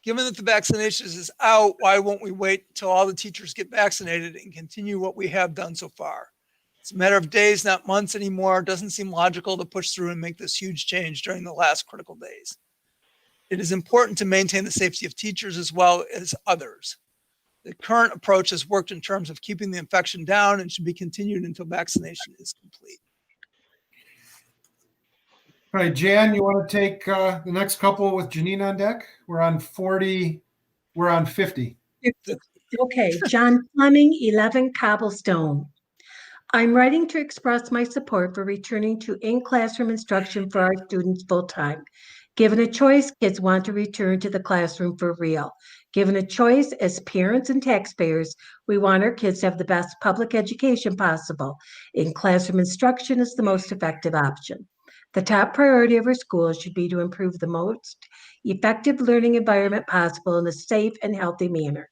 Given that the vaccinations is out, why won't we wait until all the teachers get vaccinated and continue what we have done so far? It's a matter of days, not months anymore. It doesn't seem logical to push through and make this huge change during the last critical days. It is important to maintain the safety of teachers as well as others. The current approach has worked in terms of keeping the infection down and should be continued until vaccination is complete. All right, Jan, you want to take the next couple with Janine on deck? We're on 40. We're on 50. Okay, John Fleming, 11 Cobblestone. I'm writing to express my support for returning to in-classroom instruction for our students full-time. Given a choice, kids want to return to the classroom for real. Given a choice, as parents and taxpayers, we want our kids to have the best public education possible. In-classroom instruction is the most effective option. The top priority of our schools should be to improve the most effective learning environment possible in a safe and healthy manner.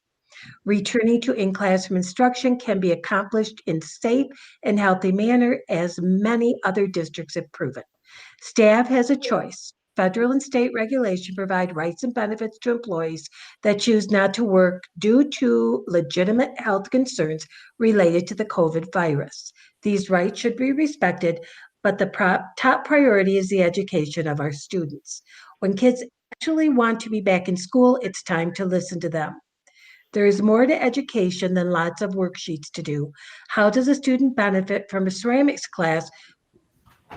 Returning to in-classroom instruction can be accomplished in safe and healthy manner, as many other districts have proven. Staff has a choice. Federal and state regulation provide rights and benefits to employees that choose not to work due to legitimate health concerns related to the COVID virus. These rights should be respected, but the top priority is the education of our students. When kids actually want to be back in school, it's time to listen to them. There is more to education than lots of worksheets to do. How does a student benefit from a ceramics class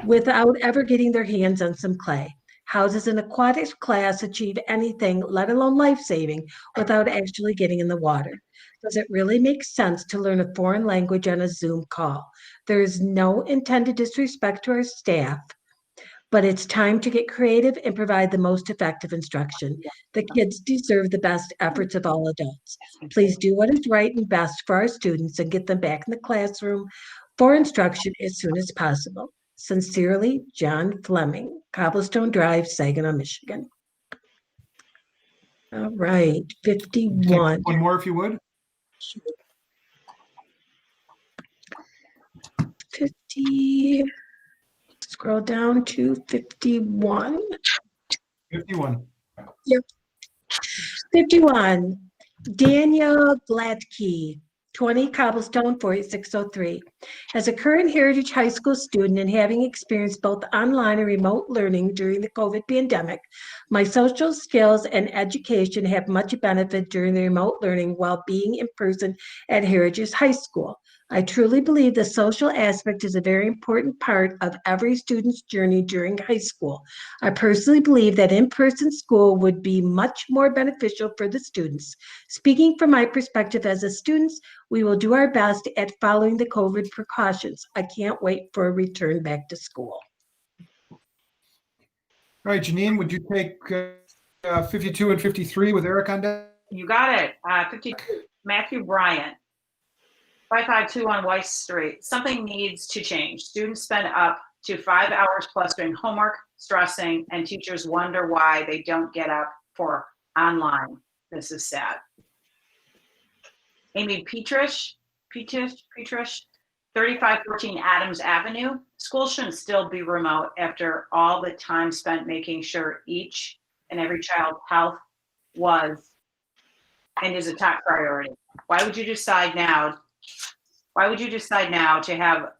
without ever getting their hands on some clay? How does an aquatics class achieve anything, let alone life-saving, without actually getting in the water? Does it really make sense to learn a foreign language on a Zoom call? There is no intended disrespect to our staff, but it's time to get creative and provide the most effective instruction. The kids deserve the best efforts of all adults. Please do what is right and best for our students and get them back in the classroom for instruction as soon as possible. Sincerely, John Fleming, Cobblestone Drive, Saginaw, Michigan. All right, 51. One more if you would. 50. Scroll down to 51. 51. Yep. 51. Daniel Gladkey, 20 Cobblestone, 4603. As a current Heritage High School student and having experienced both online and remote learning during the COVID pandemic, my social skills and education have much benefit during the remote learning while being in person at Heritage High School. I truly believe the social aspect is a very important part of every student's journey during high school. I personally believe that in-person school would be much more beneficial for the students. Speaking from my perspective as a student, we will do our best at following the COVID precautions. I can't wait for a return back to school. All right, Janine, would you take 52 and 53 with Eric on deck? You got it. 52, Matthew Bryant, 552 Weiss Street. Something needs to change. Students spend up to 5 hours plus doing homework, stressing, and teachers wonder why they don't get up for online. This is sad. Amy Petrish, 3514 Adams Avenue. School shouldn't still be remote after all the time spent making sure each and every child's health was and is a top priority. Why would you decide now to have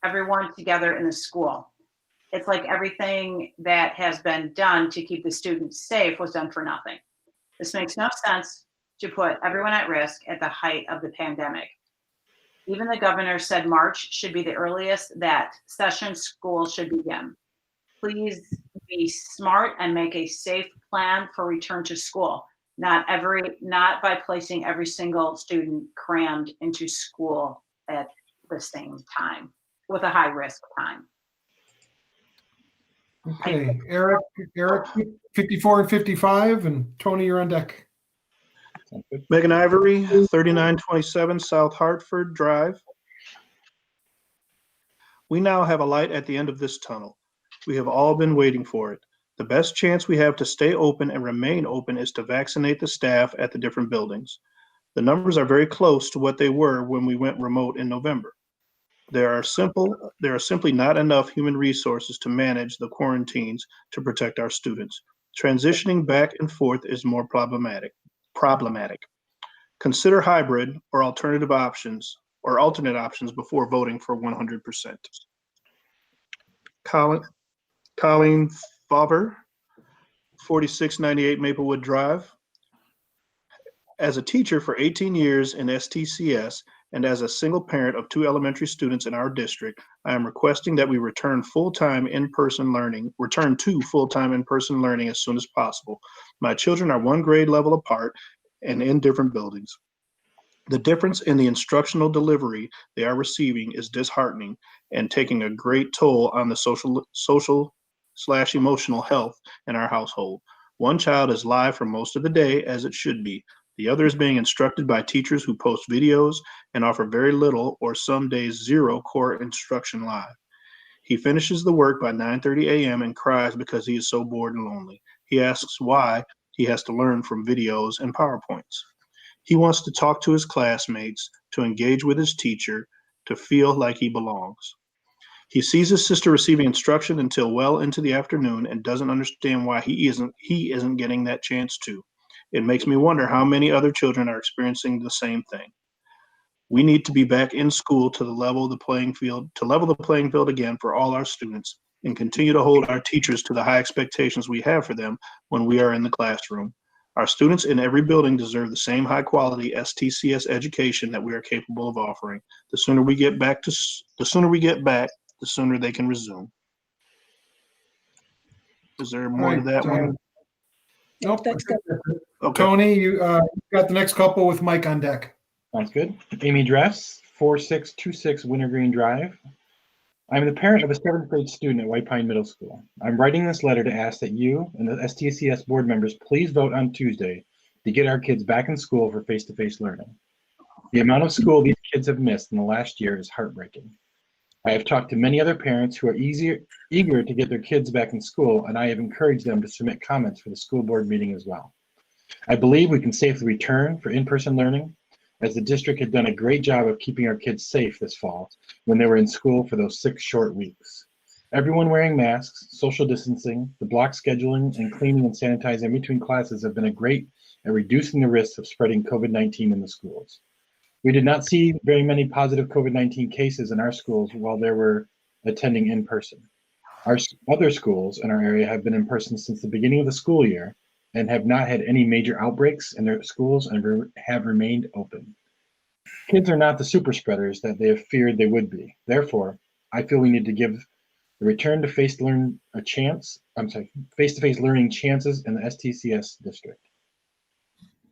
everyone together in the school? It's like everything that has been done to keep the students safe was done for nothing. This makes no sense to put everyone at risk at the height of the pandemic. Even the governor said March should be the earliest that session school should begin. Please be smart and make a safe plan for return to school, not by placing every single student crammed into school at the same time with a high risk time. Okay, Eric, 54 and 55, and Tony, you're on deck. Megan Ivory, 3927 South Hartford Drive. We now have a light at the end of this tunnel. We have all been waiting for it. The best chance we have to stay open and remain open is to vaccinate the staff at the different buildings. The numbers are very close to what they were when we went remote in November. There are simply not enough human resources to manage the quarantines to protect our students. Transitioning back and forth is more problematic. Consider hybrid or alternate options before voting for 100%. Colleen Fauber, 4698 Maplewood Drive. As a teacher for 18 years in STCS and as a single parent of 2 elementary students in our district, I am requesting that we return to full-time in-person learning as soon as possible. My children are 1 grade level apart and in different buildings. The difference in the instructional delivery they are receiving is disheartening and taking a great toll on the social/emotional health in our household. One child is live for most of the day, as it should be. The other is being instructed by teachers who post videos and offer very little or some days 0 core instruction live. He finishes the work by 9:30 a.m. and cries because he is so bored and lonely. He asks why he has to learn from videos and PowerPoints. He wants to talk to his classmates, to engage with his teacher, to feel like he belongs. He sees his sister receiving instruction until well into the afternoon and doesn't understand why he isn't getting that chance too. It makes me wonder how many other children are experiencing the same thing. We need to be back in school to level the playing field again for all our students and continue to hold our teachers to the high expectations we have for them when we are in the classroom. Our students in every building deserve the same high quality STCS education that we are capable of offering. The sooner we get back, the sooner they can resume. Is there more to that one? Nope. That's good. Okay. Tony, you got the next couple with Mike on deck. Sounds good. Amy Dress, 4626 Wintergreen Drive. I'm the parent of a 7th grade student at White Pine Middle School. I'm writing this letter to ask that you and the STCS board members please vote on Tuesday to get our kids back in school for face-to-face learning. The amount of school these kids have missed in the last year is heartbreaking. I have talked to many other parents who are eager to get their kids back in school, and I have encouraged them to submit comments for the school board meeting as well. I believe we can safely return for in-person learning, as the district had done a great job of keeping our kids safe this fall when they were in school for those 6 short weeks. Everyone wearing masks, social distancing, the block scheduling, and cleaning and sanitizing between classes have been great at reducing the risks of spreading COVID-19 in the schools. We did not see very many positive COVID-19 cases in our schools while they were attending in person. Our other schools in our area have been in person since the beginning of the school year and have not had any major outbreaks in their schools and have remained open. Kids are not the super spreaders that they have feared they would be. Therefore, I feel we need to give the return to face-to-face learning chances in the STCS district.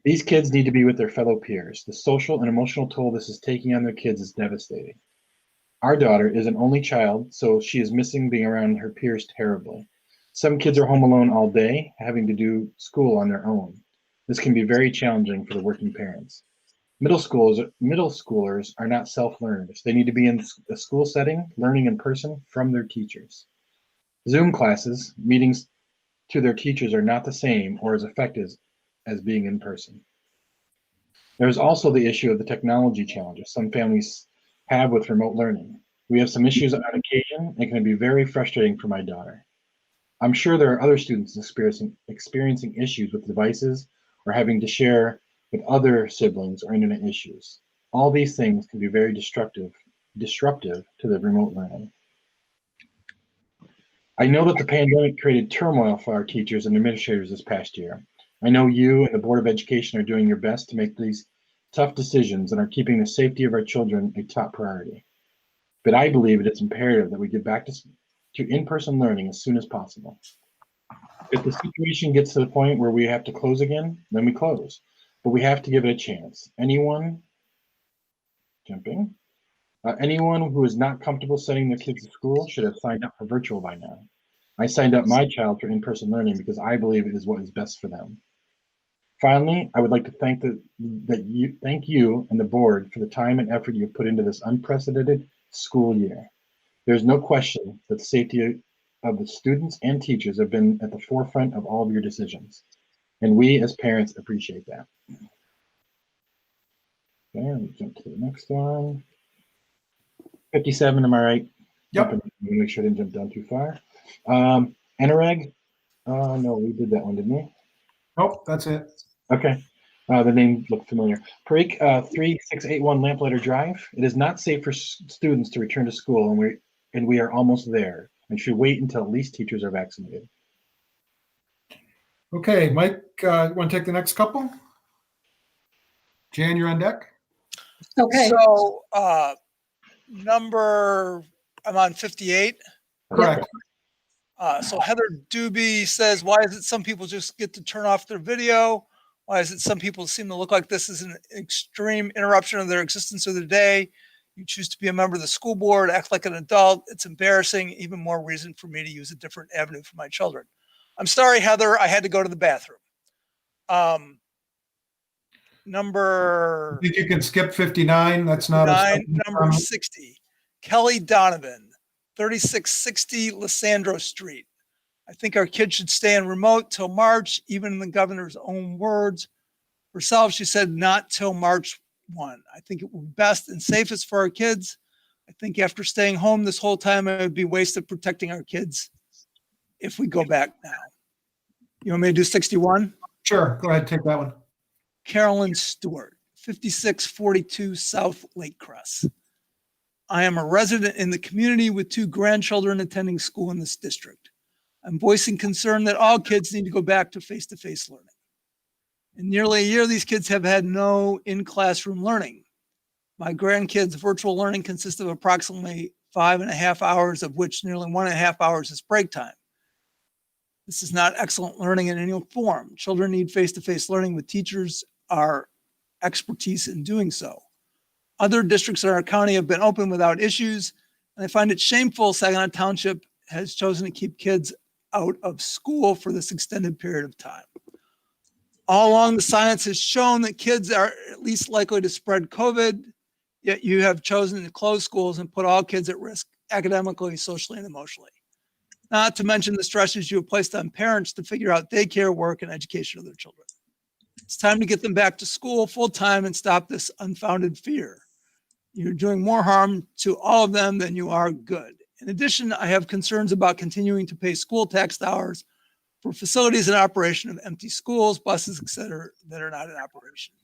These kids need to be with their fellow peers. The social and emotional toll this is taking on their kids is devastating. Our daughter is an only child, so she is missing being around her peers terribly. Some kids are home alone all day, having to do school on their own. This can be very challenging for the working parents. Middle schoolers are not self-learners. They need to be in a school setting, learning in person from their teachers. Zoom classes, meetings to their teachers are not the same or as effective as being in person. There's also the issue of the technology challenges some families have with remote learning. We have some issues on occasion and it can be very frustrating for my daughter. I'm sure there are other students experiencing issues with devices or having to share with other siblings or internet issues. All these things can be very disruptive to the remote learning. I know that the pandemic created turmoil for our teachers and administrators this past year. I know you and the Board of Education are doing your best to make these tough decisions and are keeping the safety of our children a top priority. But I believe it is imperative that we get back to in-person learning as soon as possible. If the situation gets to the point where we have to close again, then we close. But we have to give it a chance. Anyone who is not comfortable sending their kids to school should have signed up for virtual by now. I signed up my child for in-person learning because I believe it is what is best for them. Finally, I would like to thank you and the board for the time and effort you have put into this unprecedented school year. There's no question that the safety of the students and teachers have been at the forefront of all of your decisions. And we as parents appreciate that. Okay, let me jump to the next one. 57, am I right? Yep. Let me make sure I didn't jump down too far. NREG? No, we did that one, didn't we? Nope, that's it. Okay. The name looked familiar. Parikh 3681 Lamplighter Drive. It is not safe for students to return to school, and we are almost there and should wait until at least teachers are vaccinated. Okay, Mike, you want to take the next couple? Jan, you're on deck. Okay. So I'm on 58. Correct. So Heather Doobie says, why is it some people just get to turn off their video? Why is it some people seem to look like this is an extreme interruption of their existence of their day? You choose to be a member of the school board, act like an adult. It's embarrassing. Even more reason for me to use a different avenue for my children. I'm sorry, Heather. I had to go to the bathroom. I think you can skip 59. That's not a number 60. Kelly Donovan, 3660 Lysandro Street. I think our kids should stay on remote till March, even in the governor's own words. Herself, she said not till March 1. I think it would be best and safest for our kids. I think after staying home this whole time, it would be wasted protecting our kids if we go back now. You want me to do 61? Sure, go ahead, take that one. Carolyn Stewart, 5642 South Lake Crest. I am a resident in the community with 2 grandchildren attending school in this district. I'm voicing concern that all kids need to go back to face-to-face learning. In nearly a year, these kids have had no in-classroom learning. My grandkids' virtual learning consists of approximately 5.5 hours, of which nearly 1.5 hours is break time. This is not excellent learning in any form. Children need face-to-face learning with teachers are expertise in doing so. Other districts in our county have been open without issues, and I find it shameful Saginaw Township has chosen to keep kids out of school for this extended period of time. All along, the science has shown that kids are at least likely to spread COVID, yet you have chosen to close schools and put all kids at risk academically, socially, and emotionally. Not to mention the stresses you have placed on parents to figure out daycare, work, and education of their children. It's time to get them back to school full time and stop this unfounded fear. You're doing more harm to all of them than you are good. In addition, I have concerns about continuing to pay school tax dollars for facilities in operation of empty schools, buses, etc., that are not in operation.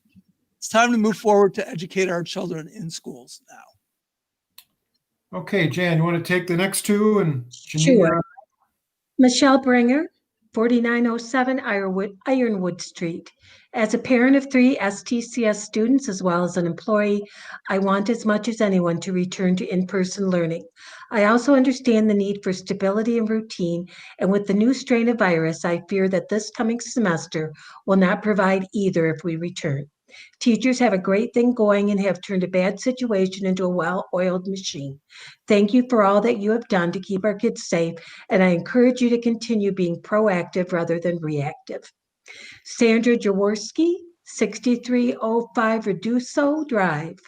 It's time to move forward to educate our children in schools now. Okay, Jan, you want to take the next 2 and Janine, Sure. Michelle Bringer, 4907 Ironwood Street. As a parent of 3 STCS students as well as an employee, I want as much as anyone to return to in-person learning. I also understand the need for stability and routine, and with the new strain of virus, I fear that this coming semester will not provide either if we return. Teachers have a great thing going and have turned a bad situation into a well-oiled machine. Thank you for all that you have done to keep our kids safe, and I encourage you to continue being proactive rather than reactive. Sandra Jaworski, 6305 Reduso Drive.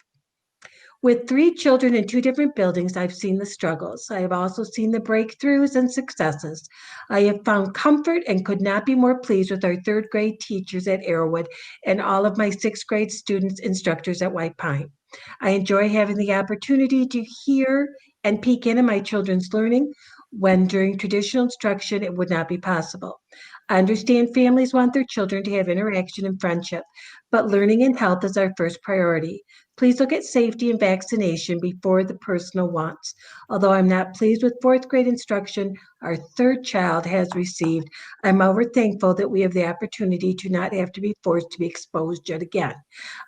With 3 children in 2 different buildings, I've seen the struggles. I have also seen the breakthroughs and successes. I have found comfort and could not be more pleased with our 3rd grade teachers at Arrowwood and all of my 6th grade students, instructors at White Pine. I enjoy having the opportunity to hear and peek into my children's learning when during traditional instruction it would not be possible. I understand families want their children to have interaction and friendship, but learning and health is our first priority. Please look at safety and vaccination before the personal wants. Although I'm not pleased with 4th grade instruction our 3rd child has received, I'm ever thankful that we have the opportunity to not have to be forced to be exposed yet again.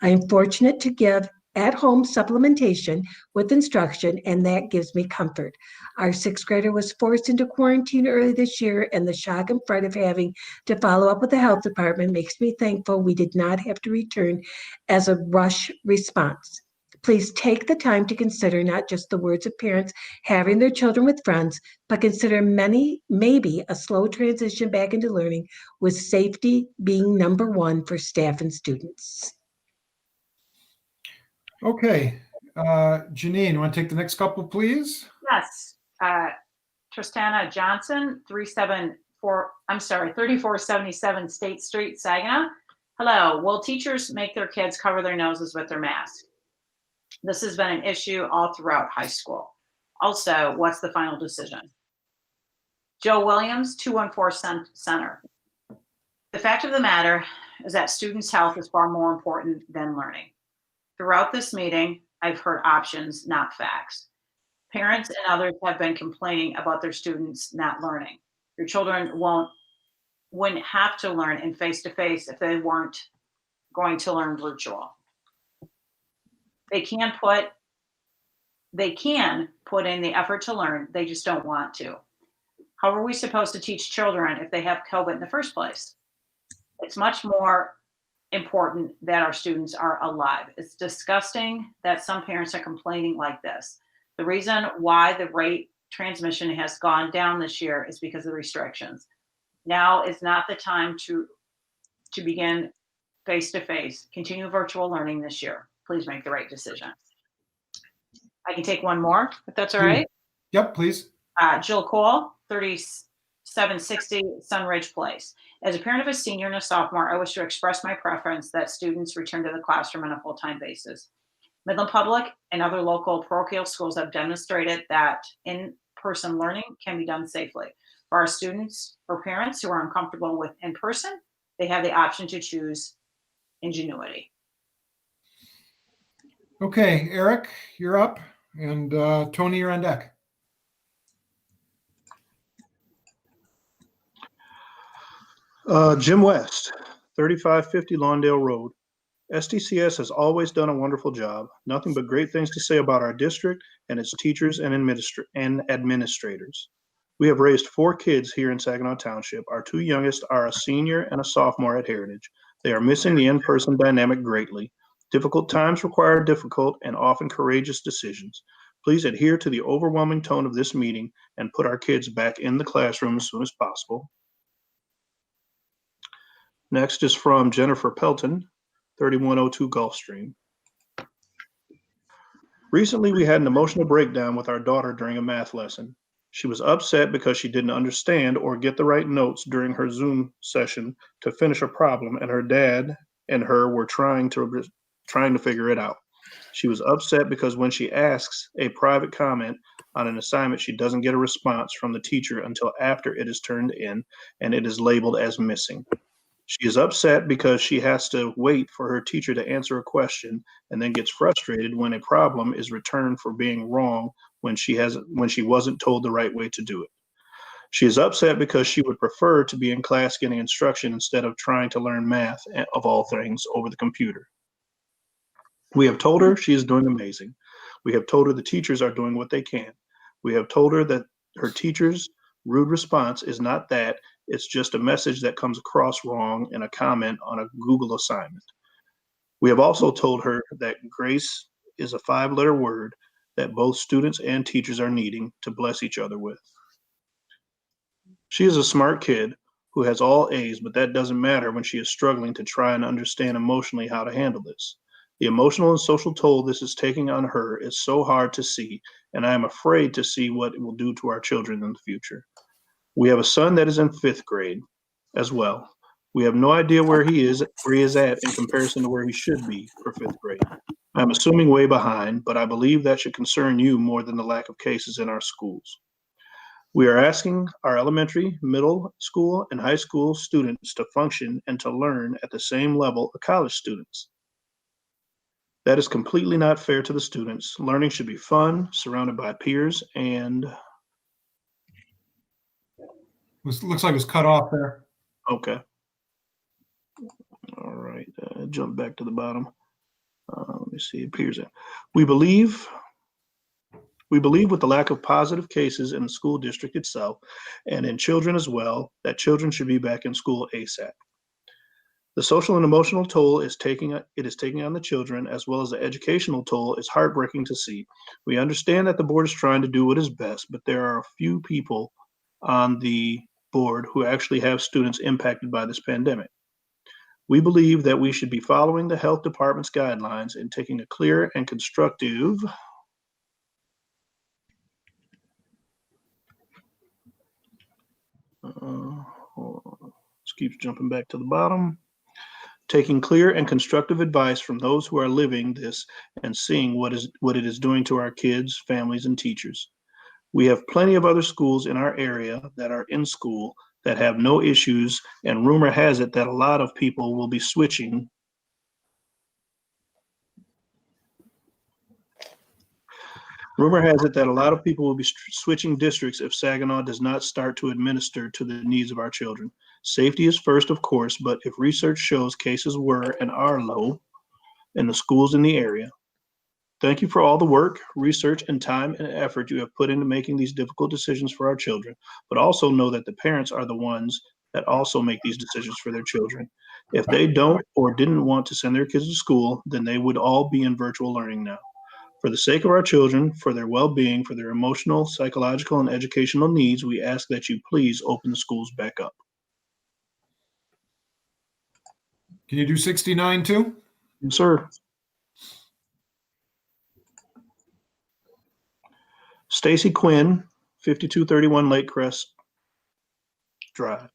I am fortunate to give at-home supplementation with instruction, and that gives me comfort. Our 6th grader was forced into quarantine early this year, and the shock and fright of having to follow up with the health department makes me thankful we did not have to return as a rush response. Please take the time to consider not just the words of parents having their children with friends, but consider maybe a slow transition back into learning with safety being number 1 for staff and students. Okay, Janine, you want to take the next couple, please? Yes. Tristana Johnson, 3477 State Street, Saginaw. Hello, will teachers make their kids cover their noses with their mask? This has been an issue all throughout high school. Also, what's the final decision? Joe Williams, 214 Center. The fact of the matter is that students' health is far more important than learning. Throughout this meeting, I've heard options, not facts. Parents and others have been complaining about their students not learning. Your children wouldn't have to learn in face-to-face if they weren't going to learn virtual. They can put in the effort to learn, they just don't want to. How are we supposed to teach children if they have COVID in the first place? It's much more important that our students are alive. It's disgusting that some parents are complaining like this. The reason why the rate transmission has gone down this year is because of restrictions. Now is not the time to begin face-to-face. Continue virtual learning this year. Please make the right decision. I can take one more, if that's all right. Yep, please. Jill Cole, 3760 Sunridge Place. As a parent of a senior and a sophomore, I wish to express my preference that students return to the classroom on a full-time basis. Midland Public and other local parochial schools have demonstrated that in-person learning can be done safely. For our students or parents who are uncomfortable with in-person, they have the option to choose Ingenuity. Okay, Eric, you're up, and Tony, you're on deck. Jim West, 3550 Lawndale Road. STCS has always done a wonderful job. Nothing but great things to say about our district and its teachers and administrators. We have raised 4 kids here in Saginaw Township. Our 2 youngest are a senior and a sophomore at Heritage. They are missing the in-person dynamic greatly. Difficult times require difficult and often courageous decisions. Please adhere to the overwhelming tone of this meeting and put our kids back in the classroom as soon as possible. Next is from Jennifer Pelton, 3102 Gulfstream. Recently, we had an emotional breakdown with our daughter during a math lesson. She was upset because she didn't understand or get the right notes during her Zoom session to finish a problem, and her dad and her were trying to figure it out. She was upset because when she asks a private comment on an assignment, she doesn't get a response from the teacher until after it is turned in and it is labeled as missing. She is upset because she has to wait for her teacher to answer a question and then gets frustrated when a problem is returned for being wrong when she wasn't told the right way to do it. She is upset because she would prefer to be in class getting instruction instead of trying to learn math, of all things, over the computer. We have told her she is doing amazing. We have told her the teachers are doing what they can. We have told her that her teacher's rude response is not that, it's just a message that comes across wrong in a comment on a Google assignment. We have also told her that grace is a 5-letter word that both students and teachers are needing to bless each other with. She is a smart kid who has all A's, but that doesn't matter when she is struggling to try and understand emotionally how to handle this. The emotional and social toll this is taking on her is so hard to see, and I am afraid to see what it will do to our children in the future. We have a son that is in 5th grade as well. We have no idea where he is at in comparison to where he should be for 5th grade. I'm assuming way behind, but I believe that should concern you more than the lack of cases in our schools. We are asking our elementary, middle school, and high school students to function and to learn at the same level of college students. That is completely not fair to the students. Learning should be fun, surrounded by peers, and Looks like it was cut off there. okay. All right, jump back to the bottom. Let me see, appears. We believe with the lack of positive cases in the school district itself and in children as well, that children should be back in school ASAP. The social and emotional toll it is taking on the children, as well as the educational toll, is heartbreaking to see. We understand that the board is trying to do what is best, but there are a few people on the board who actually have students impacted by this pandemic. We believe that we should be following the health department's guidelines and taking a clear and constructive This keeps jumping back to the bottom. Taking clear and constructive advice from those who are living this and seeing what it is doing to our kids, families, and teachers. We have plenty of other schools in our area that are in school that have no issues, and rumor has it that a lot of people will be switching. Rumor has it that a lot of people will be switching districts if Saginaw does not start to administer to the needs of our children. Safety is first, of course, but if research shows cases were and are low in the schools in the area, thank you for all the work, research, and time and effort you have put into making these difficult decisions for our children, but also know that the parents are the ones that also make these decisions for their children. If they don't or didn't want to send their kids to school, then they would all be in virtual learning now. For the sake of our children, for their well-being, for their emotional, psychological, and educational needs, we ask that you please open the schools back up. Can you do 69 too? Yes, sir. Stacy Quinn, 5231 Lake Crest Drive.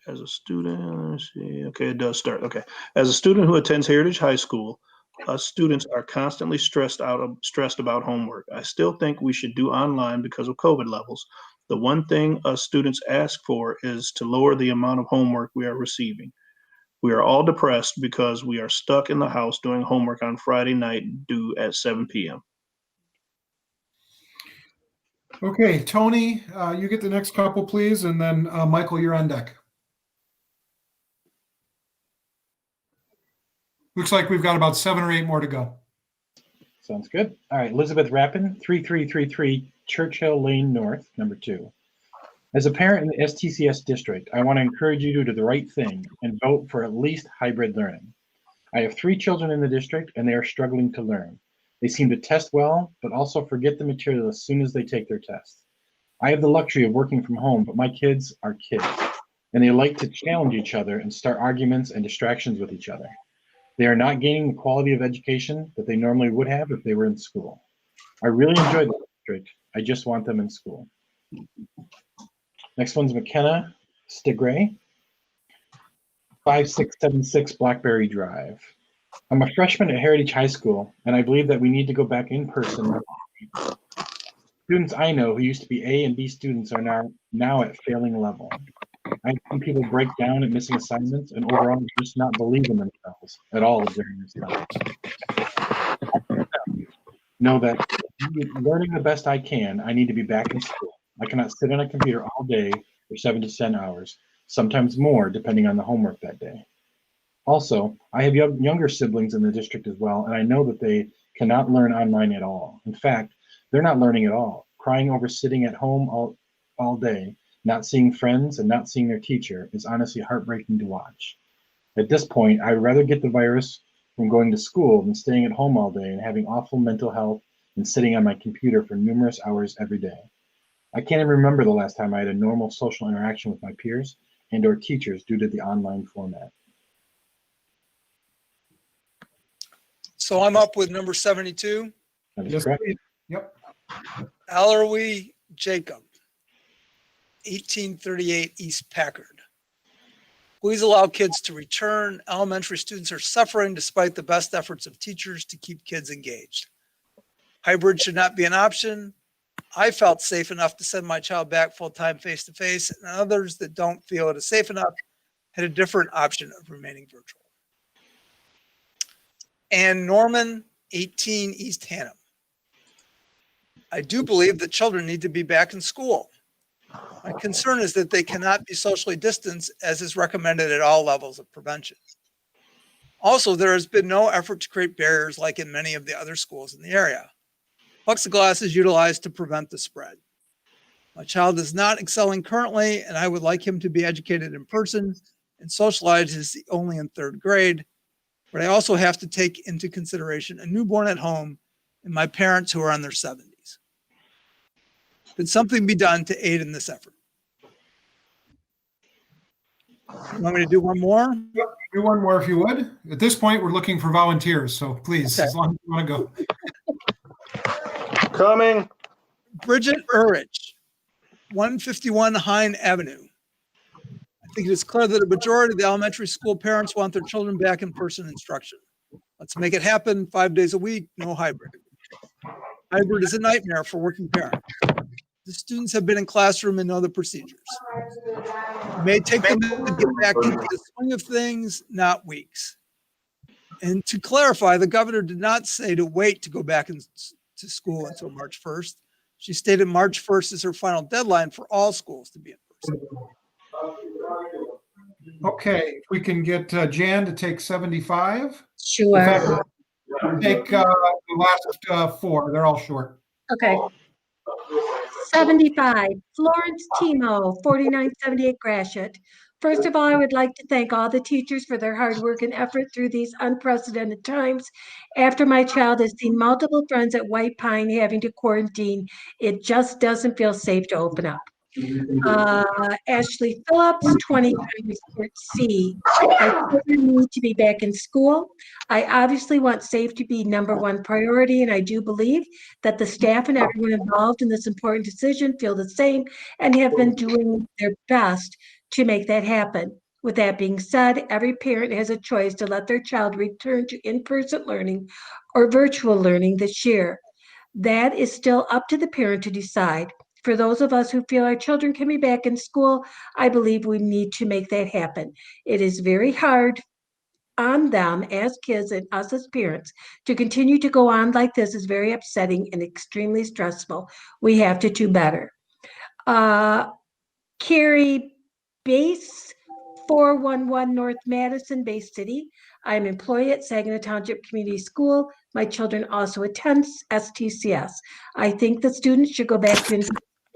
As a student, let's see. Okay, it does start. Okay. As a student who attends Heritage High School, us students are constantly stressed about homework. I still think we should do online because of COVID levels. The one thing us students ask for is to lower the amount of homework we are receiving. We are all depressed because we are stuck in the house doing homework on Friday night due at 7 p.m. Okay, Tony, you get the next couple, please, and then Michael, you're on deck. Looks like we've got about 7 or 8 more to go. Sounds good. All right, Elizabeth Rappin, 3333 Churchill Lane North, number 2. As a parent in the STCS district, I want to encourage you to do the right thing and vote for at least hybrid learning. I have 3 children in the district and they are struggling to learn. They seem to test well, but also forget the material as soon as they take their test. I have the luxury of working from home, but my kids are kids, and they like to challenge each other and start arguments and distractions with each other. They are not gaining the quality of education that they normally would have if they were in school. I really enjoy the district. I just want them in school. Next one's McKenna Stigray, 5676 Blackberry Drive. I'm a freshman at Heritage High School, and I believe that we need to go back in person. Students I know who used to be A and B students are now at failing level. I've seen people break down at missing assignments and overall just not believe in themselves at all during this time. Know that learning the best I can, I need to be back in school. I cannot sit on a computer all day for 7 to 10 hours, sometimes more depending on the homework that day. Also, I have younger siblings in the district as well, and I know that they cannot learn online at all. In fact, they're not learning at all, crying over sitting at home all day, not seeing friends and not seeing their teacher is honestly heartbreaking to watch. At this point, I would rather get the virus from going to school than staying at home all day and having awful mental health and sitting on my computer for numerous hours every day. I can't even remember the last time I had a normal social interaction with my peers and or teachers due to the online format. So I'm up with number 72. That is Yes, correct. please. Yep. Ellery Jacob, 1838 East Packard. Please allow kids to return. Elementary students are suffering despite the best efforts of teachers to keep kids engaged. Hybrid should not be an option. I felt safe enough to send my child back full-time face-to-face, and others that don't feel it is safe enough had a different option of remaining virtual. And Norman, 18 East Hannum. I do believe that children need to be back in school. My concern is that they cannot be socially distanced as is recommended at all levels of prevention. Also, there has been no effort to create barriers like in many of the other schools in the area. Plexiglass is utilized to prevent the spread. My child is not excelling currently, and I would like him to be educated in person and socialized is only in 3rd grade. But I also have to take into consideration a newborn at home and my parents who are in their 70s. Could something be done to aid in this effort? You want me to do one more? Yep, do one more if you would. At this point, we're looking for volunteers, so please, Okay. as long as you want to go. Coming. Bridget Urich, 151 Hine Avenue. I think it is clear that a majority of the elementary school parents want their children back in person instruction. Let's make it happen 5 days a week, no hybrid. Hybrid is a nightmare for working parents. The students have been in classroom and know the procedures. It may take them to get back into the swing of things, not weeks. And to clarify, the governor did not say to wait to go back to school until March 1st. She stated March 1st is her final deadline for all schools to be in person. Okay, if we can get Jan to take 75. In Sure. fact, take the last four. They're all short. Okay. 75, Florence Timo, 4978 Gratiot. First of all, I would like to thank all the teachers for their hard work and effort through these unprecedented times. After my child has seen multiple friends at White Pine having to quarantine, it just doesn't feel safe to open up. Ashley Phillips, 20 Court C. Our children need to be back in school. I obviously want safe to be number one priority, and I do believe that the staff and everyone involved in this important decision feel the same and have been doing their best to make that happen. With that being said, every parent has a choice to let their child return to in-person learning or virtual learning this year. That is still up to the parent to decide. For those of us who feel our children can be back in school, I believe we need to make that happen. It is very hard on them as kids and us as parents to continue to go on like this is very upsetting and extremely stressful. We have to do better. Carrie Base, 411 North Madison, Bay City. I'm an employee at Saginaw Township Community School. My children also attend STCS. I think the students should go back to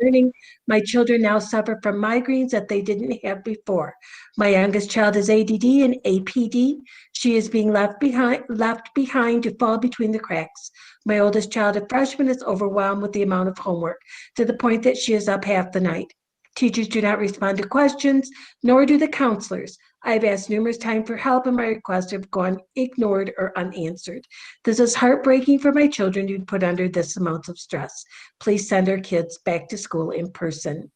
learning. My children now suffer from migraines that they didn't have before. My youngest child is ADD and APD. She is being left behind to fall between the cracks. My oldest child, a freshman, is overwhelmed with the amount of homework to the point that she is up half the night. Teachers do not respond to questions, nor do the counselors. I've asked numerous times for help and my requests have gone ignored or unanswered. This is heartbreaking for my children to be put under this amount of stress. Please send our kids back to school in person.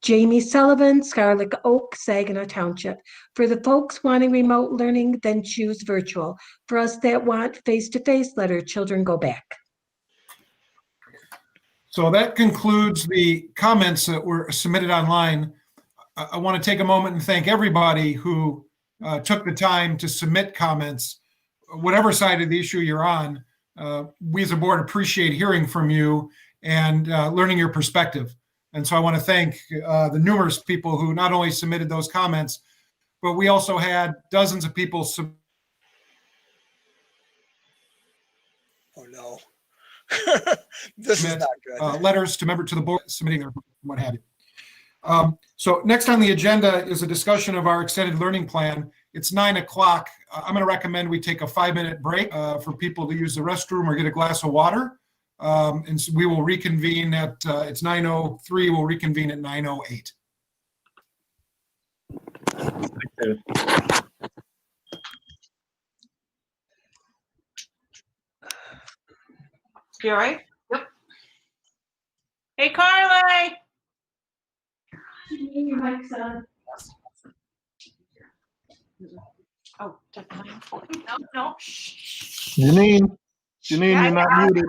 Jamie Sullivan, Scarlet Oak, Saginaw Township. For the folks wanting remote learning, then choose virtual. For us that want face-to-face, let our children go back. So that concludes the comments that were submitted online. I want to take a moment and thank everybody who took the time to submit comments. Whatever side of the issue you're on, we as a board appreciate hearing from you and learning your perspective. And so I want to thank the numerous people who not only submitted those comments, but we also had dozens of people Oh no. This is not good. letters to the board submitting their what have you. So next on the agenda is a discussion of our extended learning plan. It's 9 o'clock. I'm going to recommend we take a 5-minute break for people to use the restroom or get a glass of water. And so we will reconvene at, it's 9:03, we'll reconvene at 9:08. You all right? Yep. Hey, Carly. Your mic's on. Oh, no, no. Shh. Janine, you're not muted.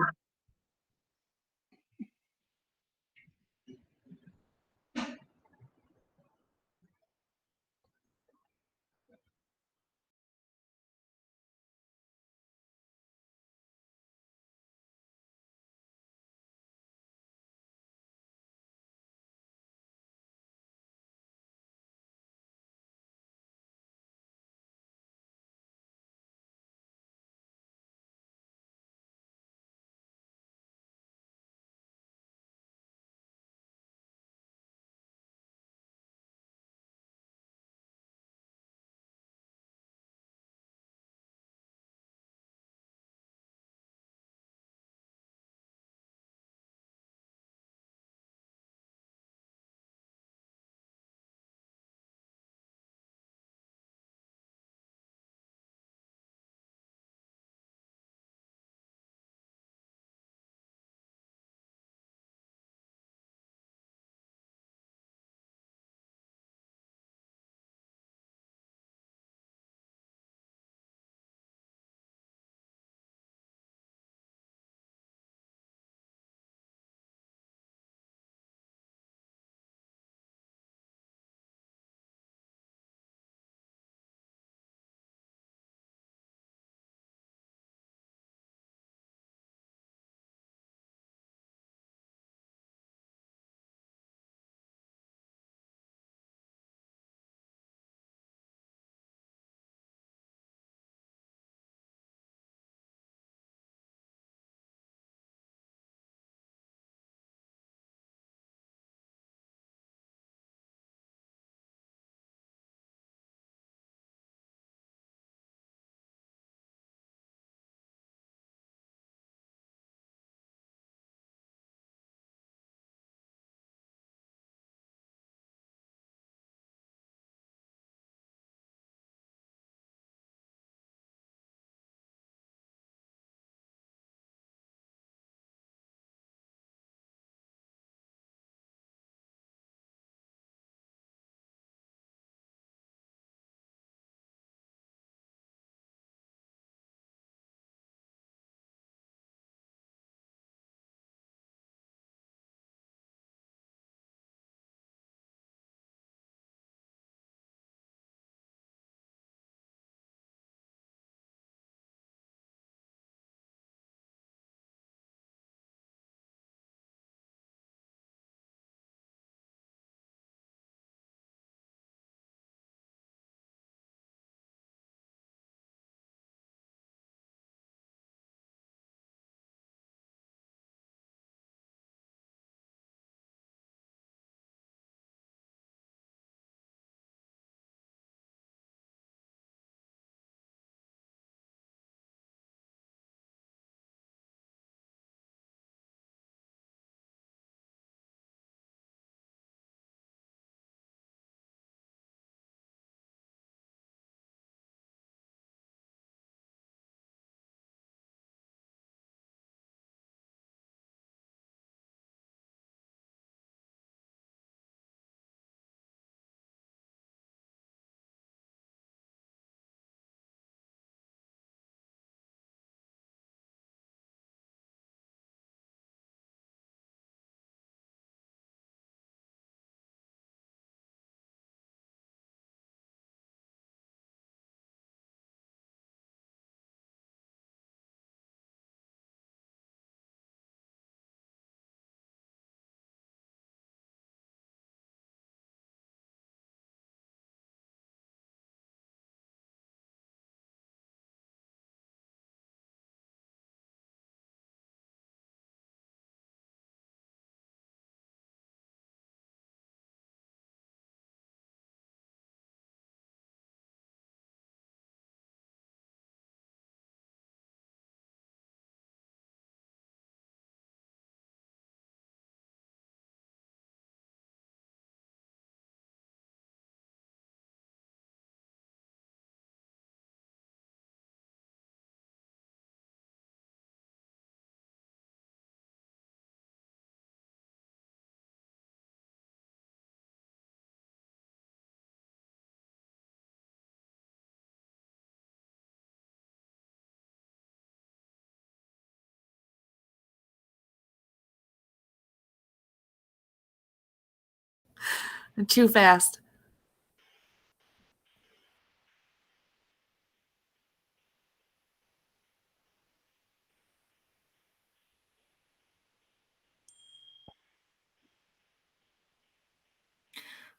Too fast.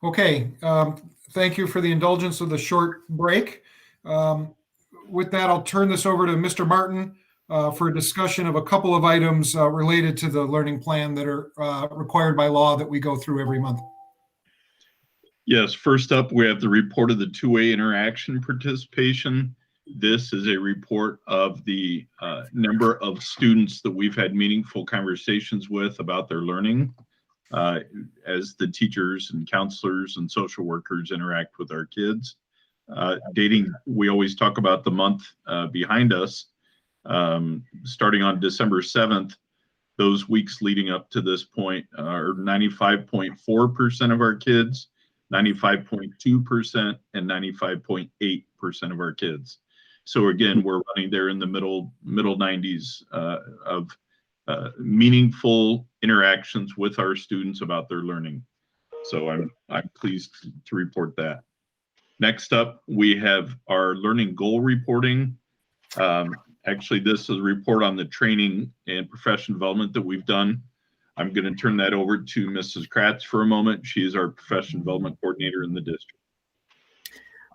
Okay, thank you for the indulgence of the short break. With that, I'll turn this over to Mr. Martin for a discussion of a couple of items related to the learning plan that are required by law that we go through every month. Yes, first up, we have the report of the two-way interaction participation. This is a report of the number of students that we've had meaningful conversations with about their learning as the teachers and counselors and social workers interact with our kids. Dating, we always talk about the month behind us. Starting on December 7th, those weeks leading up to this point are 95.4% of our kids, 95.2%, and 95.8% of our kids. So again, we're running there in the middle 90s of meaningful interactions with our students about their learning. So I'm pleased to report that. Next up, we have our learning goal reporting. Actually, this is a report on the training and professional development that we've done. I'm going to turn that over to Mrs. Kratz for a moment. She is our professional development coordinator in the district.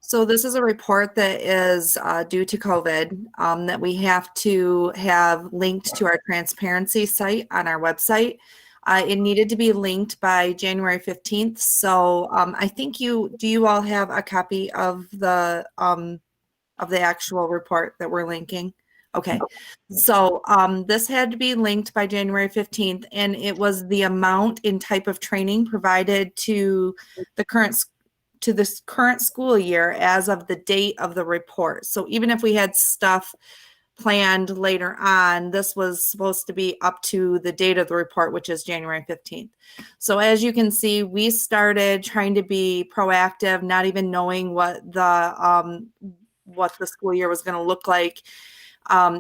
So this is a report that is due to COVID that we have to have linked to our transparency site on our website. It needed to be linked by January 15th. So I think do you all have a copy of the actual report that we're linking? Okay, so this had to be linked by January 15th, and it was the amount and type of training provided to this current school year as of the date of the report. So even if we had stuff planned later on, this was supposed to be up to the date of the report, which is January 15th. So as you can see, we started trying to be proactive, not even knowing what the school year was going to look like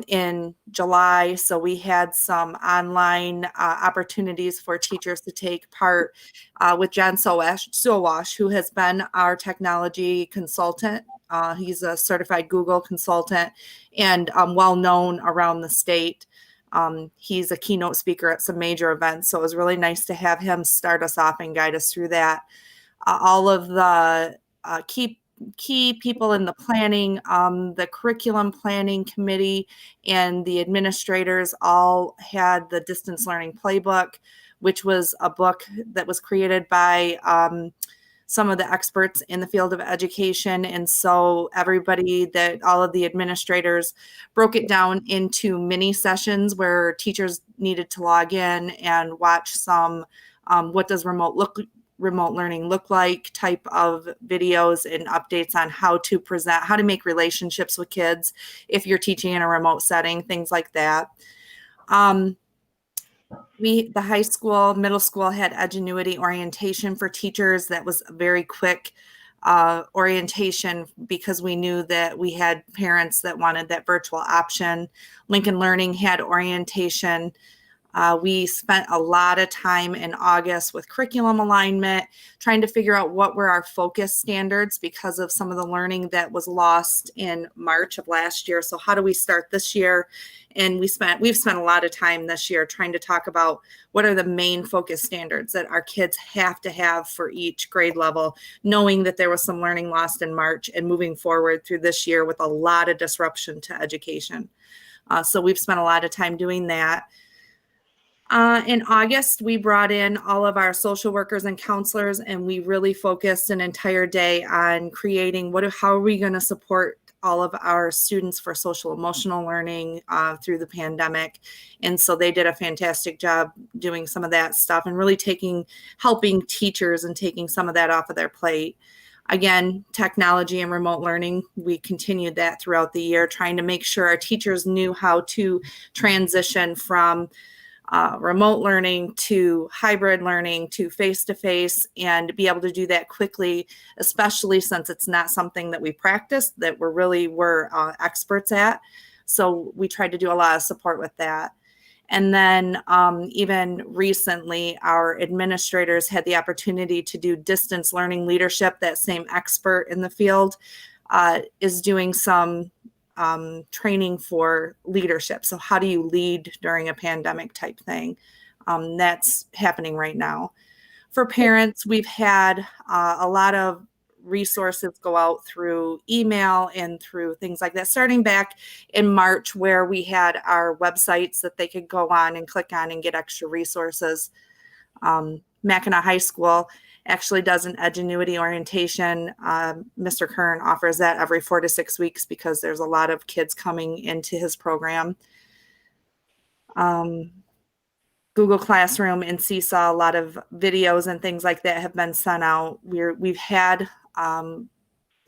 in July. So we had some online opportunities for teachers to take part with John Sowash, who has been our technology consultant. He's a certified Google consultant and well known around the state. He's a keynote speaker at some major events. So it was really nice to have him start us off and guide us through that. All of the key people in the planning, the curriculum planning committee, and the administrators all had the distance learning playbook, which was a book that was created by some of the experts in the field of education. And so all of the administrators broke it down into mini sessions where teachers needed to log in and watch some what does remote learning look like type of videos and updates on how to present, how to make relationships with kids if you're teaching in a remote setting, things like that. The high school, middle school had Edgenuity orientation for teachers. That was a very quick orientation because we knew that we had parents that wanted that virtual option. Lincoln Learning had orientation. We spent a lot of time in August with curriculum alignment, trying to figure out what were our focus standards because of some of the learning that was lost in March of last year. So how do we start this year? And we've spent a lot of time this year trying to talk about what are the main focus standards that our kids have to have for each grade level, knowing that there was some learning lost in March and moving forward through this year with a lot of disruption to education. So we've spent a lot of time doing that. In August, we brought in all of our social workers and counselors, and we really focused an entire day on creating how are we going to support all of our students for social emotional learning through the pandemic. And so they did a fantastic job doing some of that stuff and really helping teachers and taking some of that off of their plate. Again, technology and remote learning, we continued that throughout the year, trying to make sure our teachers knew how to transition from remote learning to hybrid learning to face-to-face and be able to do that quickly, especially since it's not something that we practice, that we're experts at. So we tried to do a lot of support with that. And then even recently, our administrators had the opportunity to do distance learning leadership. That same expert in the field is doing some training for leadership. So how do you lead during a pandemic type thing? That's happening right now. For parents, we've had a lot of resources go out through email and through things like that, starting back in March, where we had our websites that they could go on and click on and get extra resources. Mackinac High School actually does an Edgenuity orientation. Mr. Kern offers that every 4 to 6 weeks because there's a lot of kids coming into his program. Google Classroom and Seesaw, a lot of videos and things like that have been sent out. We've had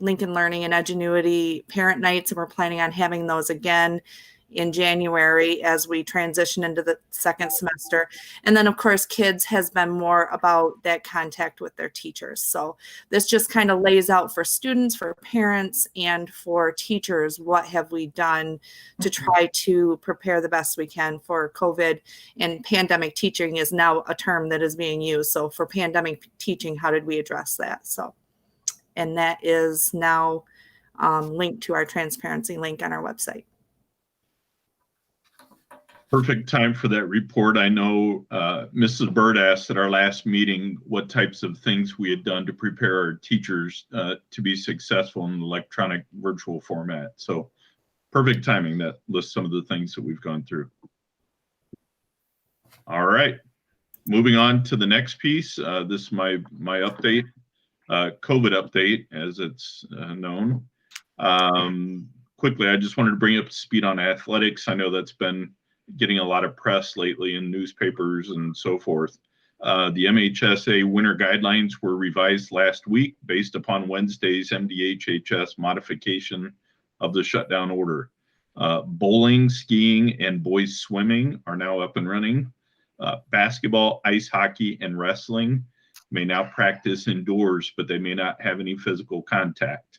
Lincoln Learning and Edgenuity parent nights, and we're planning on having those again in January as we transition into the second semester. And then of course, kids has been more about that contact with their teachers. So this just kind of lays out for students, for parents, and for teachers, what have we done to try to prepare the best we can for COVID. And pandemic teaching is now a term that is being used. So for pandemic teaching, how did we address that? So, and that is now linked to our transparency link on our website. Perfect time for that report. I know Mrs. Bird asked at our last meeting what types of things we had done to prepare our teachers to be successful in the electronic virtual format. So perfect timing. That lists some of the things that we've gone through. All right, moving on to the next piece. This is my update, COVID update as it's known. Quickly, I just wanted to bring up to speed on athletics. I know that's been getting a lot of press lately in newspapers and so forth. The MHSA winter guidelines were revised last week based upon Wednesday's MDHHS modification of the shutdown order. Bowling, skiing, and boys swimming are now up and running. Basketball, ice hockey, and wrestling may now practice indoors, but they may not have any physical contact.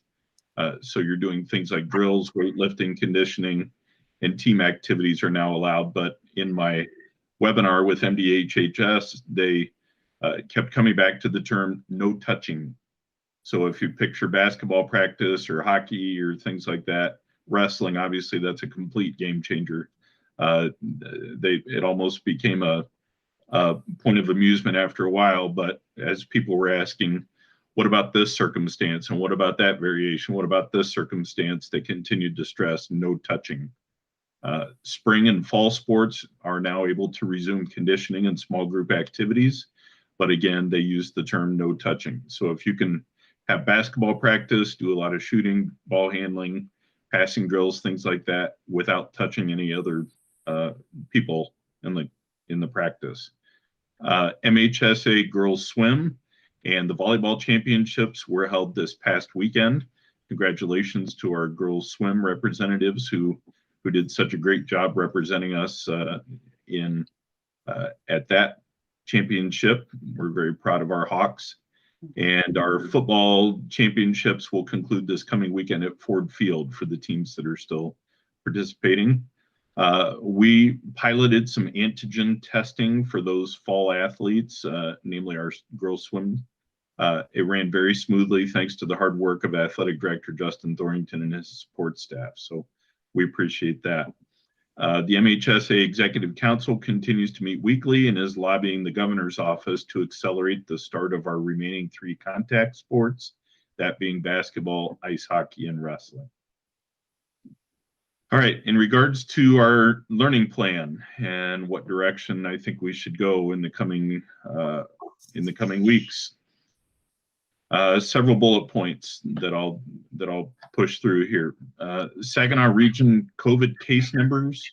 So you're doing things like drills, weightlifting, conditioning, and team activities are now allowed. But in my webinar with MDHHS, they kept coming back to the term no touching. So if you picture basketball practice or hockey or things like that, wrestling, obviously that's a complete game changer. It almost became a point of amusement after a while, but as people were asking, what about this circumstance? And what about that variation? What about this circumstance? They continued to stress no touching. Spring and fall sports are now able to resume conditioning and small group activities, but again, they use the term no touching. So if you can have basketball practice, do a lot of shooting, ball handling, passing drills, things like that, without touching any other people in the practice. MHSA girls swim and the volleyball championships were held this past weekend. Congratulations to our girls swim representatives who did such a great job representing us at that championship. We're very proud of our Hawks. And our football championships will conclude this coming weekend at Ford Field for the teams that are still participating. We piloted some antigen testing for those fall athletes, namely our girls swim. It ran very smoothly thanks to the hard work of Athletic Director Justin Thorrington and his support staff. So we appreciate that. The MHSA Executive Council continues to meet weekly and is lobbying the governor's office to accelerate the start of our remaining 3 contact sports, that being basketball, ice hockey, and wrestling. All right, in regards to our learning plan and what direction I think we should go in the coming weeks. Several bullet points that I'll push through here. Saginaw region COVID case numbers,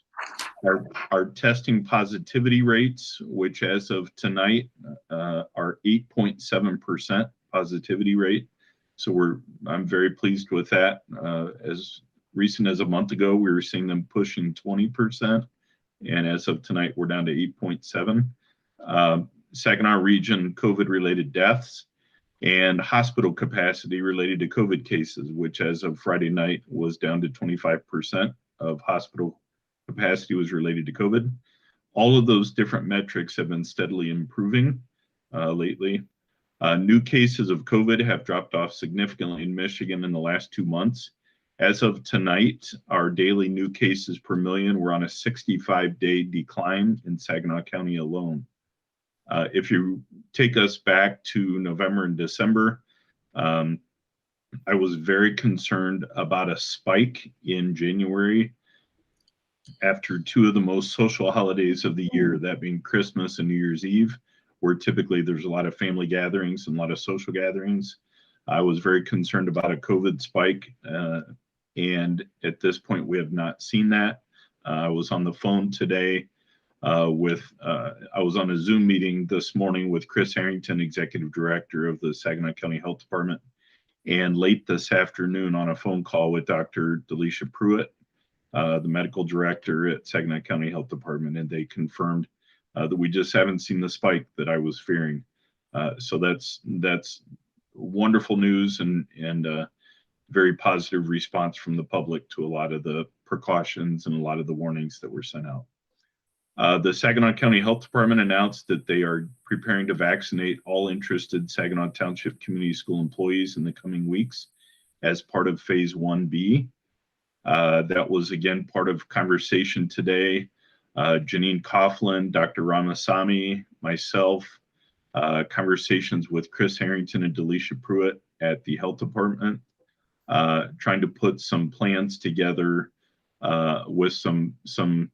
our testing positivity rates, which as of tonight are 8.7% positivity rate. So I'm very pleased with that. As recent as a month ago, we were seeing them pushing 20%, and as of tonight, we're down to 8.7. Saginaw region COVID-related deaths and hospital capacity related to COVID cases, which as of Friday night was down to 25% of hospital capacity was related to COVID. All of those different metrics have been steadily improving lately. New cases of COVID have dropped off significantly in Michigan in the last 2 months. As of tonight, our daily new cases per million were on a 65-day decline in Saginaw County alone. If you take us back to November and December, I was very concerned about a spike in January after 2 of the most social holidays of the year, that being Christmas and New Year's Eve, where typically there's a lot of family gatherings and a lot of social gatherings. I was very concerned about a COVID spike, and at this point, we have not seen that. I was on the phone today I was on a Zoom meeting this morning with Chris Harrington, Executive Director of the Saginaw County Health Department, and late this afternoon on a phone call with Dr. Delisha Pruitt, the medical director at Saginaw County Health Department, and they confirmed that we just haven't seen the spike that I was fearing. So that's wonderful news and very positive response from the public to a lot of the precautions and a lot of the warnings that were sent out. The Saginaw County Health Department announced that they are preparing to vaccinate all interested Saginaw Township Community School employees in the coming weeks as part of Phase 1B. That was again part of conversation today. Janine Coughlin, Dr. Ramasamy, myself, conversations with Chris Harrington and Delisha Pruitt at the health department, trying to put some plans together with some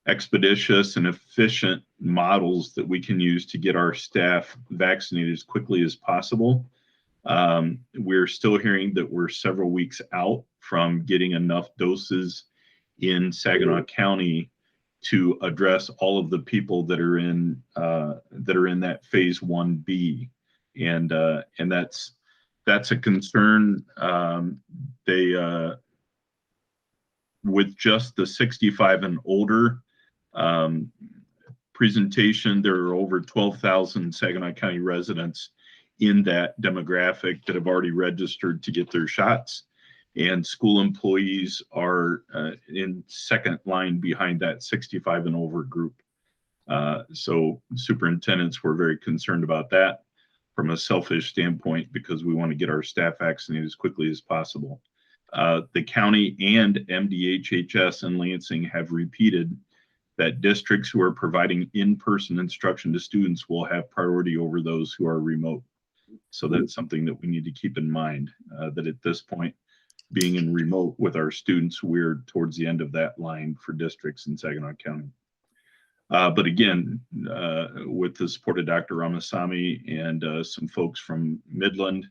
expeditious and efficient models that we can use to get our staff vaccinated as quickly as possible. We're still hearing that we're several weeks out from getting enough doses in Saginaw County to address all of the people that are in that Phase 1B, and that's a concern. With just the 65 and older presentation, there are over 12,000 Saginaw County residents in that demographic that have already registered to get their shots, and school employees are in second line behind that 65 and over group. So superintendents were very concerned about that from a selfish standpoint because we want to get our staff vaccinated as quickly as possible. The county and MDHHS in Lansing have repeated that districts who are providing in-person instruction to students will have priority over those who are remote. So that's something that we need to keep in mind, that at this point, being in remote with our students, we're towards the end of that line for districts in Saginaw County. But again, with the support of Dr. Ramasamy and some folks from Midland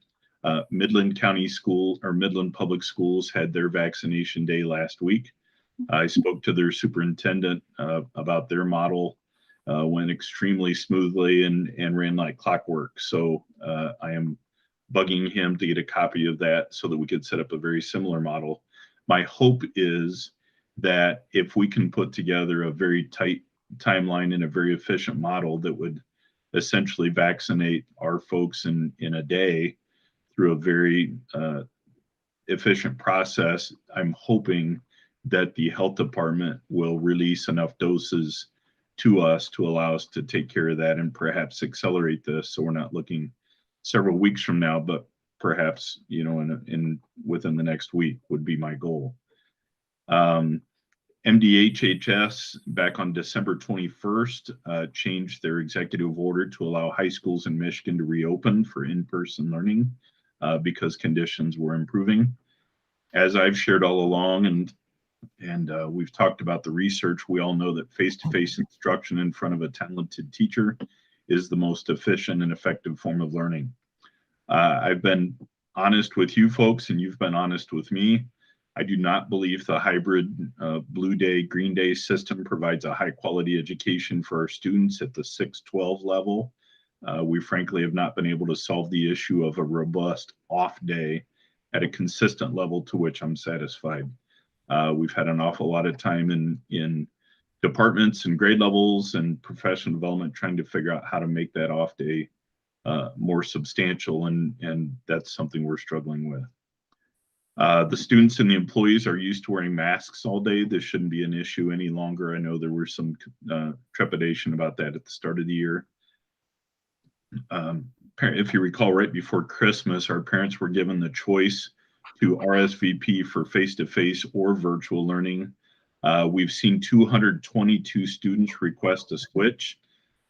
County School or Midland Public Schools had their vaccination day last week. I spoke to their superintendent about their model, went extremely smoothly and ran like clockwork. So I am bugging him to get a copy of that so that we could set up a very similar model. My hope is that if we can put together a very tight timeline and a very efficient model that would essentially vaccinate our folks in a day through a very efficient process, I'm hoping that the health department will release enough doses to us to allow us to take care of that and perhaps accelerate this so we're not looking several weeks from now, but perhaps, you know, in within the next week would be my goal. MDHHS back on December 21st changed their executive order to allow high schools in Michigan to reopen for in-person learning because conditions were improving. As I've shared all along, and we've talked about the research, we all know that face-to-face instruction in front of a talented teacher is the most efficient and effective form of learning. I've been honest with you folks, and you've been honest with me. I do not believe the hybrid blue day, green day system provides a high quality education for our students at the 6-12 level. We frankly have not been able to solve the issue of a robust off day at a consistent level to which I'm satisfied. We've had an awful lot of time in departments and grade levels and professional development trying to figure out how to make that off day more substantial, and that's something we're struggling with. The students and the employees are used to wearing masks all day. This shouldn't be an issue any longer. I know there was some trepidation about that at the start of the year. If you recall, right before Christmas, our parents were given the choice to RSVP for face-to-face or virtual learning. We've seen 222 students request a switch.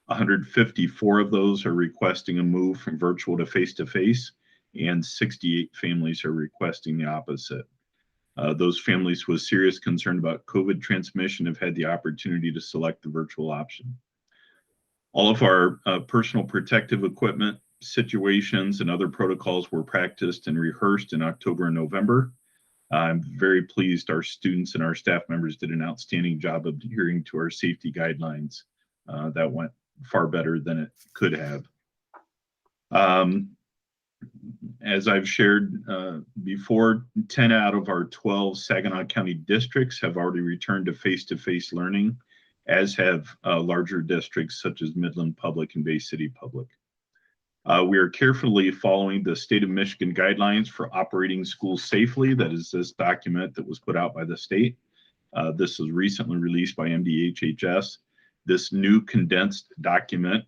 154 of those are requesting a move from virtual to face-to-face, and 68 families are requesting the opposite. Those families with serious concern about COVID transmission have had the opportunity to select the virtual option. All of our personal protective equipment situations and other protocols were practiced and rehearsed in October and November. I'm very pleased our students and our staff members did an outstanding job of adhering to our safety guidelines. That went far better than it could have. As I've shared before, 10 out of our 12 Saginaw County districts have already returned to face-to-face learning, as have larger districts such as Midland Public and Bay City Public. We are carefully following the state of Michigan guidelines for operating schools safely. That is this document that was put out by the state. This was recently released by MDHHS. This new condensed document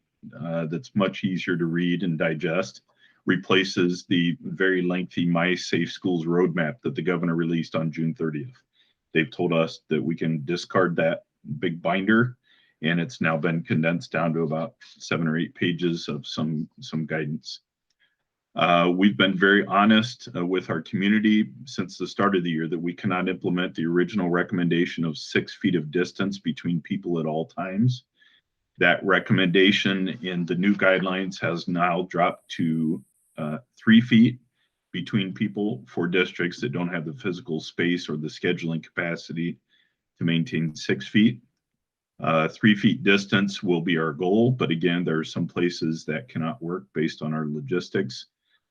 that's much easier to read and digest replaces the very lengthy My Safe Schools roadmap that the governor released on June 30th. They've told us that we can discard that big binder, and it's now been condensed down to about 7 or 8 pages of some guidance. We've been very honest with our community since the start of the year that we cannot implement the original recommendation of 6 feet of distance between people at all times. That recommendation in the new guidelines has now dropped to 3 feet between people for districts that don't have the physical space or the scheduling capacity to maintain 6 feet. 3 feet distance will be our goal, but again, there are some places that cannot work based on our logistics.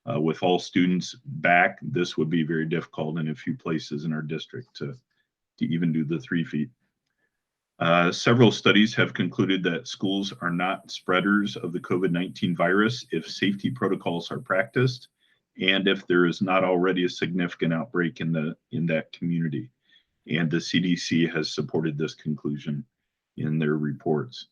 With all students back, this would be very difficult in a few places in our district to even do the 3 feet. Several studies have concluded that schools are not spreaders of the COVID-19 virus if safety protocols are practiced and if there is not already a significant outbreak in that community. And the CDC has supported this conclusion in their reports.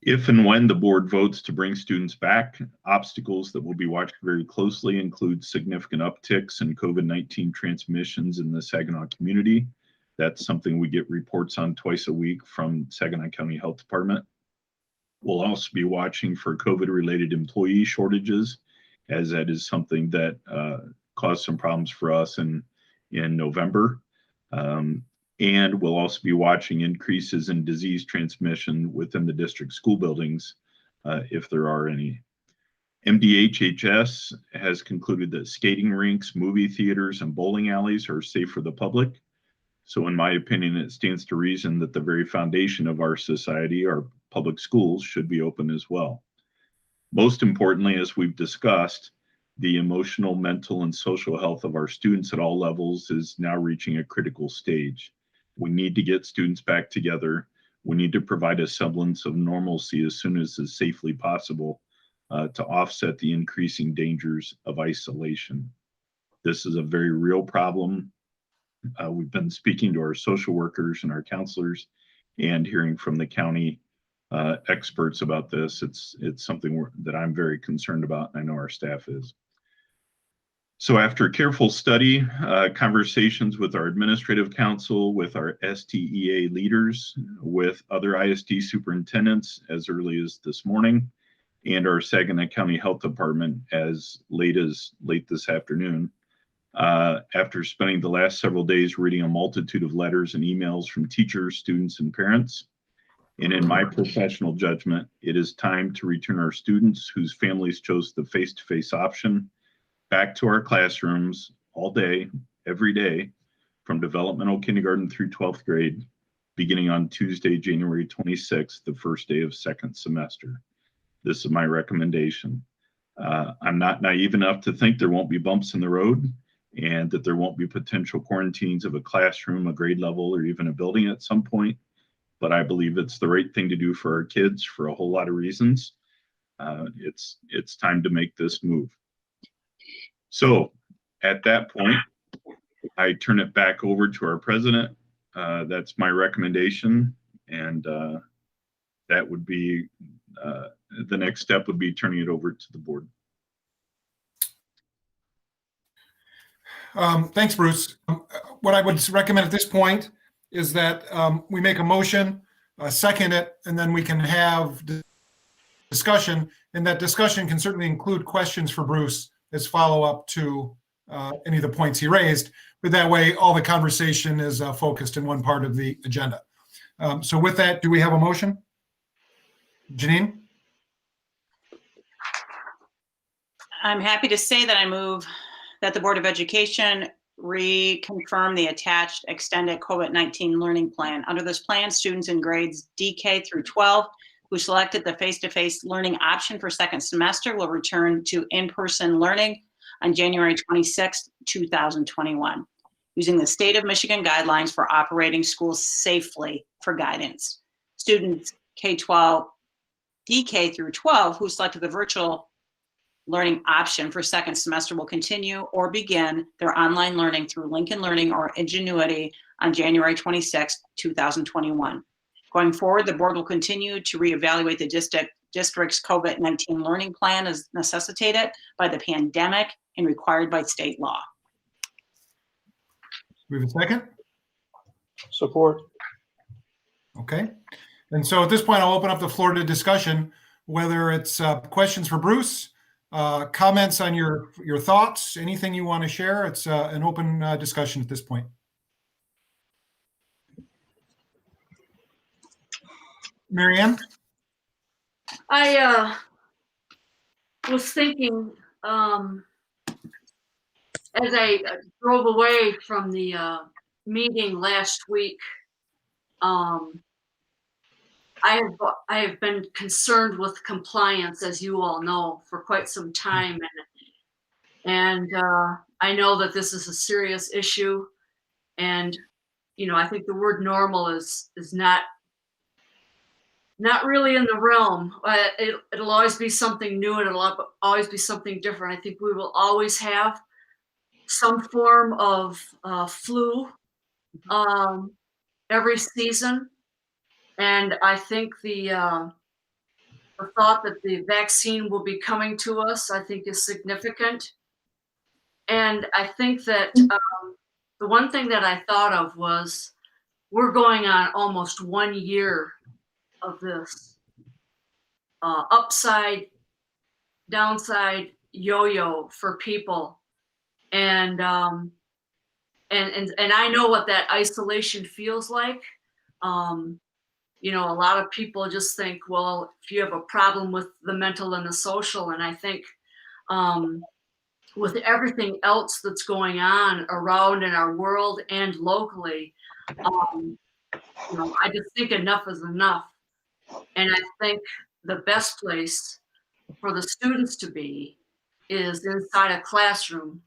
If and when the board votes to bring students back, obstacles that will be watched very closely include significant upticks in COVID-19 transmissions in the Saginaw community. That's something we get reports on twice a week from Saginaw County Health Department. We'll also be watching for COVID-related employee shortages, as that is something that caused some problems for us in November. And we'll also be watching increases in disease transmission within the district school buildings, if there are any. MDHHS has concluded that skating rinks, movie theaters, and bowling alleys are safe for the public. So in my opinion, it stands to reason that the very foundation of our society, our public schools, should be open as well. Most importantly, as we've discussed, the emotional, mental, and social health of our students at all levels is now reaching a critical stage. We need to get students back together. We need to provide a semblance of normalcy as soon as is safely possible to offset the increasing dangers of isolation. This is a very real problem. We've been speaking to our social workers and our counselors and hearing from the county experts about this. It's something that I'm very concerned about, and I know our staff is. So after careful study, conversations with our administrative council, with our STEA leaders, with other ISD superintendents as early as this morning, and our Saginaw County Health Department as late this afternoon, after spending the last several days reading a multitude of letters and emails from teachers, students, and parents, and in my professional judgment, it is time to return our students whose families chose the face-to-face option back to our classrooms all day, every day, from developmental kindergarten through 12th grade, beginning on Tuesday, January 26th, the first day of second semester. This is my recommendation. I'm not naive enough to think there won't be bumps in the road and that there won't be potential quarantines of a classroom, a grade level, or even a building at some point. But I believe it's the right thing to do for our kids for a whole lot of reasons. It's time to make this move. So at that point, I turn it back over to our president. That's my recommendation. And that would be the next step would be turning it over to the board. Thanks, Bruce. What I would recommend at this point is that we make a motion, second it, and then we can have discussion. And that discussion can certainly include questions for Bruce as follow-up to any of the points he raised. But that way, all the conversation is focused in one part of the agenda. So with that, do we have a motion? Janine? I'm happy to say that I move that the Board of Education reconfirm the attached extended COVID-19 learning plan. Under this plan, students in grades DK through 12 who selected the face-to-face learning option for second semester will return to in-person learning on January 26, 2021, using the state of Michigan guidelines for operating schools safely for guidance. Students K-12, DK through 12 who selected the virtual learning option for second semester will continue or begin their online learning through Lincoln Learning or Ingenuity on January 26, 2021. Going forward, the board will continue to reevaluate the district's COVID-19 learning plan as necessitated by the pandemic and required by state law. We have a second? Support. Okay. And so at this point, I'll open up the floor to discussion, whether it's questions for Bruce, comments on your thoughts, anything you want to share. It's an open discussion at this point. Mary Ann? I was thinking as I drove away from the meeting last week, I have been concerned with compliance, as you all know, for quite some time, and I know that this is a serious issue, and I think the word normal is not really in the realm. It'll always be something new, and it'll always be something different. I think we will always have some form of flu every season. And I think the thought that the vaccine will be coming to us, I think, is significant. And I think that the one thing that I thought of was we're going on almost 1 year of this upside, downside yo-yo for people. And I know what that isolation feels like. A lot of people just think, well, if you have a problem with the mental and the social, and I think with everything else that's going on around in our world and locally, I just think enough is enough. And I think the best place for the students to be is inside a classroom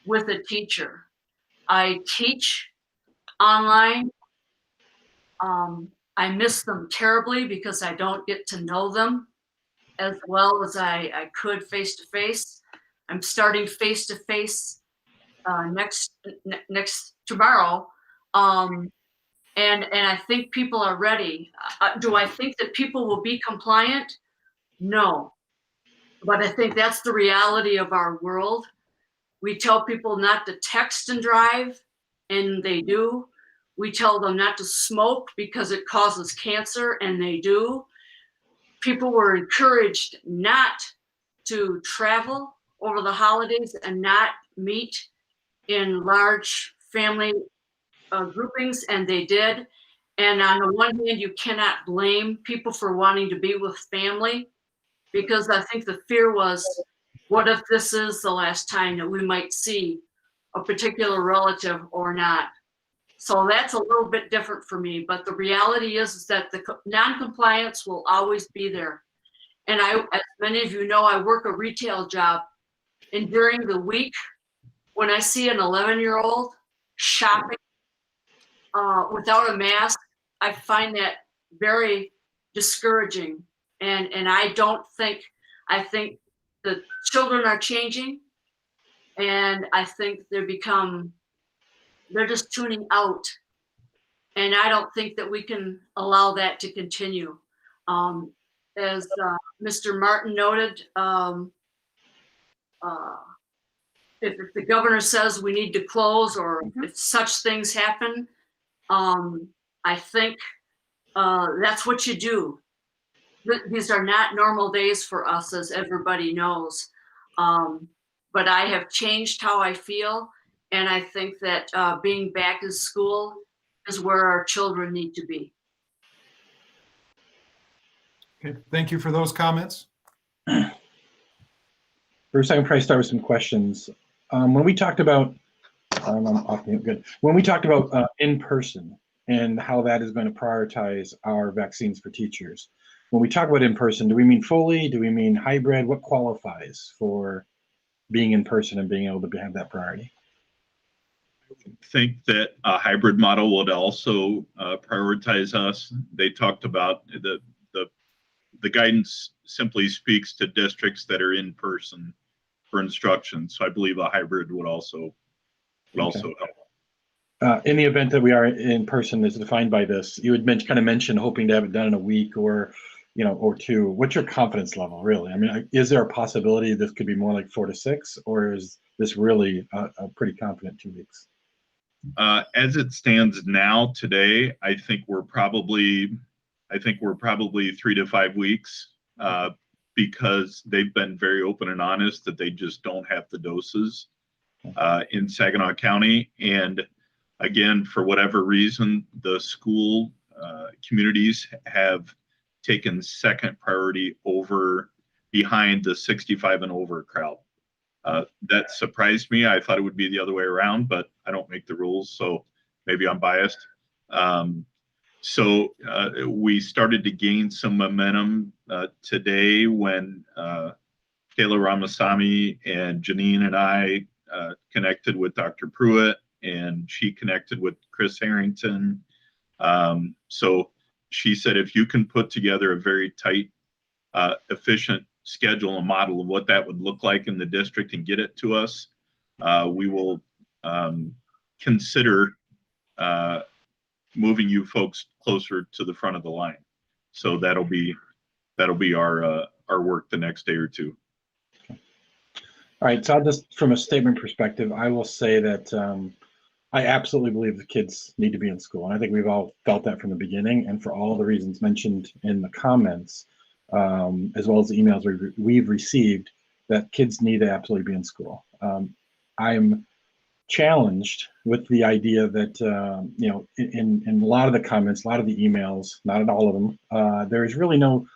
with a teacher. I teach online. I miss them terribly because I don't get to know them as well as I could face-to-face. I'm starting face-to-face next tomorrow. And I think people are ready. Do I think that people will be compliant? No. But I think that's the reality of our world. We tell people not to text and drive, and they do. We tell them not to smoke because it causes cancer, and they do. People were encouraged not to travel over the holidays and not meet in large family groupings, and they did. And on the one hand, you cannot blame people for wanting to be with family, because I think the fear was, what if this is the last time that we might see a particular relative or not? So that's a little bit different for me, but the reality is that the non-compliance will always be there. And as many of you know, I work a retail job, and during the week, when I see an 11-year-old shopping without a mask, I find that very discouraging. And I think the children are changing, and I think they become they're just tuning out. And I don't think that we can allow that to continue. As Mr. Martin noted, if the governor says we need to close, or if such things happen, I think that's what you do. These are not normal days for us, as everybody knows. But I have changed how I feel, and I think that being back in school is where our children need to be. Okay, thank you for those comments. Bruce, I can probably start with some questions. When we talked about, I'm off mute, good. When we talked about in-person and how that is going to prioritize our vaccines for teachers, when we talk about in-person, do we mean fully? Do we mean hybrid? What qualifies for being in person and being able to have that priority? I think that a hybrid model would also prioritize us. They talked about the guidance simply speaks to districts that are in person for instruction. So I believe a hybrid would also help. In the event that we are in person as defined by this, you had kind of mentioned hoping to have it done in a week or, or two. What's your confidence level, really? I mean, is there a possibility this could be more like 4 to 6, or is this really a pretty confident 2 weeks? As it stands now, today, I think we're probably 3 to 5 weeks because they've been very open and honest that they just don't have the doses in Saginaw County. And again, for whatever reason, the school communities have taken second priority behind the 65 and over crowd. That surprised me. I thought it would be the other way around, but I don't make the rules, so maybe I'm biased. So we started to gain some momentum today when Kayla Ramasamy and Janine and I connected with Dr. Pruitt, and she connected with Chris Harrington. So she said, if you can put together a very tight, efficient schedule and model of what that would look like in the district and get it to us, we will consider moving you folks closer to the front of the line. So that'll be our work the next day or two. All right, so I'll just, from a statement perspective, I will say that I absolutely believe the kids need to be in school. And I think we've all felt that from the beginning, and for all the reasons mentioned in the comments, as well as the emails we've received, that kids need to absolutely be in school. I'm challenged with the idea that, in a lot of the comments, a lot of the emails, not in all of them, there is really no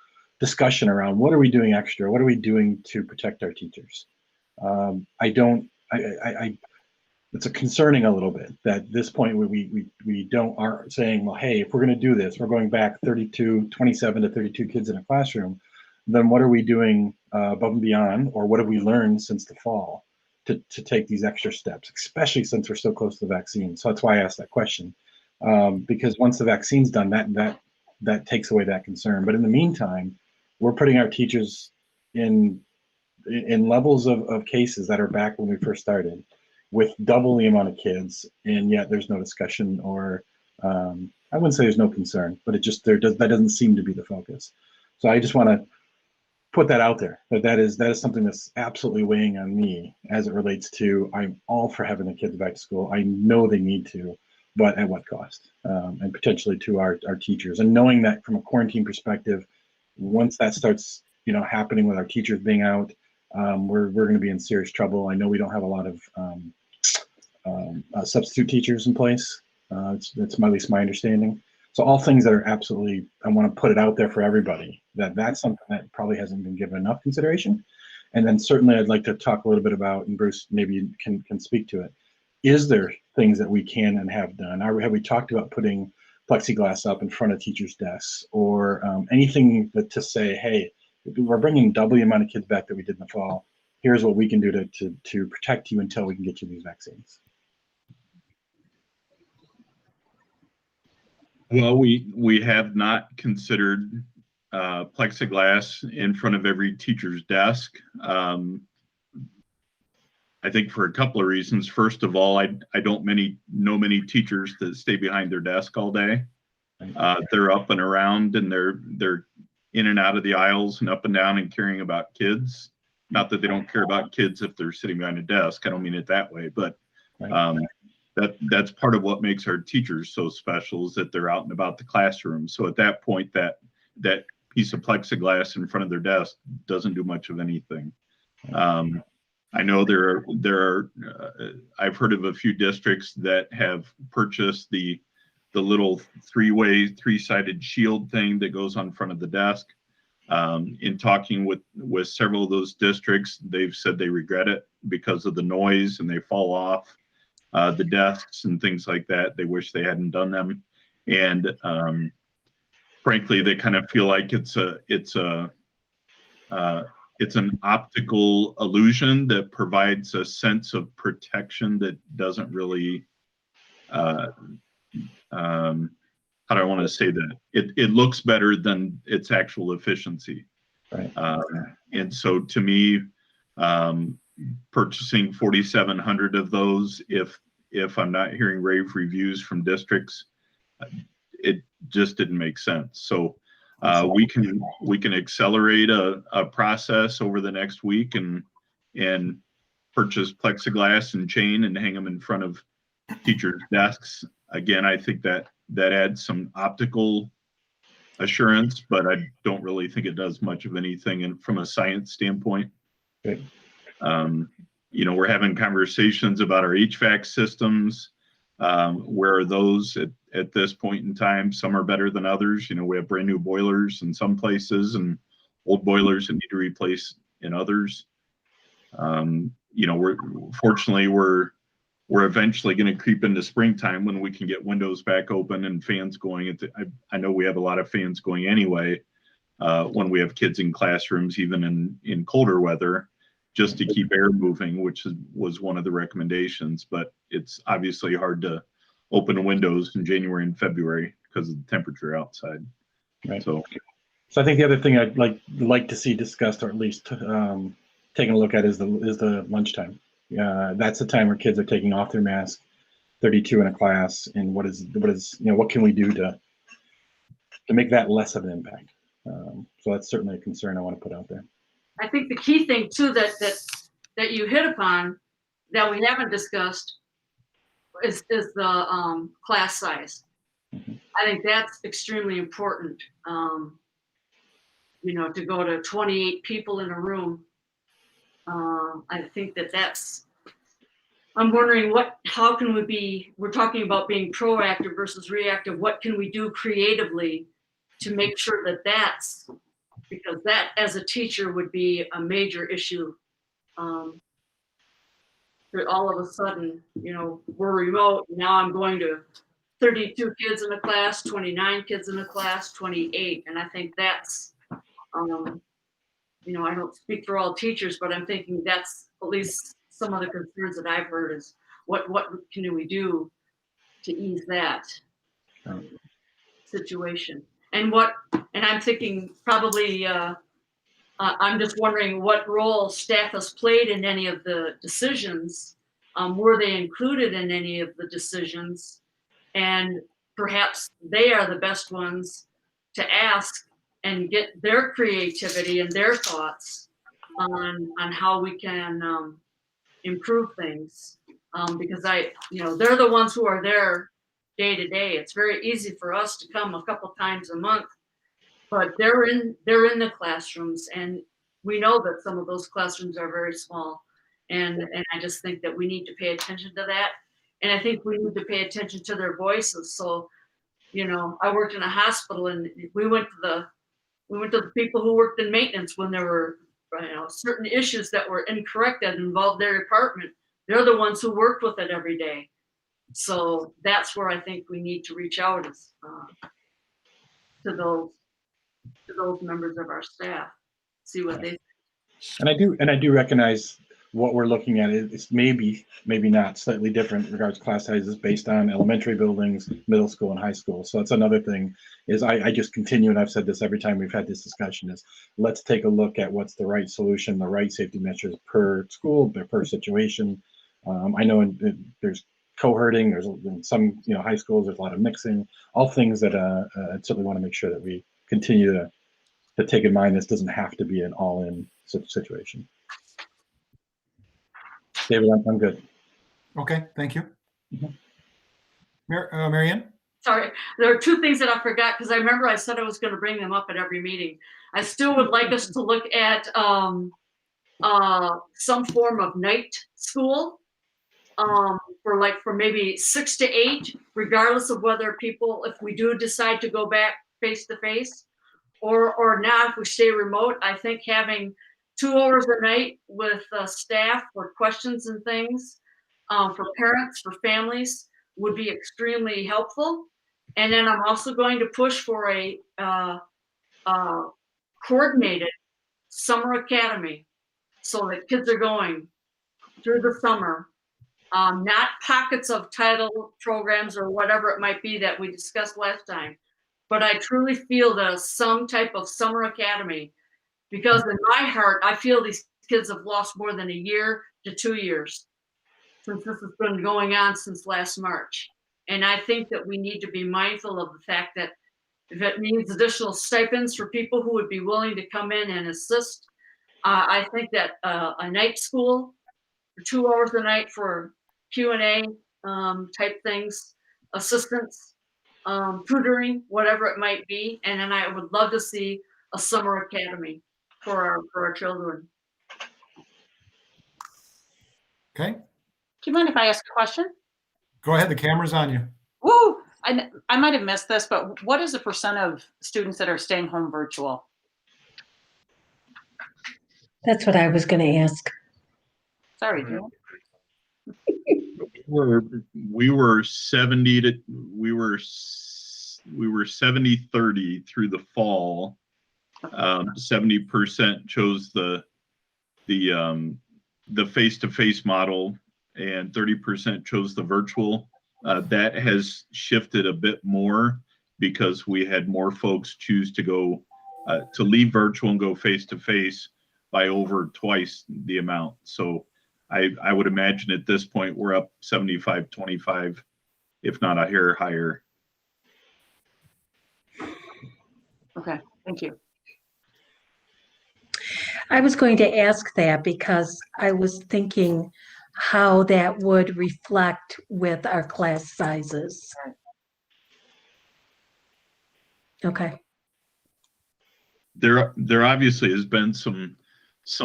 discussion around what are we doing extra? What are we doing to protect our teachers? It's concerning a little bit that at this point we aren't saying, well, hey, if we're going to do this, we're going back 27 to 32 kids in a classroom, then what are we doing above and beyond, or what have we learned since the fall to take these extra steps, especially since we're so close to the vaccine? So that's why I asked that question, because once the vaccine's done, that takes away that concern. But in the meantime, we're putting our teachers in levels of cases that are back when we first started, with double the amount of kids, and yet there's no discussion, or I wouldn't say there's no concern, but that doesn't seem to be the focus. So I just want to put that out there, that is something that's absolutely weighing on me as it relates to, I'm all for having the kids back to school. I know they need to, but at what cost? And potentially to our teachers. And knowing that from a quarantine perspective, once that starts happening with our teachers being out, we're going to be in serious trouble. I know we don't have a lot of substitute teachers in place. It's at least my understanding. So all things that are absolutely, I want to put it out there for everybody, that's something that probably hasn't been given enough consideration. And then certainly I'd like to talk a little bit about, and Bruce maybe can speak to it. Is there things that we can and have done? Have we talked about putting plexiglass up in front of teachers' desks, or anything to say, hey, we're bringing double the amount of kids back that we did in the fall. Here's what we can do to protect you until we can get you these vaccines. Well, we have not considered plexiglass in front of every teacher's desk. I think for a couple of reasons. First of all, I don't know many teachers that stay behind their desk all day. They're up and around, and they're in and out of the aisles and up and down and caring about kids. Not that they don't care about kids if they're sitting behind a desk. I don't mean it that way, but that's part of what makes our teachers so special, is that they're out and about the classroom. So at that point, that piece of plexiglass in front of their desk doesn't do much of anything. I know there are I've heard of a few districts that have purchased the little three-sided shield thing that goes on front of the desk. In talking with several of those districts, they've said they regret it because of the noise, and they fall off the desks and things like that. They wish they hadn't done them. And frankly, they kind of feel like it's an optical illusion that provides a sense of protection that doesn't really, how do I want to say that? It looks better than its actual efficiency. Right. And so to me, purchasing 4,700 of those, if I'm not hearing rave reviews from districts, it just didn't make sense. So we can accelerate a process over the next week and purchase plexiglass and chain and hang them in front of teachers' desks. Again, I think that adds some optical assurance, but I don't really think it does much of anything from a science standpoint. Okay. We're having conversations about our HVAC systems. Where are those at this point in time? Some are better than others. We have brand new boilers in some places and old boilers that need to replace in others. We're eventually going to creep into springtime when we can get windows back open and fans going. I know we have a lot of fans going anyway when we have kids in classrooms, even in colder weather, just to keep air moving, which was one of the recommendations. But it's obviously hard to open windows in January and February because of the temperature outside. Right. So I think the other thing I'd like to see discussed, or at least taking a look at, is the lunchtime. That's the time where kids are taking off their mask, 32 in a class, and what can we do to make that less of an impact? So that's certainly a concern I want to put out there. I think the key thing too that you hit upon that we haven't discussed is the class size. Mm-hmm. I think that's extremely important. To go to 28 people in a room. I think that's. I'm wondering how can we be? We're talking about being proactive versus reactive. What can we do creatively to make sure that's, because that as a teacher would be a major issue. That all of a sudden, we're remote. Now I'm going to 32 kids in a class, 29 kids in a class, 28. And I think that's, I don't speak for all teachers, but I'm thinking that's at least some of the concerns that I've heard is what can we do to ease that situation? And I'm thinking probably, I'm just wondering what role staff has played in any of the decisions. Were they included in any of the decisions? And perhaps they are the best ones to ask and get their creativity and their thoughts on how we can improve things. Because they're the ones who are there day to day. It's very easy for us to come a couple times a month, but they're in the classrooms, and we know that some of those classrooms are very small. And I just think that we need to pay attention to that. And I think we need to pay attention to their voices. So, I worked in a hospital, and we went to the people who worked in maintenance when there were certain issues that were incorrect that involved their department. They're the ones who worked with it every day. So that's where I think we need to reach out to those members of our staff, see what they think. And I do recognize what we're looking at is maybe not slightly different in regards to class sizes based on elementary buildings, middle school and high school. So that's another thing is I just continue, and I've said this every time we've had this discussion, is let's take a look at what's the right solution, the right safety measures per school, per situation. I know there's cohorting, there's in some high schools, there's a lot of mixing, all things that I certainly want to make sure that we continue to take in mind. This doesn't have to be an all-in situation. David, I'm good. Okay, thank you. Marianne? Sorry, there are two things that I forgot because I remember I said I was going to bring them up at every meeting. I still would like us to look at some form of night school for maybe 6 to 8, regardless of whether people, if we do decide to go back face to face or not, if we stay remote. I think having 2 hours a night with staff for questions and things for parents, for families would be extremely helpful. And then I'm also going to push for a coordinated summer academy so that kids are going through the summer, not pockets of title programs or whatever it might be that we discussed last time. But I truly feel that some type of summer academy, because in my heart, I feel these kids have lost more than a year to 2 years since this has been going on since last March. And I think that we need to be mindful of the fact that if it means additional stipends for people who would be willing to come in and assist, I think that a night school for 2 hours a night for Q&A type things, assistance, tutoring, whatever it might be. And then I would love to see a summer academy for our children. Okay, Do you mind if I ask a question? go ahead. The camera's on you. Woo! I might have missed this, but what is the percent of students that are staying home virtual? That's what I was going to ask. Sorry, Jill. We were 70 30 through the fall. 70% chose the face-to-face model, and 30% chose the virtual. That has shifted a bit more because we had more folks choose to go to leave virtual and go face-to-face by over twice the amount. So I would imagine at this point we're up 75-25, if not a hair higher. Okay, thank you. I was going to ask that because I was thinking how that would reflect with our class sizes. Okay. There obviously has been some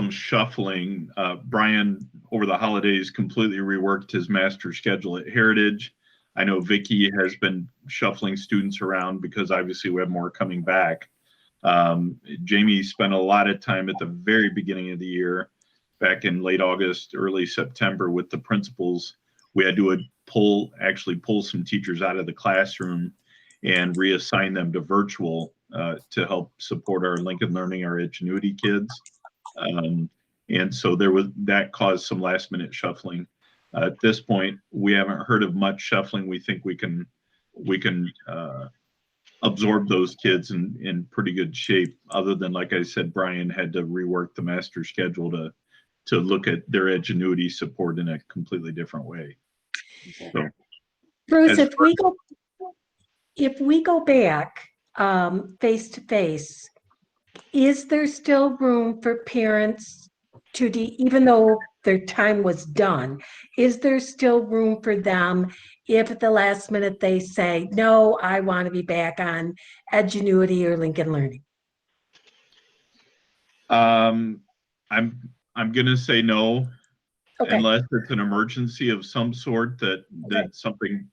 shuffling. Brian over the holidays completely reworked his master schedule at Heritage. I know Vicky has been shuffling students around because obviously we have more coming back. Jamie spent a lot of time at the very beginning of the year, back in late August, early September, with the principals. We had to pull some teachers out of the classroom and reassign them to virtual to help support our Lincoln Learning, our Edgenuity kids. And so that caused some last minute shuffling. At this point, we haven't heard of much shuffling. We think we can absorb those kids in pretty good shape, other than, like I said, Brian had to rework the master schedule to look at their Edgenuity support in a completely different way. So, Bruce, if we go back face to face, is there still room for parents to, even though their time was done, is there still room for them if at the last minute they say, no, I want to be back on Edgenuity or Lincoln Learning? I'm gonna say no, Okay. unless it's an emergency of some sort that something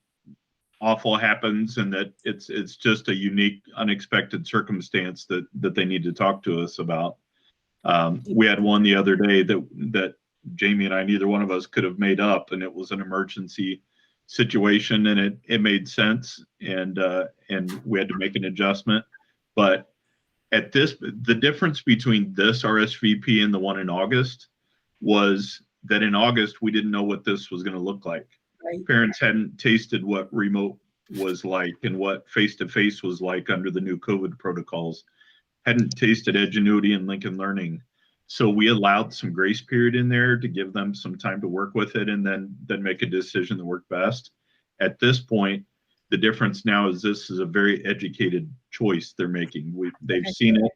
awful happens and that it's just a unique, unexpected circumstance that they need to talk to us about. We had one the other day that Jamie and I, neither one of us could have made up, and it was an emergency situation, and it made sense, and we had to make an adjustment. But the difference between this RSVP and the one in August was that in August, we didn't know what this was going to look like. Right. Parents hadn't tasted what remote was like and what face-to-face was like under the new COVID protocols, hadn't tasted Edgenuity and Lincoln Learning. So we allowed some grace period in there to give them some time to work with it and then make a decision that worked best. At this point, the difference now is this is a very educated choice they're making. They've seen it.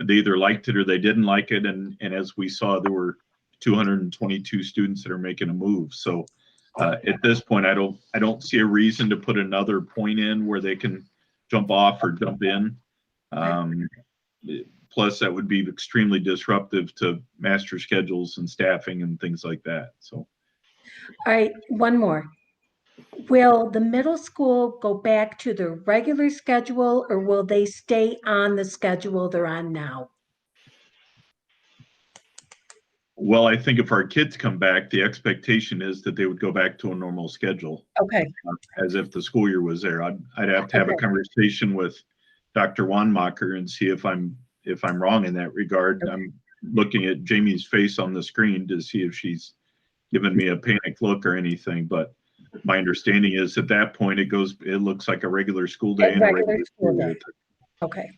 They either liked it or they didn't like it. And as we saw, there were 222 students that are making a move. So at this point, I don't see a reason to put another point in where they can jump off or jump in. Plus, that would be extremely disruptive to master schedules and staffing and things like that. So, All right, one more. Will the middle school go back to the regular schedule, or will they stay on the schedule they're on now? well, I think if our kids come back, the expectation is that they would go back to a normal schedule. Okay. As if the school year was there. I'd have to have a conversation with Dr. Wanmacher and see if I'm wrong in that regard. Okay. I'm looking at Jamie's face on the screen to see if she's given me a panicked look or anything. But my understanding is at that point it looks like a regular school day. Regular school day. Okay.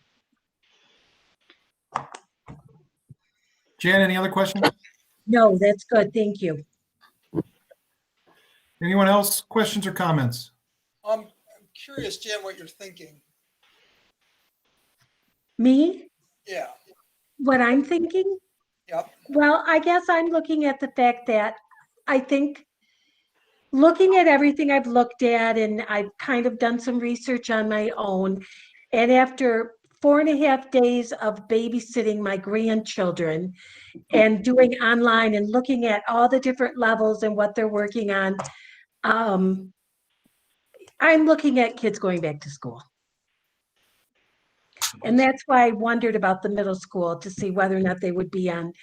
Jan, any other questions? No, that's good. Thank you. Anyone else? Questions or comments? I'm curious, Jan, what you're thinking. Me? Yeah. What I'm thinking? Yep. Well, I guess I'm looking at the fact that I think looking at everything I've looked at, and I've kind of done some research on my own, and after 4.5 days of babysitting my grandchildren and doing online and looking at all the different levels and what they're working on, I'm looking at kids going back to school. And that's why I wondered about the middle school to see whether or not they would be on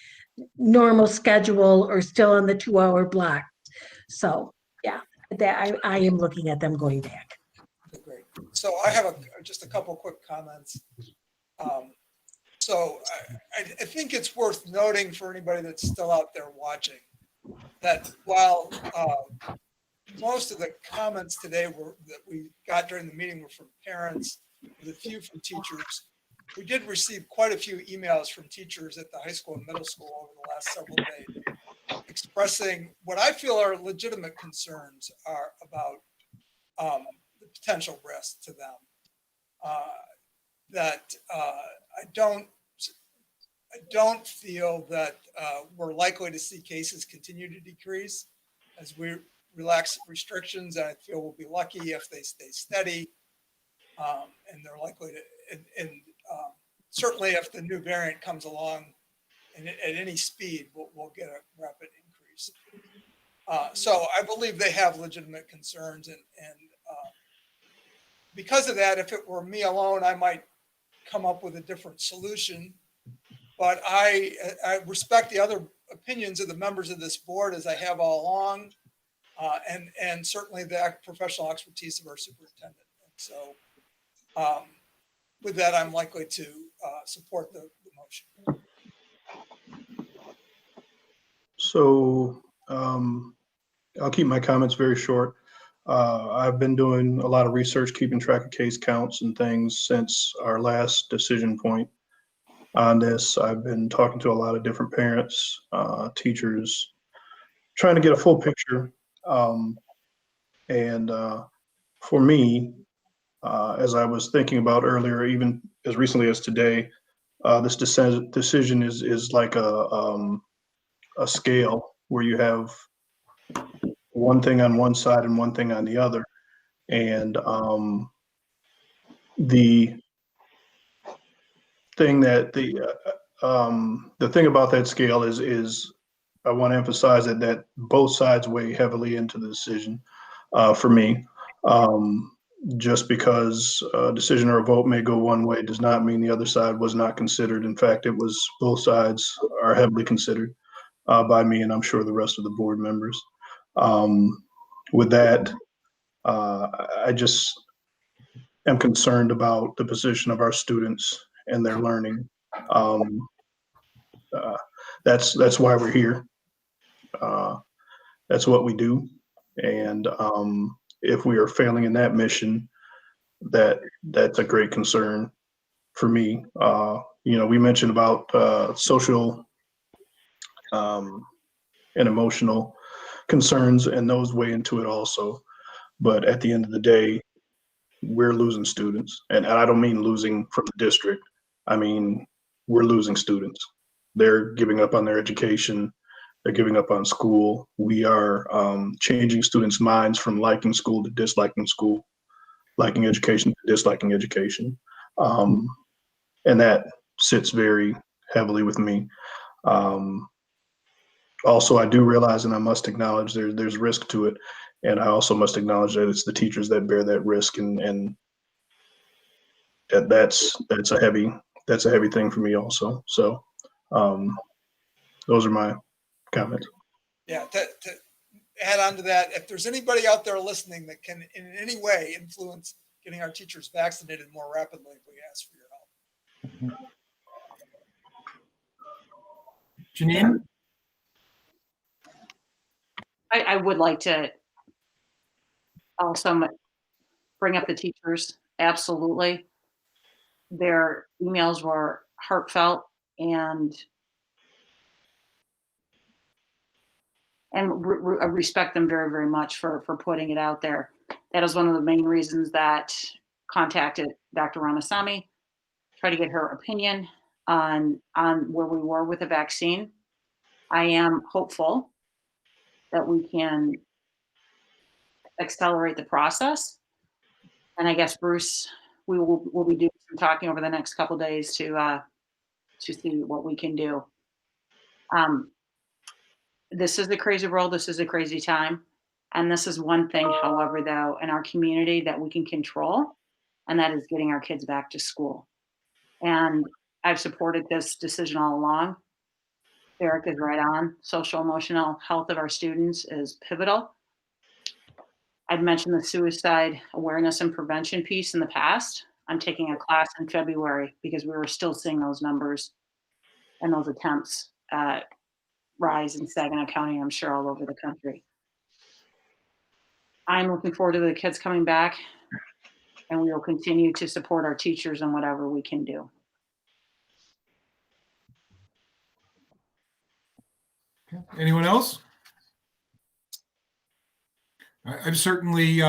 normal schedule or still on the 2-hour block. So yeah, that I am looking at them going back. Great. So I have just a couple quick comments. So I think it's worth noting for anybody that's still out there watching that while most of the comments today that we got during the meeting were from parents, with a few from teachers, we did receive quite a few emails from teachers at the high school and middle school over the last several days expressing what I feel are legitimate concerns are about the potential risk to them. That I don't feel that we're likely to see cases continue to decrease as we relax restrictions. And I feel we'll be lucky if they stay steady, and they're likely to. And certainly, if the new variant comes along and at any speed, we'll get a rapid increase. So I believe they have legitimate concerns, and because of that, if it were me alone, I might come up with a different solution. But I respect the other opinions of the members of this board, as I have all along, and certainly the professional expertise of our superintendent. And so with that, I'm likely to support the motion. So I'll keep my comments very short. I've been doing a lot of research, keeping track of case counts and things since our last decision point on this. I've been talking to a lot of different parents, teachers, trying to get a full picture. And for me, as I was thinking about earlier, even as recently as today, this decision is like a scale where you have one thing on one side and one thing on the other. And the thing that the thing about that scale is I want to emphasize that both sides weigh heavily into the decision for me. Just because a decision or a vote may go one way does not mean the other side was not considered. In fact, it was both sides are heavily considered by me, and I'm sure the rest of the board members. With that, I just am concerned about the position of our students and their learning. That's why we're here. That's what we do. And if we are failing in that mission, that's a great concern for me. We mentioned about social and emotional concerns, and those weigh into it also. But at the end of the day, we're losing students. And I don't mean losing from the district. I mean, we're losing students. They're giving up on their education. They're giving up on school. We are changing students' minds from liking school to disliking school, liking education to disliking education. And that sits very heavily with me. Also, I do realize, and I must acknowledge there's risk to it. And I also must acknowledge that it's the teachers that bear that risk, and that's a heavy thing for me also. So those are my comments. Yeah, to add on to that, if there's anybody out there listening that can in any way influence getting our teachers vaccinated more rapidly, we ask for your help. Janine? I would like to also bring up the teachers. Absolutely. Their emails were heartfelt, and I respect them very, very much for putting it out there. That is one of the main reasons that contacted Dr. Ramasamy, try to get her opinion on where we were with the vaccine. I am hopeful that we can accelerate the process. And I guess, Bruce, we'll be doing some talking over the next couple of days to see what we can do. This is a crazy world. This is a crazy time. And this is one thing, however, though, in our community that we can control, and that is getting our kids back to school. And I've supported this decision all along. Eric is right on. Social emotional health of our students is pivotal. I'd mentioned the suicide awareness and prevention piece in the past. I'm taking a class in February because we were still seeing those numbers and those attempts rise in Saginaw County, I'm sure all over the country. I'm looking forward to the kids coming back, and we will continue to support our teachers in whatever we can do. Anyone else? I've certainly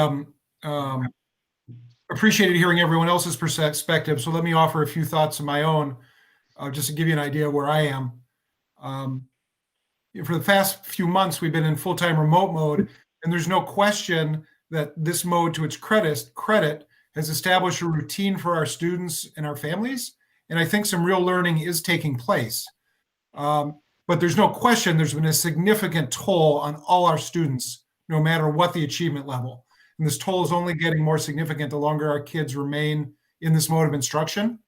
appreciated hearing everyone else's perspective. So let me offer a few thoughts of my own, just to give you an idea of where I am. For the past few months, we've been in full-time remote mode, and there's no question that this mode, to its credit, has established a routine for our students and our families. And I think some real learning is taking place. But there's no question there's been a significant toll on all our students, no matter what the achievement level. And this toll is only getting more significant the longer our kids remain in this mode of instruction.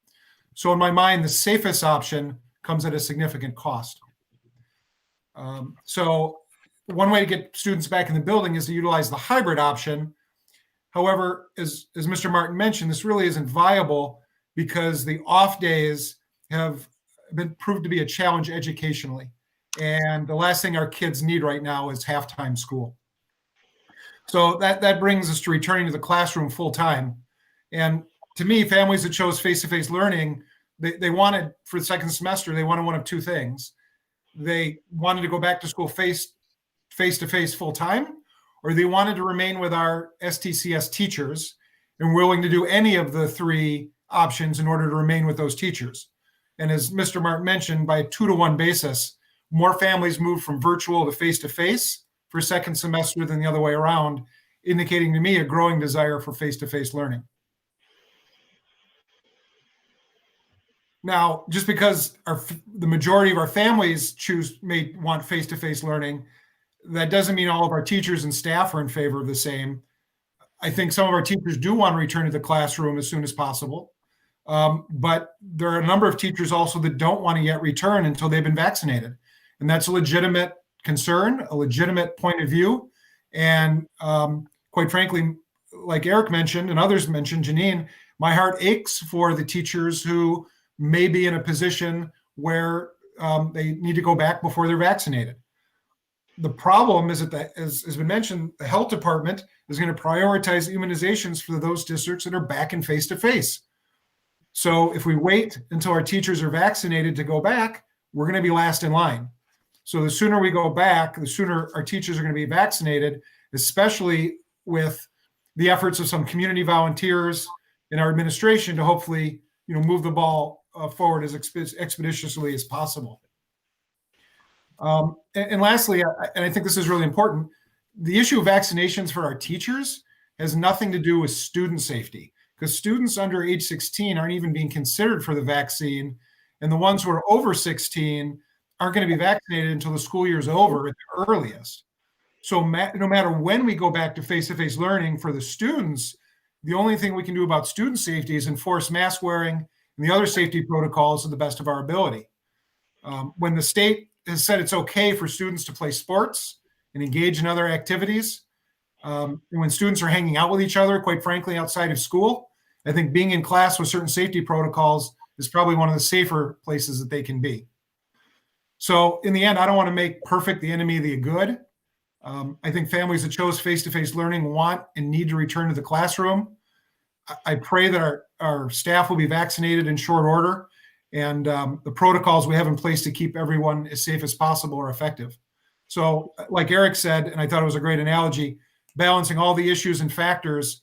So in my mind, the safest option comes at a significant cost. So one way to get students back in the building is to utilize the hybrid option. However, as Mr. Martin mentioned, this really isn't viable because the off days have been proved to be a challenge educationally. And the last thing our kids need right now is halftime school. So that brings us to returning to the classroom full time. And to me, families that chose face-to-face learning, they wanted, for the second semester, they wanted one of two things. They wanted to go back to school face-to-face full time, or they wanted to remain with our STCS teachers and willing to do any of the three options in order to remain with those teachers. And as Mr. Martin mentioned, by a 2-to-1 basis, more families moved from virtual to face-to-face for second semester than the other way around, indicating to me a growing desire for face-to-face learning. Now, just because the majority of our families may want face-to-face learning, that doesn't mean all of our teachers and staff are in favor of the same. I think some of our teachers do want to return to the classroom as soon as possible. But there are a number of teachers also that don't want to yet return until they've been vaccinated. And that's a legitimate concern, a legitimate point of view. And quite frankly, like Eric mentioned and others mentioned, Janine, my heart aches for the teachers who may be in a position where they need to go back before they're vaccinated. The problem is that, as has been mentioned, the health department is going to prioritize immunizations for those districts that are back in face-to-face. So if we wait until our teachers are vaccinated to go back, we're going to be last in line. So the sooner we go back, the sooner our teachers are going to be vaccinated, especially with the efforts of some community volunteers in our administration to hopefully, move the ball forward as expeditiously as possible. And lastly, and I think this is really important, the issue of vaccinations for our teachers has nothing to do with student safety, because students under age 16 aren't even being considered for the vaccine, and the ones who are over 16 aren't going to be vaccinated until the school year is over at the earliest. So no matter when we go back to face-to-face learning for the students, the only thing we can do about student safety is enforce mask wearing and the other safety protocols to the best of our ability. When the state has said it's okay for students to play sports and engage in other activities, and when students are hanging out with each other, quite frankly, outside of school, I think being in class with certain safety protocols is probably one of the safer places that they can be. So in the end, I don't want to make perfect the enemy of the good. I think families that chose face-to-face learning want and need to return to the classroom. I pray that our staff will be vaccinated in short order, and the protocols we have in place to keep everyone as safe as possible are effective. So like Eric said, and I thought it was a great analogy, balancing all the issues and factors,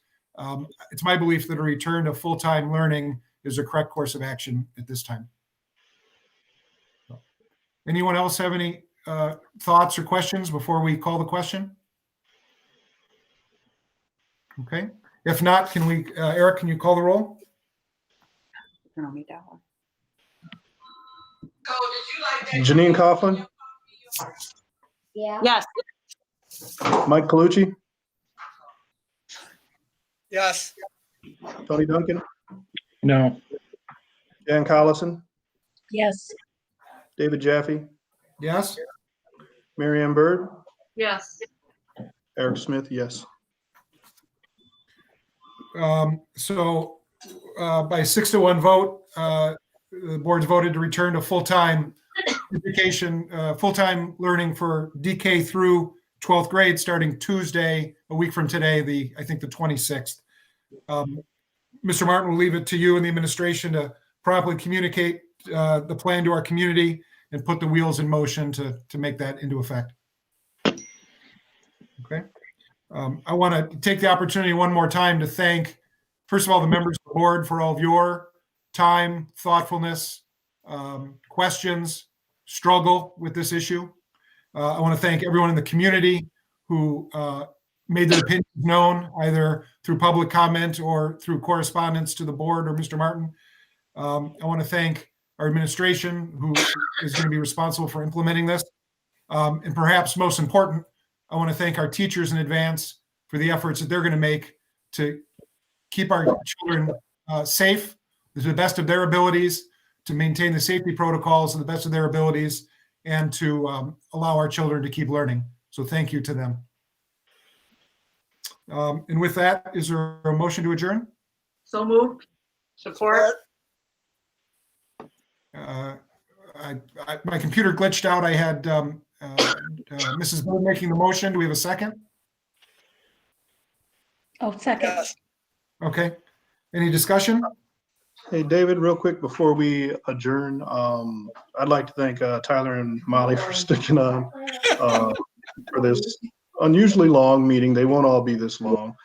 it's my belief that a return to full-time learning is the correct course of action at this time. Anyone else have any thoughts or questions before we call the question? Okay. If not, can we, Eric, can you call the roll? Janine Coughlin, Yeah. Yes. Mike Colucci, Yes. Tony Duncan, No. Jan Collison, Yes. David Jaffe, Yes. Mary Ann Bird, Yes. Eric Smith, yes. So by 6-1 vote, the board's voted to return to full-time education, full-time learning for DK through 12th grade starting Tuesday, a week from today, I think the 26th. Mr. Martin, will leave it to you and the administration to properly communicate the plan to our community and put the wheels in motion to make that into effect. Okay. I want to take the opportunity one more time to thank, first of all, the members of the board for all of your time, thoughtfulness, questions, struggle with this issue. I want to thank everyone in the community who made their opinions known, either through public comment or through correspondence to the board or Mr. Martin. I want to thank our administration, who is going to be responsible for implementing this. And perhaps most important, I want to thank our teachers in advance for the efforts that they're going to make to keep our children safe to the best of their abilities, to maintain the safety protocols to the best of their abilities, and to allow our children to keep learning. So thank you to them. And with that, is there a motion to adjourn? So moved. Support. My computer glitched out. I had Mrs. Bird making the motion. Do we have a second? Oh, second. Yes. Okay. Any discussion? Hey, David, real quick before we adjourn, I'd like to thank Tyler and Molly for sticking on for this unusually long meeting. They won't all be this long.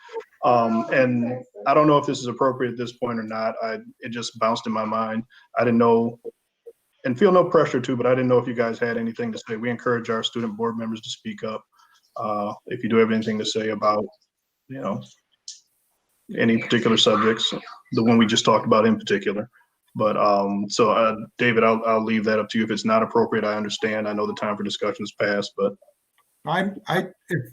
And I don't know if this is appropriate at this point or not. It just bounced in my mind. I didn't know, and feel no pressure to, but I didn't know if you guys had anything to say. We encourage our student board members to speak up if you do have anything to say about, any particular subjects, the one we just talked about in particular. But so David, I'll leave that up to you. If it's not appropriate, I understand. I know the time for discussion is past, but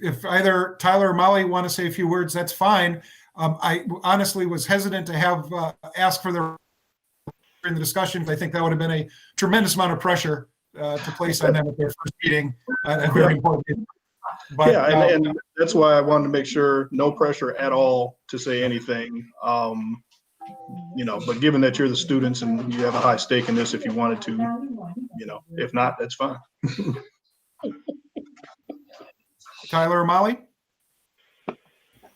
if either Tyler or Molly want to say a few words, that's fine. I honestly was hesitant to have ask for their in the discussion. I think that would have been a tremendous amount of pressure to place on them at their first meeting. Very important. But, yeah, and that's why I wanted to make sure no pressure at all to say anything. But given that you're the students and you have a high stake in this, if you wanted to, if not, that's fine. Tyler or Molly?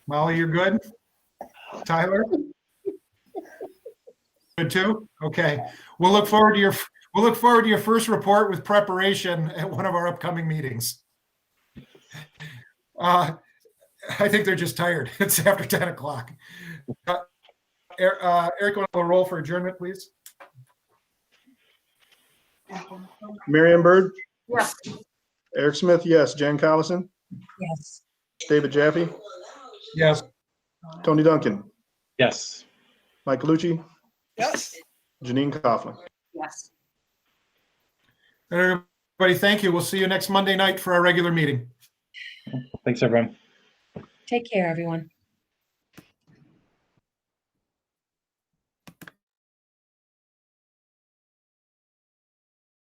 Molly, you're good? Tyler? Good too? Okay. We'll look forward to your first report with preparation at one of our upcoming meetings. I think they're just tired. It's after 10 o'clock. Eric, want to roll for adjournment, please? Marianne Bird, Yes. Eric Smith, yes. Jen Collison, Yes. David Jaffe, Yes. Tony Duncan, Yes. Mike Lucci, Yes. Janine Coughlin. Yes. Everybody, thank you. We'll see you next Monday night for our regular meeting. Thanks, everyone. Take care, everyone.